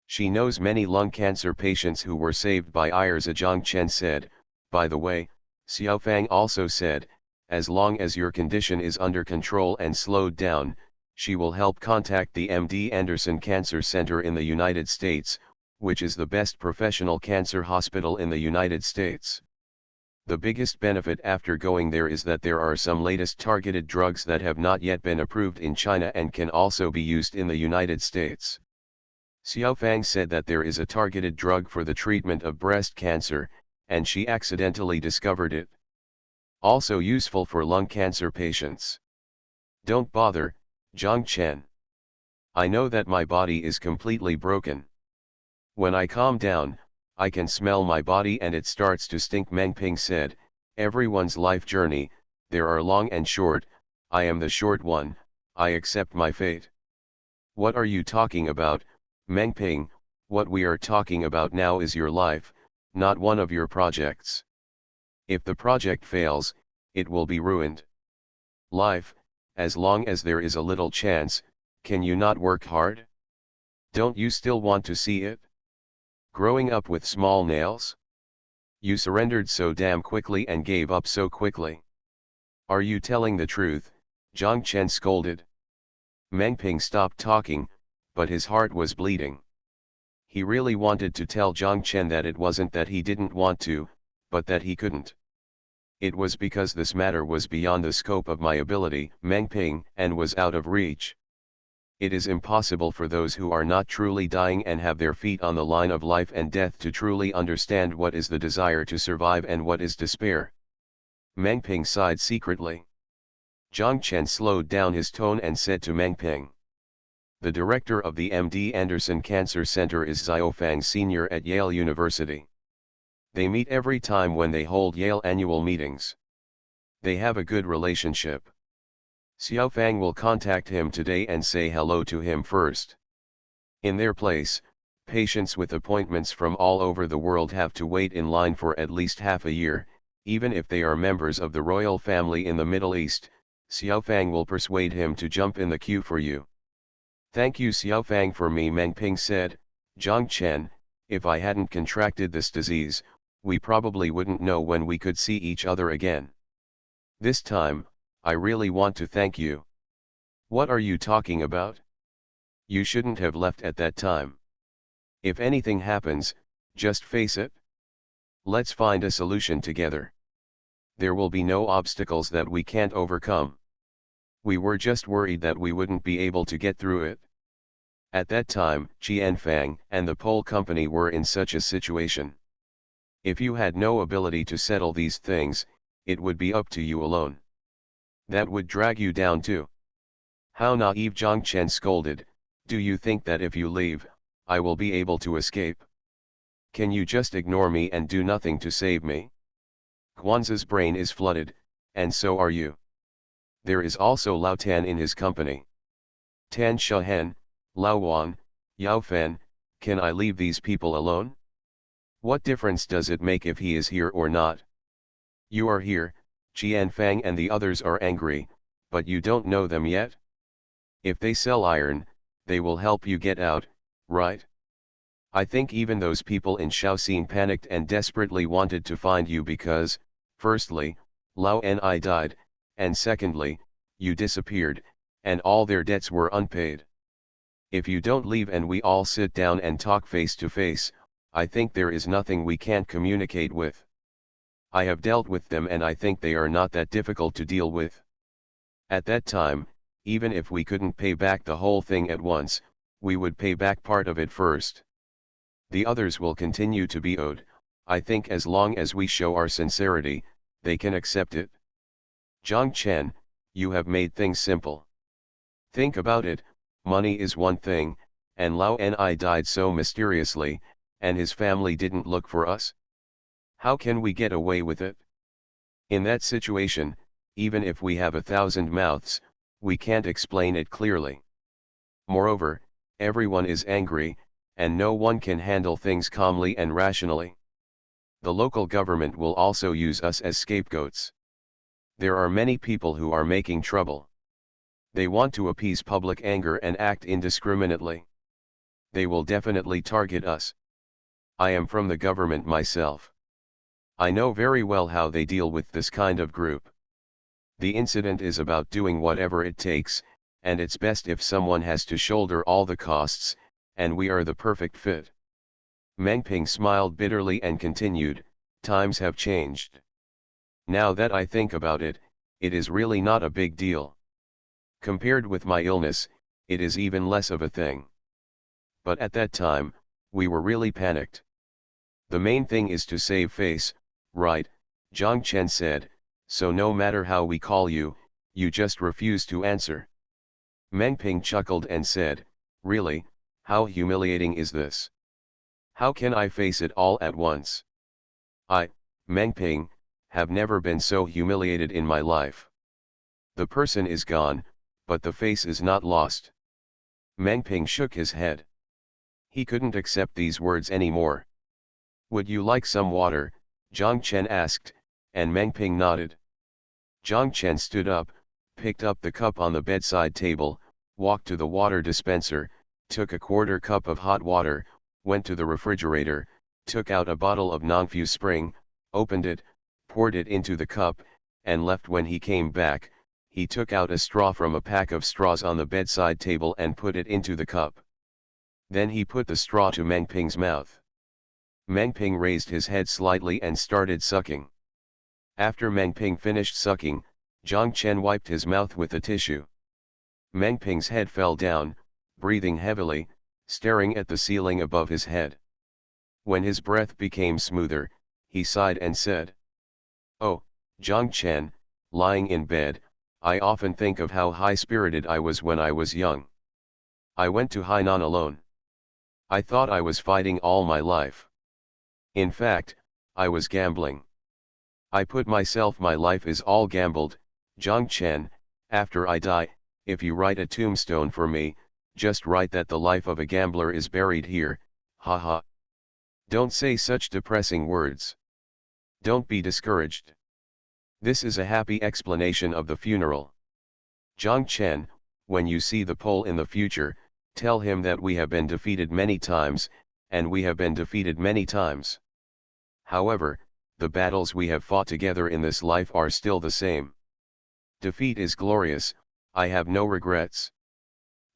She knows many lung cancer patients who were saved by Irza. Zhang Chen said, "By the way," Xiaofang also said, "as long as your condition is under control and slowed down, she will help contact the MD Anderson Cancer Center in the United States, which is the best professional cancer hospital in the United States." The biggest benefit after going there is that there are some latest targeted drugs that have not yet been approved in China and can also be used in the United States. Xiaofang said that there is a targeted drug for the treatment of breast cancer, and she accidentally discovered it. Also useful for lung cancer patients. Don't bother, Zhang Chen. I know that my body is completely broken. When I calm down, I can smell my body and it starts to stink. Meng Ping said, everyone's life journey, there are long and short, I am the short one, I accept my fate. What are you talking about, Meng Ping? What we are talking about now is your life, not one of your projects. If the project fails, it will be ruined. Life, as long as there is a little chance, can you not work hard? Don't you still want to see it? Growing up with small nails? You surrendered so damn quickly and gave up so quickly. Are you telling the truth? Zhang Chen scolded. Meng Ping stopped talking, but his heart was bleeding. He really wanted to tell Zhang Chen that it wasn't that he didn't want to, but that he couldn't. It was because this matter was beyond the scope of my ability, Meng Ping, and was out of reach. It is impossible for those who are not truly dying and have their feet on the line of life and death to truly understand what is the desire to survive and what is despair. Meng Ping sighed secretly. Zhang Chen slowed down his tone and said to Meng Ping. The director of the MD Anderson Cancer Center is Xiaofang Sr. at Yale University. They meet every time when they hold Yale annual meetings. They have a good relationship. Xiaofang will contact him today and say hello to him first. In their place, patients with appointments from all over the world have to wait in line for at least half a year, even if they are members of the royal family in the Middle East. Xiaofang will persuade him to jump in the queue for you. Thank you Xiaofang for me, Meng Ping said. Zhang Chen, if I hadn't contracted this disease, we probably wouldn't know when we could see each other again. This time, I really want to thank you. What are you talking about? You shouldn't have left at that time. If anything happens, just face it. Let's find a solution together. There will be no obstacles that we can't overcome. We were just worried that we wouldn't be able to get through it. At that time, Qianfang and the Pole company were in such a situation. If you had no ability to settle these things, it would be up to you alone. That would drag you down too. How naive, Zhang Chen scolded. Do you think that if you leave, I will be able to escape? Can you just ignore me and do nothing to save me? Guanza's brain is flooded, and so are you. There is also Lao Tan in his company. Tan Shahen, Lao Wan, Yao Fen, can I leave these people alone? What difference does it make if he is here or not? You are here, Qianfang and the others are angry, but you don't know them yet? If they sell iron, they will help you get out, right? I think even those people in Shaoxing panicked and desperately wanted to find you because, firstly, Lao Ni died, and secondly, you disappeared, and all their debts were unpaid. If you don't leave and we all sit down and talk face to face, I think there is nothing we can't communicate with. I have dealt with them and I think they are not that difficult to deal with. At that time, even if we couldn't pay back the whole thing at once, we would pay back part of it first. The others will continue to be owed. I think as long as we show our sincerity, they can accept it. Zhang Chen, you have made things simple. Think about it, money is one thing, and Lao Ni died so mysteriously, and his family didn't look for us. How can we get away with it? In that situation, even if we have 1,000 mouths, we can't explain it clearly. Moreover, everyone is angry, and no one can handle things calmly and rationally. The local government will also use us as scapegoats. There are many people who are making trouble. They want to appease public anger and act indiscriminately. They will definitely target us. I am from the government myself. I know very well how they deal with this kind of group. The incident is about doing whatever it takes, and it's best if someone has to shoulder all the costs, and we are the perfect fit. Meng Ping smiled bitterly and continued, times have changed. Now that I think about it, it is really not a big deal. Compared with my illness, it is even less of a thing. But at that time, we were really panicked. The main thing is to save face, right? Zhang Chen said, so no matter how we call you, you just refuse to answer. Meng Ping chuckled and said, really, how humiliating is this? How can I face it all at once? I, Meng Ping, have never been so humiliated in my life. The person is gone, but the face is not lost. Meng Ping shook his head. He couldn't accept these words anymore. Would you like some water? Zhang Chen asked, and Meng Ping nodded. Zhang Chen stood up, picked up the cup on the bedside table, walked to the water dispenser, took a quarter cup of hot water, went to the refrigerator, took out a bottle of Nongfu Spring, opened it, poured it into the cup, and left. When he came back, he took out a straw from a pack of straws on the bedside table and put it into the cup. Then he put the straw to Meng Ping's mouth. Meng Ping raised his head slightly and started sucking. After Meng Ping finished sucking, Zhang Chen wiped his mouth with a tissue. Meng Ping's head fell down, breathing heavily, staring at the ceiling above his head. When his breath became smoother, he sighed and said, "Oh, Zhang Chen, lying in bed, I often think of how high-spirited I was when I was young. I went to Hainan alone. I thought I was fighting all my life. In fact, I was gambling. I put myself, my life is all gambled. Zhang Chen, after I die, if you write a tombstone for me, just write that the life of a gambler is buried here, haha. Don't say such depressing words. Don't be discouraged. This is a happy explanation of the funeral. Zhang Chen, when you see the Pole in the future, tell him that we have been defeated many times, and we have been defeated many times. However, the battles we have fought together in this life are still the same. Defeat is glorious, I have no regrets.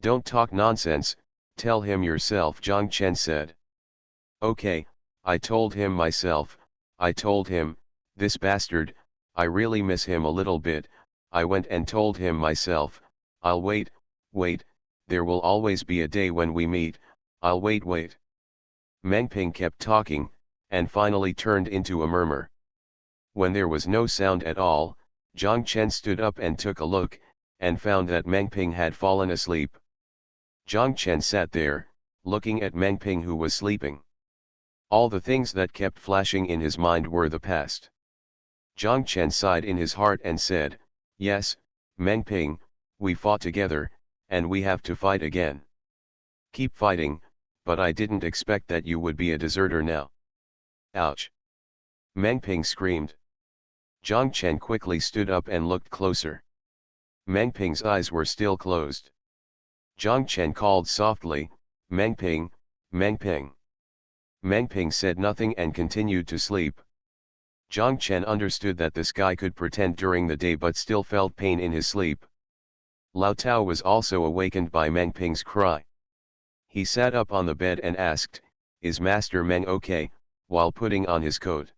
Don't talk nonsense, tell him yourself, Zhang Chen said. Okay, I told him myself, I told him, this bastard, I really miss him a little bit. I went and told him myself, I'll wait, there will always be a day when we meet, I'll wait. Meng Ping kept talking, and finally turned into a murmur. When there was no sound at all, Zhang Chen stood up and took a look, and found that Meng Ping had fallen asleep. Zhang Chen sat there, looking at Meng Ping, who was sleeping. All the things that kept flashing in his mind were the past. Zhang Chen sighed in his heart and said, yes, Meng Ping, we fought together, and we have to fight again. Keep fighting, but I didn't expect that you would be a deserter now. Ouch! Meng Ping screamed. Zhang Chen quickly stood up and looked closer. Meng Ping's eyes were still closed. Zhang Chen called softly, Meng Ping, Meng Ping. Meng Ping said nothing and continued to sleep. Zhang Chen understood that this guy could pretend during the day but still felt pain in his sleep. Lao Tao was also awakened by Meng Ping's cry. He sat up on the bed and asked, is Master Meng okay, while putting on his coat.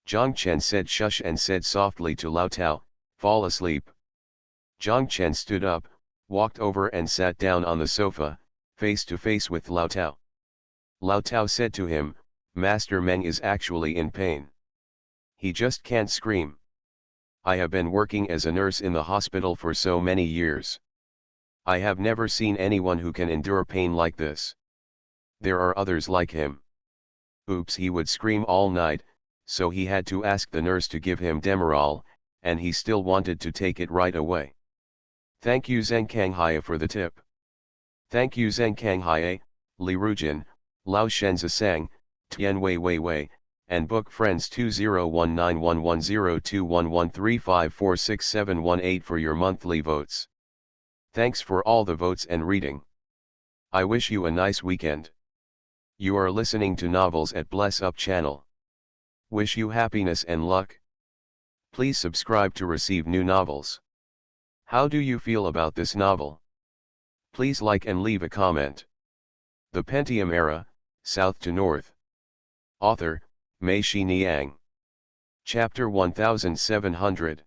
Zhang Chen said shush and said softly to Lao Tao, fall asleep. Zhang Chen stood up, walked over and sat down on the sofa, face to face with Lao Tao. Lao Tao said to him, Master Meng is actually in pain. He just can't scream. I have been working as a nurse in the hospital for so many years. I have never seen anyone who can endure pain like this. There are others like him. Oops, he would scream all night, so he had to ask the nurse to give him Demerol, and he still wanted to take it right away. Thank you Zhengkang Haya for the tip. Thank you Zhengkang Haya, Li Rujin, Lao Shenza Sang, Tian Wei, and book friends 201911021135467118 for your monthly votes. Thanks for all the votes and reading. I wish you a nice weekend. You are listening to Novels at Bless Up channel. Wish you happiness and luck. Please subscribe to receive new novels. How do you feel about this novel? Please like and leave a comment. The Pentium Era, South to North. Author, Mei Shi Niang. Chapter 1700.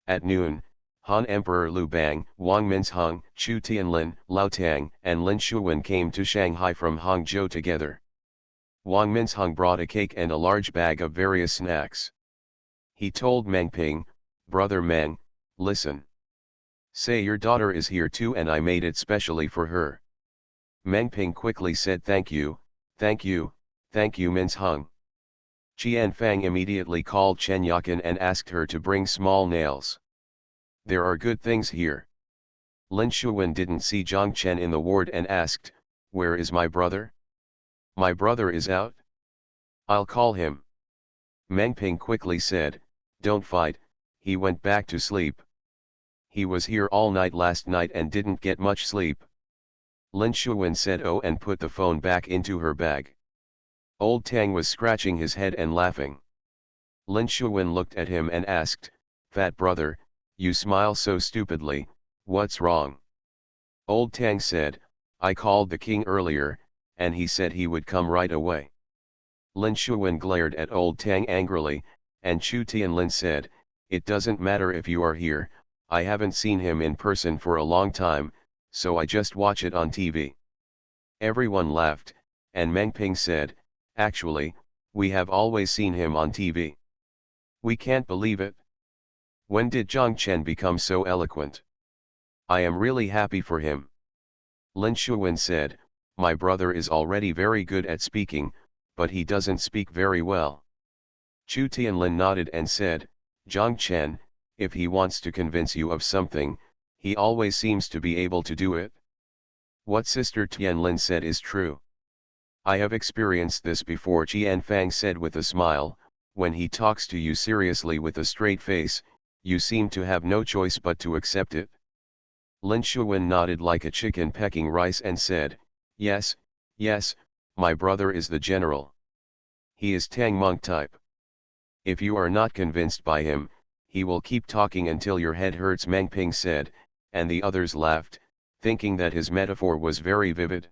At noon, Han Emperor Liu Bang, Wang Minsheng, Chu Tianlin, Lao Tang, and Lin Shuwen came to Shanghai from Hangzhou together. Wang Minsheng brought a cake and a large bag of various snacks. He told Meng Ping, "Brother Meng, listen. Say your daughter is here too and I made it specially for her." Meng Ping quickly said thank you, thank you, thank you Minsheng. Qian Fang immediately called Chen Yakin and asked her to bring small nails. There are good things here. Lin Shuwen didn't see Zhang Chen in the ward and asked, "Where is my brother?" "My brother is out. I'll call him." Meng Ping quickly said, "Don't fight, he went back to sleep. He was here all night last night and didn't get much sleep." Lin Shuwen said oh and put the phone back into her bag. Old Tang was scratching his head and laughing. Lin Shuwen looked at him and asked, "Fat brother, you smile so stupidly, what's wrong?" Old Tang said, "I called the king earlier, and he said he would come right away." Lin Shuwen glared at Old Tang angrily, and Chu Tianlin said, "It doesn't matter if you are here, I haven't seen him in person for a long time, so I just watch it on TV." Everyone laughed, and Meng Ping said, "Actually, we have always seen him on TV. We can't believe it. When did Zhang Chen become so eloquent? I am really happy for him." Lin Shuwen said, "My brother is already very good at speaking, but he doesn't speak very well." Chu Tianlin nodded and said, "Zhang Chen, if he wants to convince you of something, he always seems to be able to do it." What Sister Tianlin said is true. "I have experienced this before," Qian Fang said with a smile. "When he talks to you seriously with a straight face, you seem to have no choice but to accept it." Lin Shuwen nodded like a chicken pecking rice and said, "Yes, yes, my brother is the general. He is Tang monk type. If you are not convinced by him, he will keep talking until your head hurts," Meng Ping said, and the others laughed, thinking that his metaphor was very vivid.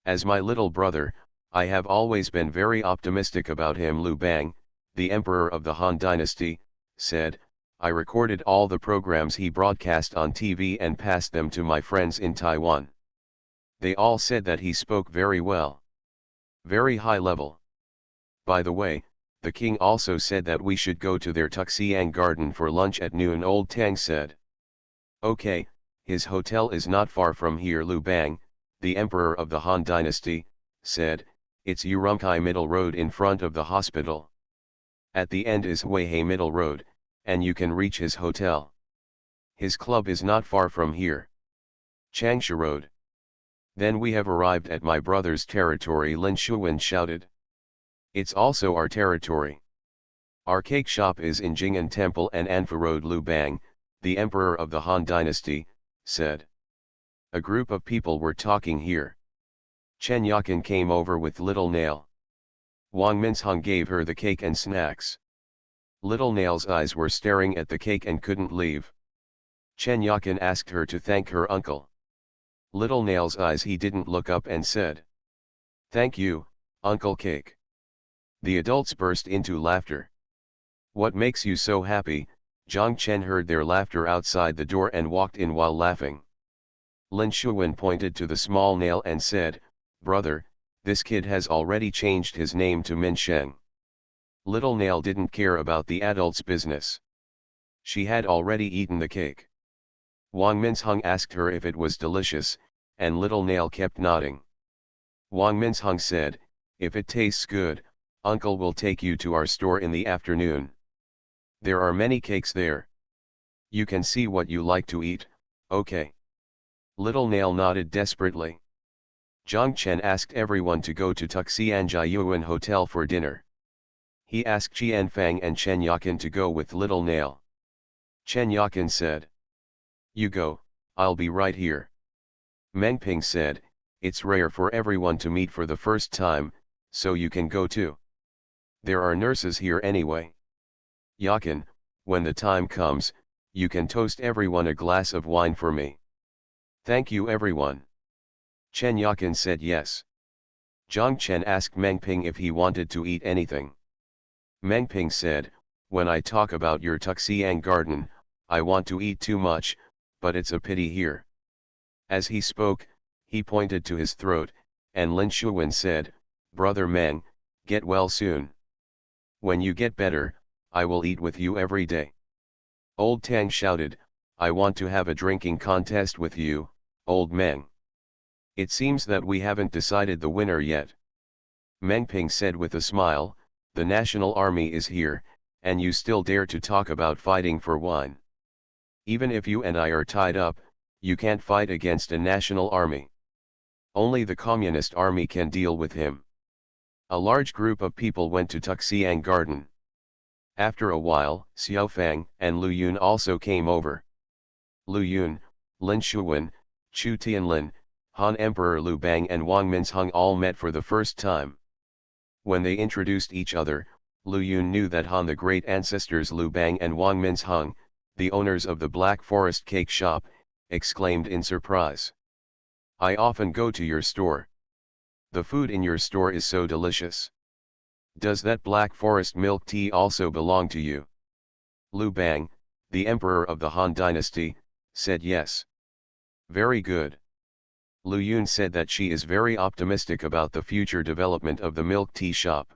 "As my little brother, I have always been very optimistic about him," Liu Bang, the emperor of the Han dynasty, said. "I recorded all the programs he broadcast on TV and passed them to my friends in Taiwan. They all said that he spoke very well. Very high level. By the way, the king also said that we should go to their Tuxiang garden for lunch at noon," Old Tang said. "Okay, his hotel is not far from here," Liu Bang, the emperor of the Han dynasty, said. "It's Urumqi Middle Road in front of the hospital. At the end is Huihei Middle Road, and you can reach his hotel. His club is not far from here. Changsha Road." "Then we have arrived at my brother's territory," Lin Shuwen shouted. "It's also our territory. Our cake shop is in Jing'an Temple and Anfa Road," Liu Bang, the emperor of the Han dynasty, said. A group of people were talking here. Chen Yakin came over with Little Nail. Wang Minsheng gave her the cake and snacks. Little Nail's eyes were staring at the cake and couldn't leave. Chen Yakin asked her to thank her uncle. Little Nail's eyes he didn't look up and said, "Thank you, Uncle Cake." The adults burst into laughter. "What makes you so happy?" Zhang Chen heard their laughter outside the door and walked in while laughing. Lin Shuwen pointed to the small nail and said, "Brother, this kid has already changed his name to Min Sheng." Little Nail didn't care about the adults' business. She had already eaten the cake. Wang Minsheng asked her if it was delicious, and Little Nail kept nodding. Wang Minsheng said, "If it tastes good, Uncle will take you to our store in the afternoon. There are many cakes there. You can see what you like to eat, okay?" Little Nail nodded desperately. Zhang Chen asked everyone to go to Tuxianjiayuan Hotel for dinner. He asked Qian Fang and Chen Yakin to go with Little Nail. Chen Yakin said, "You go, I'll be right here." Meng Ping said, "It's rare for everyone to meet for the first time, so you can go too. There are nurses here anyway. Yakin, when the time comes, you can toast everyone a glass of wine for me." "Thank you everyone." Chen Yakin said yes. Zhang Chen asked Meng Ping if he wanted to eat anything. Meng Ping said, when I talk about your Tuxiang garden, I want to eat too much, but it's a pity here. As he spoke, he pointed to his throat, and Lin Shuwen said, Brother Meng, get well soon. When you get better, I will eat with you every day. Old Tang shouted, I want to have a drinking contest with you, Old Meng. It seems that we haven't decided the winner yet. Meng Ping said with a smile, the national army is here, and you still dare to talk about fighting for wine. Even if you and I are tied up, you can't fight against a national army. Only the communist army can deal with him. A large group of people went to Tuxiang Garden. After a while, Xiao Fang and Lu Yun also came over. Lu Yun, Lin Shuwen, Chu Tianlin, Han Emperor Lu Bang and Wang Minzheng all met for the first time. When they introduced each other, Lu Yun knew that Han the great ancestors Lu Bang and Wang Minzheng, the owners of the Black Forest cake shop, exclaimed in surprise. I often go to your store. The food in your store is so delicious. Does that Black Forest milk tea also belong to you? Lu Bang, the emperor of the Han dynasty, said yes. Very good. Lu Yun said that she is very optimistic about the future development of the milk tea shop.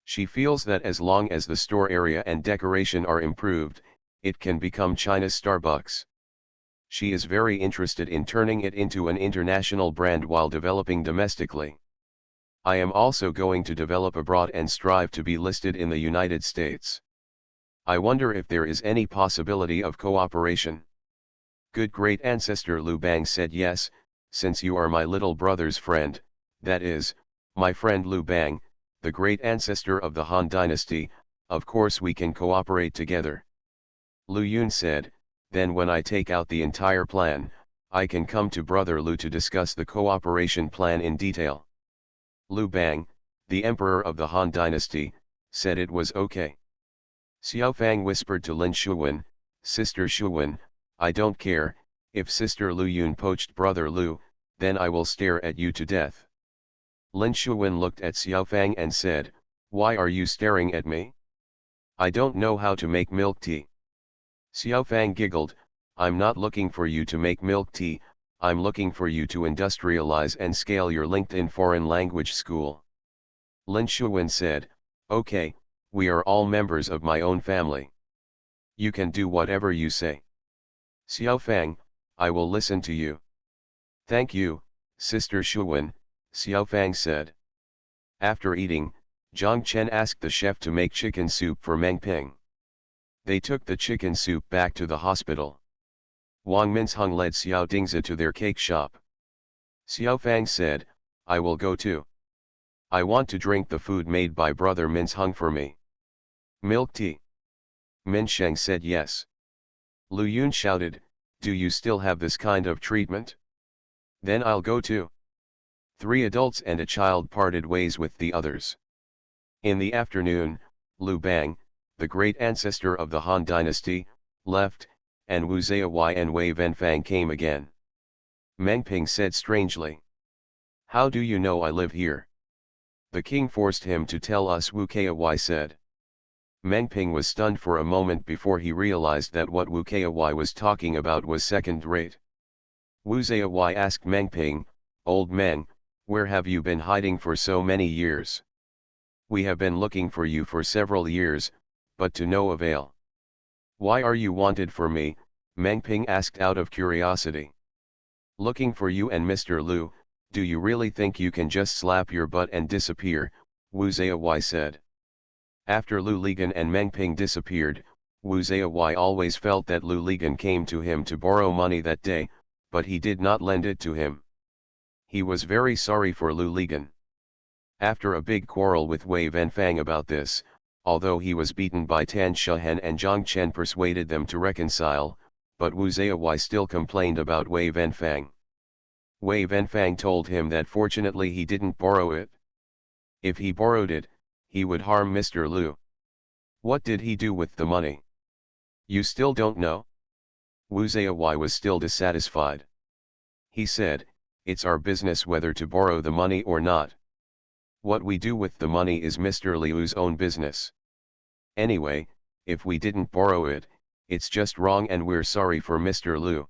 She feels that as long as the store area and decoration are improved, it can become China's Starbucks. She is very interested in turning it into an international brand while developing domestically. I am also going to develop abroad and strive to be listed in the United States. I wonder if there is any possibility of cooperation. Good great ancestor Lu Bang said yes, since you are my little brother's friend, that is, my friend Lu Bang, the great ancestor of the Han dynasty, of course we can cooperate together. Lu Yun said, then when I take out the entire plan, I can come to brother Lu to discuss the cooperation plan in detail. Lu Bang, the emperor of the Han dynasty, said it was okay. Xiao Fang whispered to Lin Shuwen, Sister Shuwen, I don't care, if Sister Lu Yun poached brother Lu, then I will stare at you to death. Lin Shuwen looked at Xiao Fang and said, why are you staring at me? I don't know how to make milk tea. Xiao Fang giggled, I'm not looking for you to make milk tea, I'm looking for you to industrialize and scale your LinkedIn foreign language school. Lin Shuwen said, okay, we are all members of my own family. You can do whatever you say. Xiao Fang, I will listen to you. Thank you, Sister Shuwen, Xiao Fang said. After eating, Zhang Chen asked the chef to make chicken soup for Meng Ping. They took the chicken soup back to the hospital. Wang Minzheng led Xiao Dingzi to their cake shop. Xiao Fang said, I will go too. I want to drink the food made by brother Minzheng for me. Milk tea. Min Sheng said yes. Lu Yun shouted, do you still have this kind of treatment? Then I'll go too. 3 adults and a child parted ways with the others. In the afternoon, Lu Bang, the great ancestor of the Han dynasty, left, and Wu Ziyawai and Wei Venfang came again. Meng Ping said strangely. How do you know I live here? The king forced him to tell us, Wu Ziyawai said. Meng Ping was stunned for a moment before he realized that what Wu Ziyawai was talking about was second-rate. Wu Ziyawai asked Meng Ping, Old Meng, where have you been hiding for so many years? We have been looking for you for several years, but to no avail. Why are you wanted for me? Meng Ping asked out of curiosity. Looking for you and Mr. Lu, do you really think you can just slap your butt and disappear? Wu Ziyawai said. After Lu Ligan and Meng Ping disappeared, Wu Ziyawai always felt that Lu Ligan came to him to borrow money that day, but he did not lend it to him. He was very sorry for Lu Ligan. After a big quarrel with Wei Venfang about this, although he was beaten by Tan Shuhen and Zhang Chen persuaded them to reconcile, but Wu Ziyawai still complained about Wei Venfang. Wei Venfang told him that fortunately he didn't borrow it. If he borrowed it, he would harm Mr. Lu. What did he do with the money? You still don't know? Wu Ziyawai was still dissatisfied. He said, it's our business whether to borrow the money or not. What we do with the money is Mr. Liu's own business. Anyway, if we didn't borrow it, it's just wrong and we're sorry for Mr. Lu.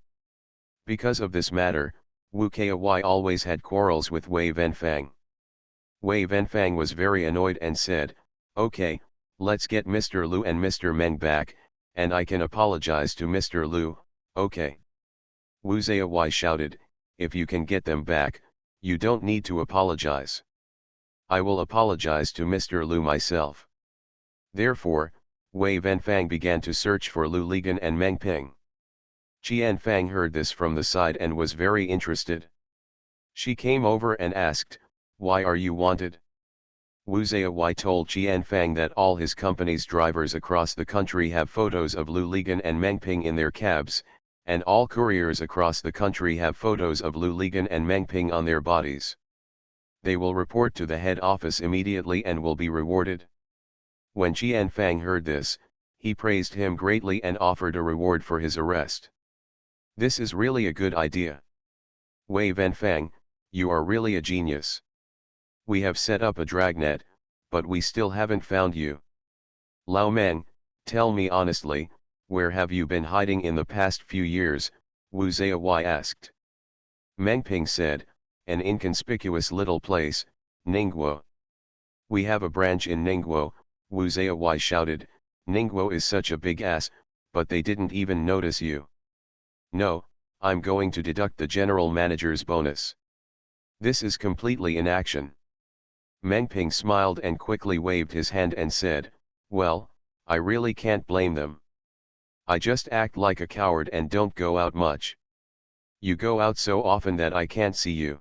Because of this matter, Wu Kai always had quarrels with Wei Venfang. Wei Venfang was very annoyed and said, "Okay, let's get Mr. Lu and Mr. Meng back, and I can apologize to Mr. Lu, okay." Wu Zaiwai shouted, "If you can get them back, you don't need to apologize. I will apologize to Mr. Lu myself." Therefore, Wei Venfang began to search for Lu Ligan and Meng Ping. Qian Fang heard this from the side and was very interested. She came over and asked, "Why are you wanted?" Wu Zaiwai told Qian Fang that all his company's drivers across the country have photos of Lu Ligan and Meng Ping in their cabs, and all couriers across the country have photos of Lu Ligan and Meng Ping on their bodies. They will report to the head office immediately and will be rewarded. When Qian Fang heard this, he praised him greatly and offered a reward for his arrest. "This is really a good idea. Wei Venfang, you are really a genius. We have set up a dragnet, but we still haven't found you. Lao Meng, tell me honestly, where have you been hiding in the past few years?" Wu Zaiwai asked. Meng Ping said, "An inconspicuous little place, Ningguo." "We have a branch in Ningguo," Wu Zaiwai shouted. "Ningguo is such a big ass, but they didn't even notice you." "No, I'm going to deduct the general manager's bonus. This is completely inaction." Meng Ping smiled and quickly waved his hand and said, "Well, I really can't blame them. I just act like a coward and don't go out much. You go out so often that I can't see you.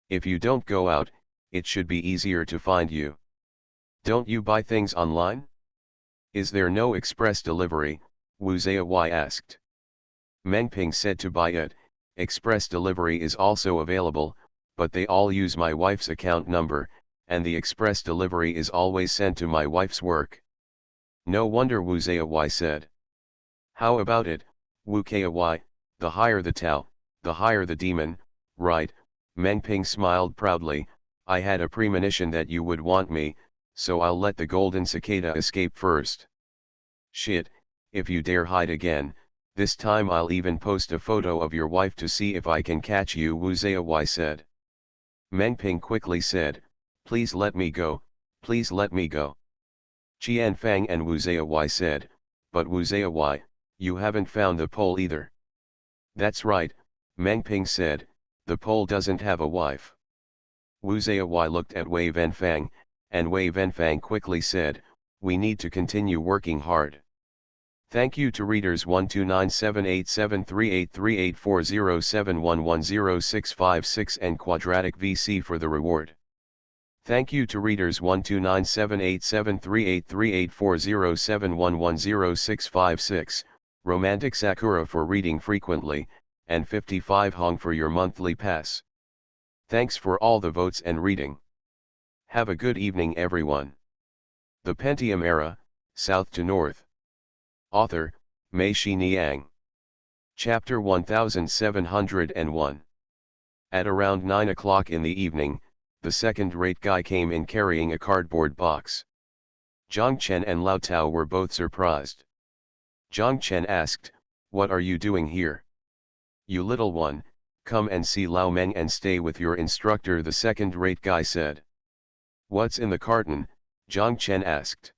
If you don't go out, it should be easier to find you. Don't you buy things online? Is there no express delivery?" Wu Zaiwai asked. Meng Ping said to buy it. "Express delivery is also available, but they all use my wife's account number, and the express delivery is always sent to my wife's work." "No wonder," Wu Zaiwai said. "How about it, Wu Kai? The higher the Tao, the higher the demon, right?" Meng Ping smiled proudly. "I had a premonition that you would want me, so I'll let the golden cicada escape first. Shit, if you dare hide again, this time I'll even post a photo of your wife to see if I can catch you," Wu Zaiwai said. Meng Ping quickly said, "Please let me go, please let me go." Qian Fang and Wu Zaiwai said, "But Wu Zaiwai, you haven't found the Pole either." "That's right," Meng Ping said, "the Pole doesn't have a wife." Wu Zaiwai looked at Wei Venfang, and Wei Venfang quickly said, "We need to continue working hard." Thank you to readers 1297873838407110656 and Quadratic VC for the reward. Thank you to readers 1297873838407110656, Romantic Sakura for reading frequently, and 55 Hong for your monthly pass. Thanks for all the votes and reading. Have a good evening everyone. The Pentium Era, South to North. Author, Mei Shi Niang. Chapter 1701. At around 9 o'clock in the evening, the second-rate guy came in carrying a cardboard box. Zhang Chen and Lao Tao were both surprised. Zhang Chen asked, "What are you doing here?" "You little one, come and see Lao Meng and stay with your instructor," the second-rate guy said. "What's in the carton?" Zhang Chen asked.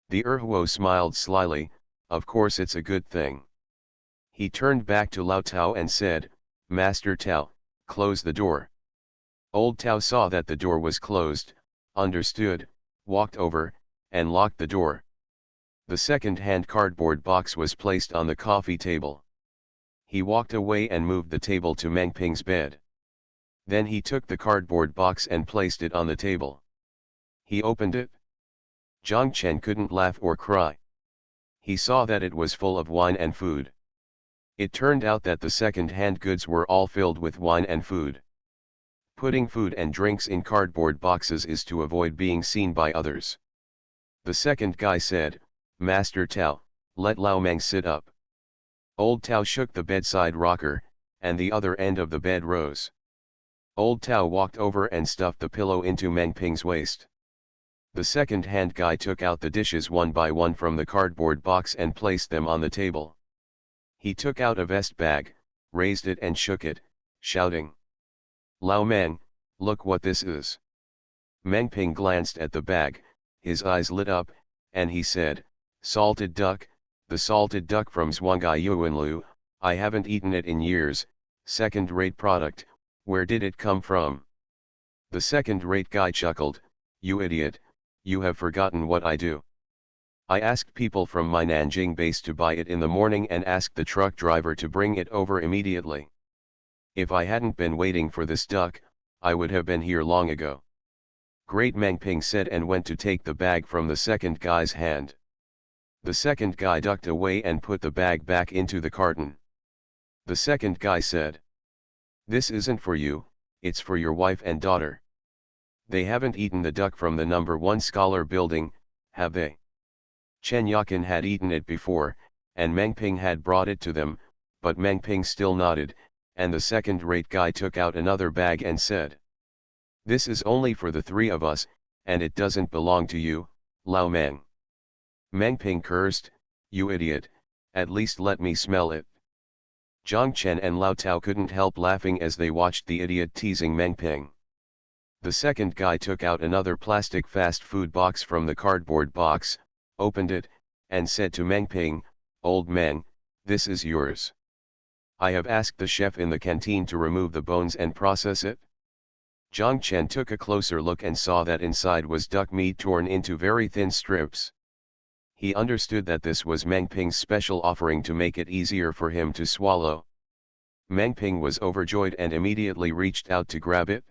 The Erhuo smiled slyly, "Of course it's a good thing." He turned back to Lao Tao and said, "Master Tao, close the door." Old Tao saw that the door was closed, understood, walked over, and locked the door. The second-hand cardboard box was placed on the coffee table. He walked away and moved the table to Meng Ping's bed. Then he took the cardboard box and placed it on the table. He opened it. Zhang Chen couldn't laugh or cry. He saw that it was full of wine and food. It turned out that the second-hand goods were all filled with wine and food. Putting food and drinks in cardboard boxes is to avoid being seen by others. The second guy said, "Master Tao, let Lao Meng sit up." Old Tao shook the bedside rocker, and the other end of the bed rose. Old Tao walked over and stuffed the pillow into Meng Ping's waist. The second-hand guy took out the dishes one by one from the cardboard box and placed them on the table. He took out a vest bag, raised it and shook it, shouting, "Lao Meng, look what this is." Meng Ping glanced at the bag, his eyes lit up, and he said, "Salted duck, the salted duck from Zhuanggai Yuanlu, I haven't eaten it in years, second-rate product, where did it come from?" The second-rate guy chuckled, "You idiot, you have forgotten what I do. I asked people from my Nanjing base to buy it in the morning and asked the truck driver to bring it over immediately. If I hadn't been waiting for this duck, I would have been here long ago." Great Meng Ping said and went to take the bag from the second guy's hand. The second guy ducked away and put the bag back into the carton. The second guy said, "This isn't for you, it's for your wife and daughter. They haven't eaten the duck from the number 1 Scholar building, have they?" Chen Yakin had eaten it before, and Meng Ping had brought it to them, but Meng Ping still nodded, and the second-rate guy took out another bag and said, "This is only for the 3 of us, and it doesn't belong to you, Lao Meng." Meng Ping cursed, "You idiot, at least let me smell it." Zhang Chen and Lao Tao couldn't help laughing as they watched the idiot teasing Meng Ping. The second guy took out another plastic fast food box from the cardboard box, opened it, and said to Meng Ping, "Old Meng, this is yours. I have asked the chef in the canteen to remove the bones and process it." Zhang Chen took a closer look and saw that inside was duck meat torn into very thin strips. He understood that this was Meng Ping's special offering to make it easier for him to swallow. Meng Ping was overjoyed and immediately reached out to grab it.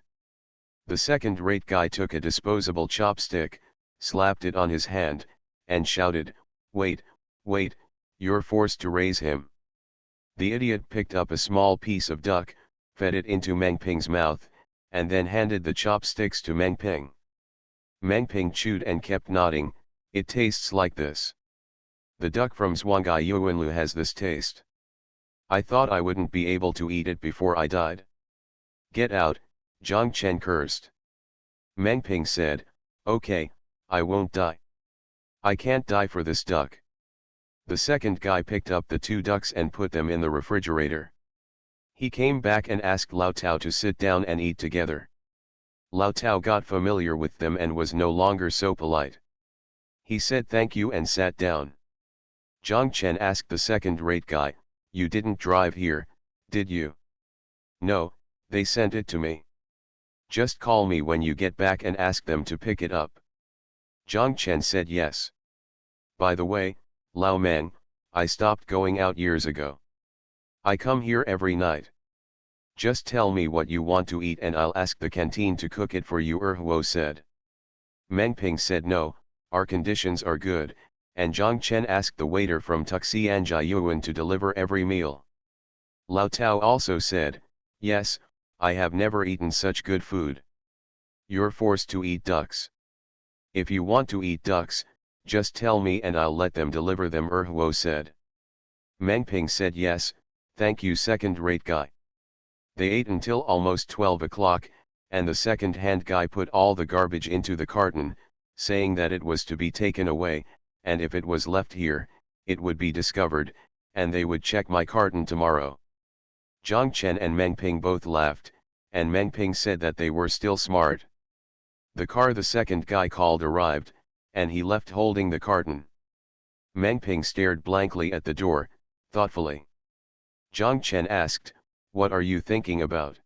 The second-rate guy took a disposable chopstick, slapped it on his hand, and shouted, "Wait, wait, you're forced to raise him." The idiot picked up a small piece of duck, fed it into Meng Ping's mouth, and then handed the chopsticks to Meng Ping. Meng Ping chewed and kept nodding, "It tastes like this. The duck from Zhuanggai Yuanlu has this taste. I thought I wouldn't be able to eat it before I died." "Get out," Zhang Chen cursed. Meng Ping said, "Okay, I won't die. I can't die for this duck." The second guy picked up the 2 ducks and put them in the refrigerator. He came back and asked Lao Tao to sit down and eat together. Lao Tao got familiar with them and was no longer so polite. He said thank you and sat down. Zhang Chen asked the second-rate guy, "You didn't drive here, did you?" "No, they sent it to me. Just call me when you get back and ask them to pick it up." Zhang Chen said yes. "By the way, Lao Meng, I stopped going out years ago. I come here every night. Just tell me what you want to eat and I'll ask the canteen to cook it for you," Huo said. Meng Ping said no, our conditions are good, and Zhang Chen asked the waiter from Tuxianjia Yuan to deliver every meal. Lao Tao also said, "Yes, I have never eaten such good food. You're forced to eat ducks. If you want to eat ducks, just tell me and I'll let them deliver them," Huo said. Meng Ping said yes, "Thank you, second-rate guy." They ate until almost 12 o'clock, and the second-hand guy put all the garbage into the carton, saying that it was to be taken away, and if it was left here, it would be discovered, and they would check my carton tomorrow. Zhang Chen and Meng Ping both laughed, and Meng Ping said that they were still smart. The car the second guy called arrived, and he left holding the carton. Meng Ping stared blankly at the door, thoughtfully. Zhang Chen asked, "What are you thinking about?"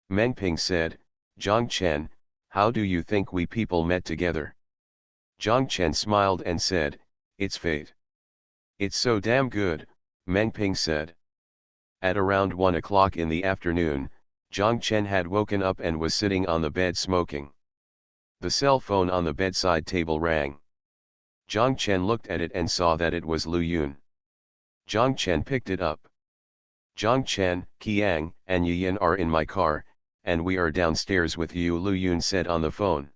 Meng Ping said, "Zhang Chen, how do you think we people met together?" Zhang Chen smiled and said, "It's fate." "It's so damn good," Meng Ping said. At around 1 o'clock in the afternoon, Zhang Chen had woken up and was sitting on the bed smoking. The cell phone on the bedside table rang. Zhang Chen looked at it and saw that it was Lu Yun. Zhang Chen picked it up. "Zhang Chen, Qiang, and Yiyan are in my car, and we are downstairs with you," Lu Yun said on the phone.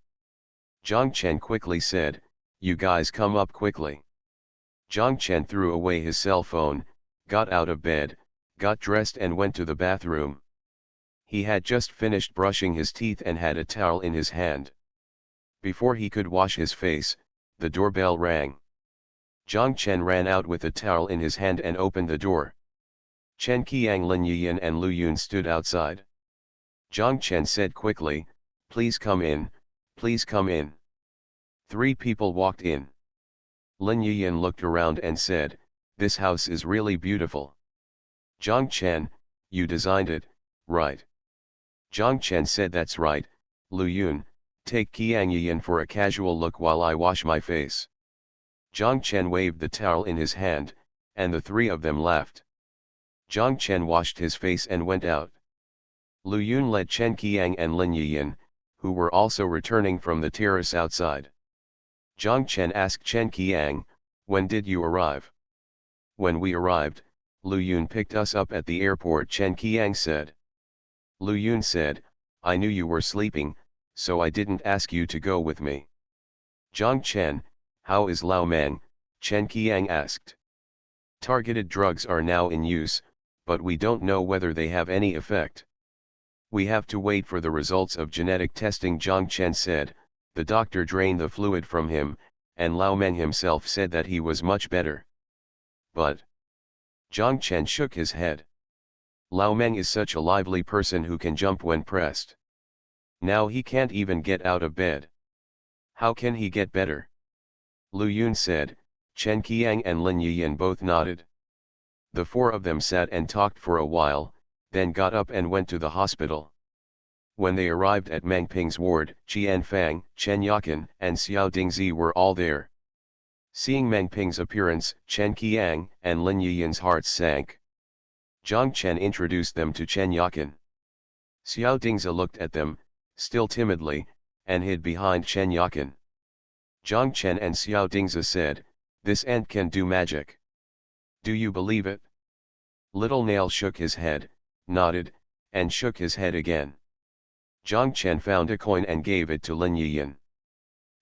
Zhang Chen quickly said, "You guys come up quickly." Zhang Chen threw away his cell phone, got out of bed, got dressed and went to the bathroom. He had just finished brushing his teeth and had a towel in his hand. Before he could wash his face, the doorbell rang. Zhang Chen ran out with a towel in his hand and opened the door. Chen Qiang, Lin Yiyan and Lu Yun stood outside. Zhang Chen said quickly, "Please come in, please come in." 3 people walked in. Lin Yiyan looked around and said, "This house is really beautiful." "Zhang Chen, you designed it, right?" Zhang Chen said, "That's right, Lu Yun, take Qiang Yiyan for a casual look while I wash my face." Zhang Chen waved the towel in his hand, and the 3 of them left. Zhang Chen washed his face and went out. Lu Yun led Chen Qiang and Lin Yiyan, who were also returning from the terrace outside. Zhang Chen asked Chen Qiang, "When did you arrive?" "When we arrived, Lu Yun picked us up at the airport," Chen Qiang said. Lu Yun said, "I knew you were sleeping, so I didn't ask you to go with me." "Zhang Chen, how is Lao Meng?" Chen Qiang asked. "Targeted drugs are now in use, but we don't know whether they have any effect. We have to wait for the results of genetic testing," Zhang Chen said. "The doctor drained the fluid from him, and Lao Meng himself said that he was much better." "But..." Zhang Chen shook his head. "Lao Meng is such a lively person who can jump when pressed. Now he can't even get out of bed. How can he get better?" Lu Yun said. Chen Qiang and Lin Yiyan both nodded. The 4 of them sat and talked for a while, then got up and went to the hospital. When they arrived at Meng Ping's ward, Qian Fang, Chen Yakan, and Xiao Dingzi were all there. Seeing Meng Ping's appearance, Chen Qiang and Lin Yiyan's hearts sank. Zhang Chen introduced them to Chen Yakan. Xiao Dingzi looked at them, still timidly, and hid behind Chen Yakan. Zhang Chen and Xiao Dingzi said, "This ant can do magic. Do you believe it?" Little Nail shook his head, nodded, and shook his head again. Zhang Chen found a coin and gave it to Lin Yiyan.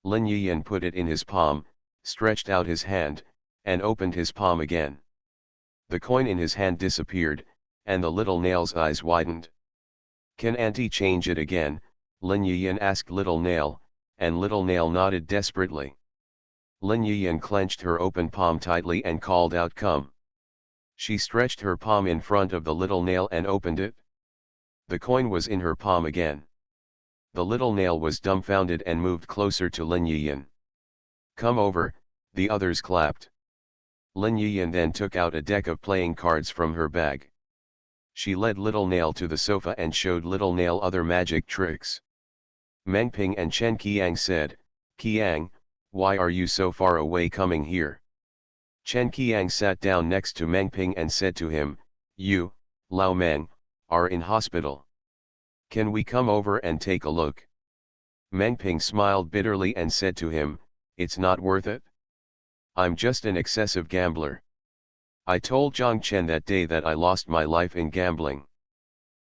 Lin Yiyan put it in his palm, stretched out his hand, and opened his palm again. The coin in his hand disappeared, and the Little Nail's eyes widened. "Can Auntie change it again?" Lin Yiyan asked Little Nail, and Little Nail nodded desperately. Lin Yiyan clenched her open palm tightly and called out, "Come." She stretched her palm in front of the Little Nail and opened it. The coin was in her palm again. The Little Nail was dumbfounded and moved closer to Lin Yiyan. "Come over," the others clapped. Lin Yiyan then took out a deck of playing cards from her bag. She led Little Nail to the sofa and showed Little Nail other magic tricks. Meng Ping and Chen Qiang said, "Qiang, why are you so far away coming here?" Chen Qiang sat down next to Meng Ping and said to him, "You, Lao Meng, are in hospital. Can we come over and take a look?" Meng Ping smiled bitterly and said to him, "It's not worth it. I'm just an excessive gambler. I told Zhang Chen that day that I lost my life in gambling."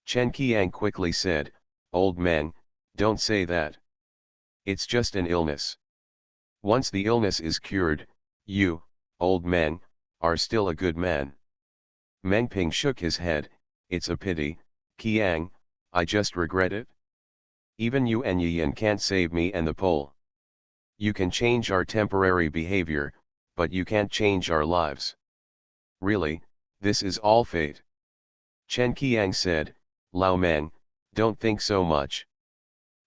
Chen Qiang quickly said, "Old Meng, don't say that. It's just an illness. Once the illness is cured, you, Old Meng, are still a good man." Meng Ping shook his head, "It's a pity, Qiang, I just regret it. Even you and Yiyan can't save me and the pole. You can change our temporary behavior, but you can't change our lives. Really, this is all fate." Chen Qiang said, "Lao Meng, don't think so much."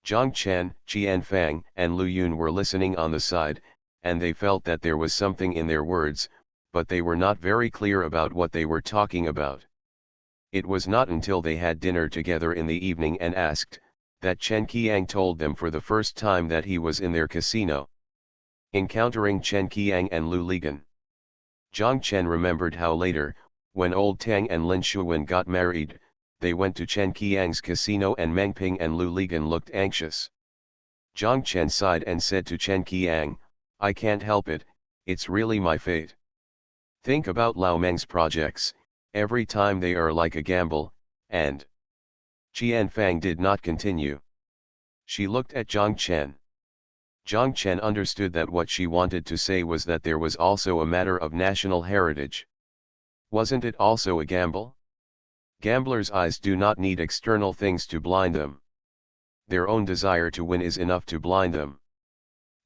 Zhang Chen, Qian Fang, and Lu Yun were listening on the side, and they felt that there was something in their words, but they were not very clear about what they were talking about. It was not until they had dinner together in the evening and asked, that Chen Qiang told them for the first time that he was in their casino, encountering Chen Qiang and Lu Ligan. Zhang Chen remembered how later, when Old Tang and Lin Shuwen got married, they went to Chen Qiang's casino and Meng Ping and Lu Ligan looked anxious. Zhang Chen sighed and said to Chen Qiang, "I can't help it, it's really my fate. Think about Lao Meng's projects, every time they are like a gamble, and..." Qian Fang did not continue. She looked at Zhang Chen. Zhang Chen understood that what she wanted to say was that there was also a matter of national heritage. Wasn't it also a gamble? Gamblers' eyes do not need external things to blind them. Their own desire to win is enough to blind them.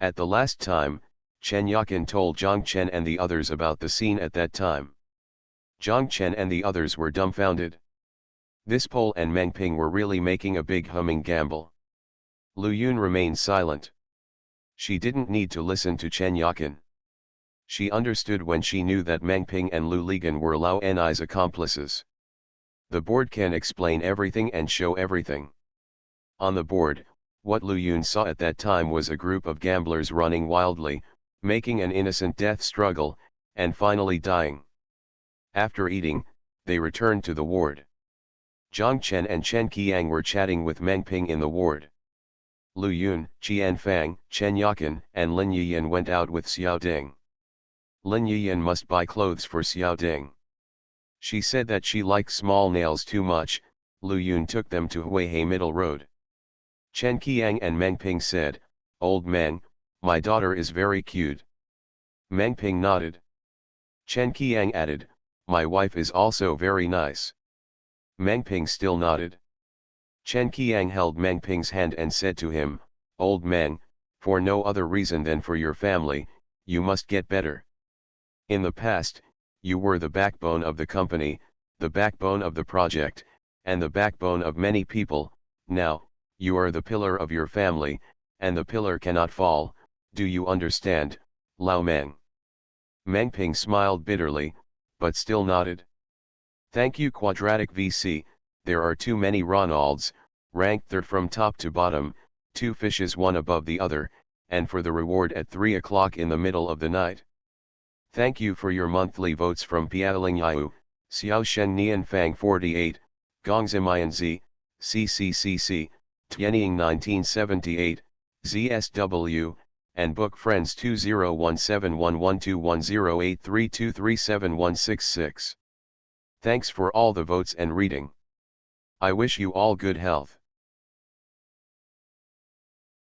At the last time, Chen Yakin told Zhang Chen and the others about the scene at that time. Zhang Chen and the others were dumbfounded. This Pole and Meng Ping were really making a big humming gamble. Lu Yun remained silent. She didn't need to listen to Chen Yakin. She understood when she knew that Meng Ping and Lu Ligan were Lao Ni's accomplices. The board can explain everything and show everything. On the board, what Lu Yun saw at that time was a group of gamblers running wildly, making an innocent death struggle, and finally dying. After eating, they returned to the ward. Zhang Chen and Chen Qiang were chatting with Meng Ping in the ward. Lu Yun, Qian Fang, Chen Yakin, and Lin Yiyan went out with Xiao Ding. Lin Yiyan must buy clothes for Xiao Ding. She said that she likes small nails too much. Lu Yun took them to Huihei Middle Road. Chen Qiang and Meng Ping said, "Old Meng, my daughter is very cute." Meng Ping nodded. Chen Qiang added, "My wife is also very nice." Meng Ping still nodded. Chen Qiang held Meng Ping's hand and said to him, "Old Meng, for no other reason than for your family, you must get better. In the past, you were the backbone of the company, the backbone of the project, and the backbone of many people. Now, you are the pillar of your family, and the pillar cannot fall. Do you understand, Lao Meng?" Meng Ping smiled bitterly, but still nodded. "Thank you Quadratic VC, there are too many Ronalds, ranked third from top to bottom, two fishes one above the other, and for the reward at 3 o'clock in the middle of the night. Thank you for your monthly votes from Pialing Yau, Xiao Shen Nian Fang 48, Gongzimian Z, CCCC, Tianying 1978, ZSW, and Book Friends 201711210832371666. Thanks for all the votes and reading. I wish you all good health.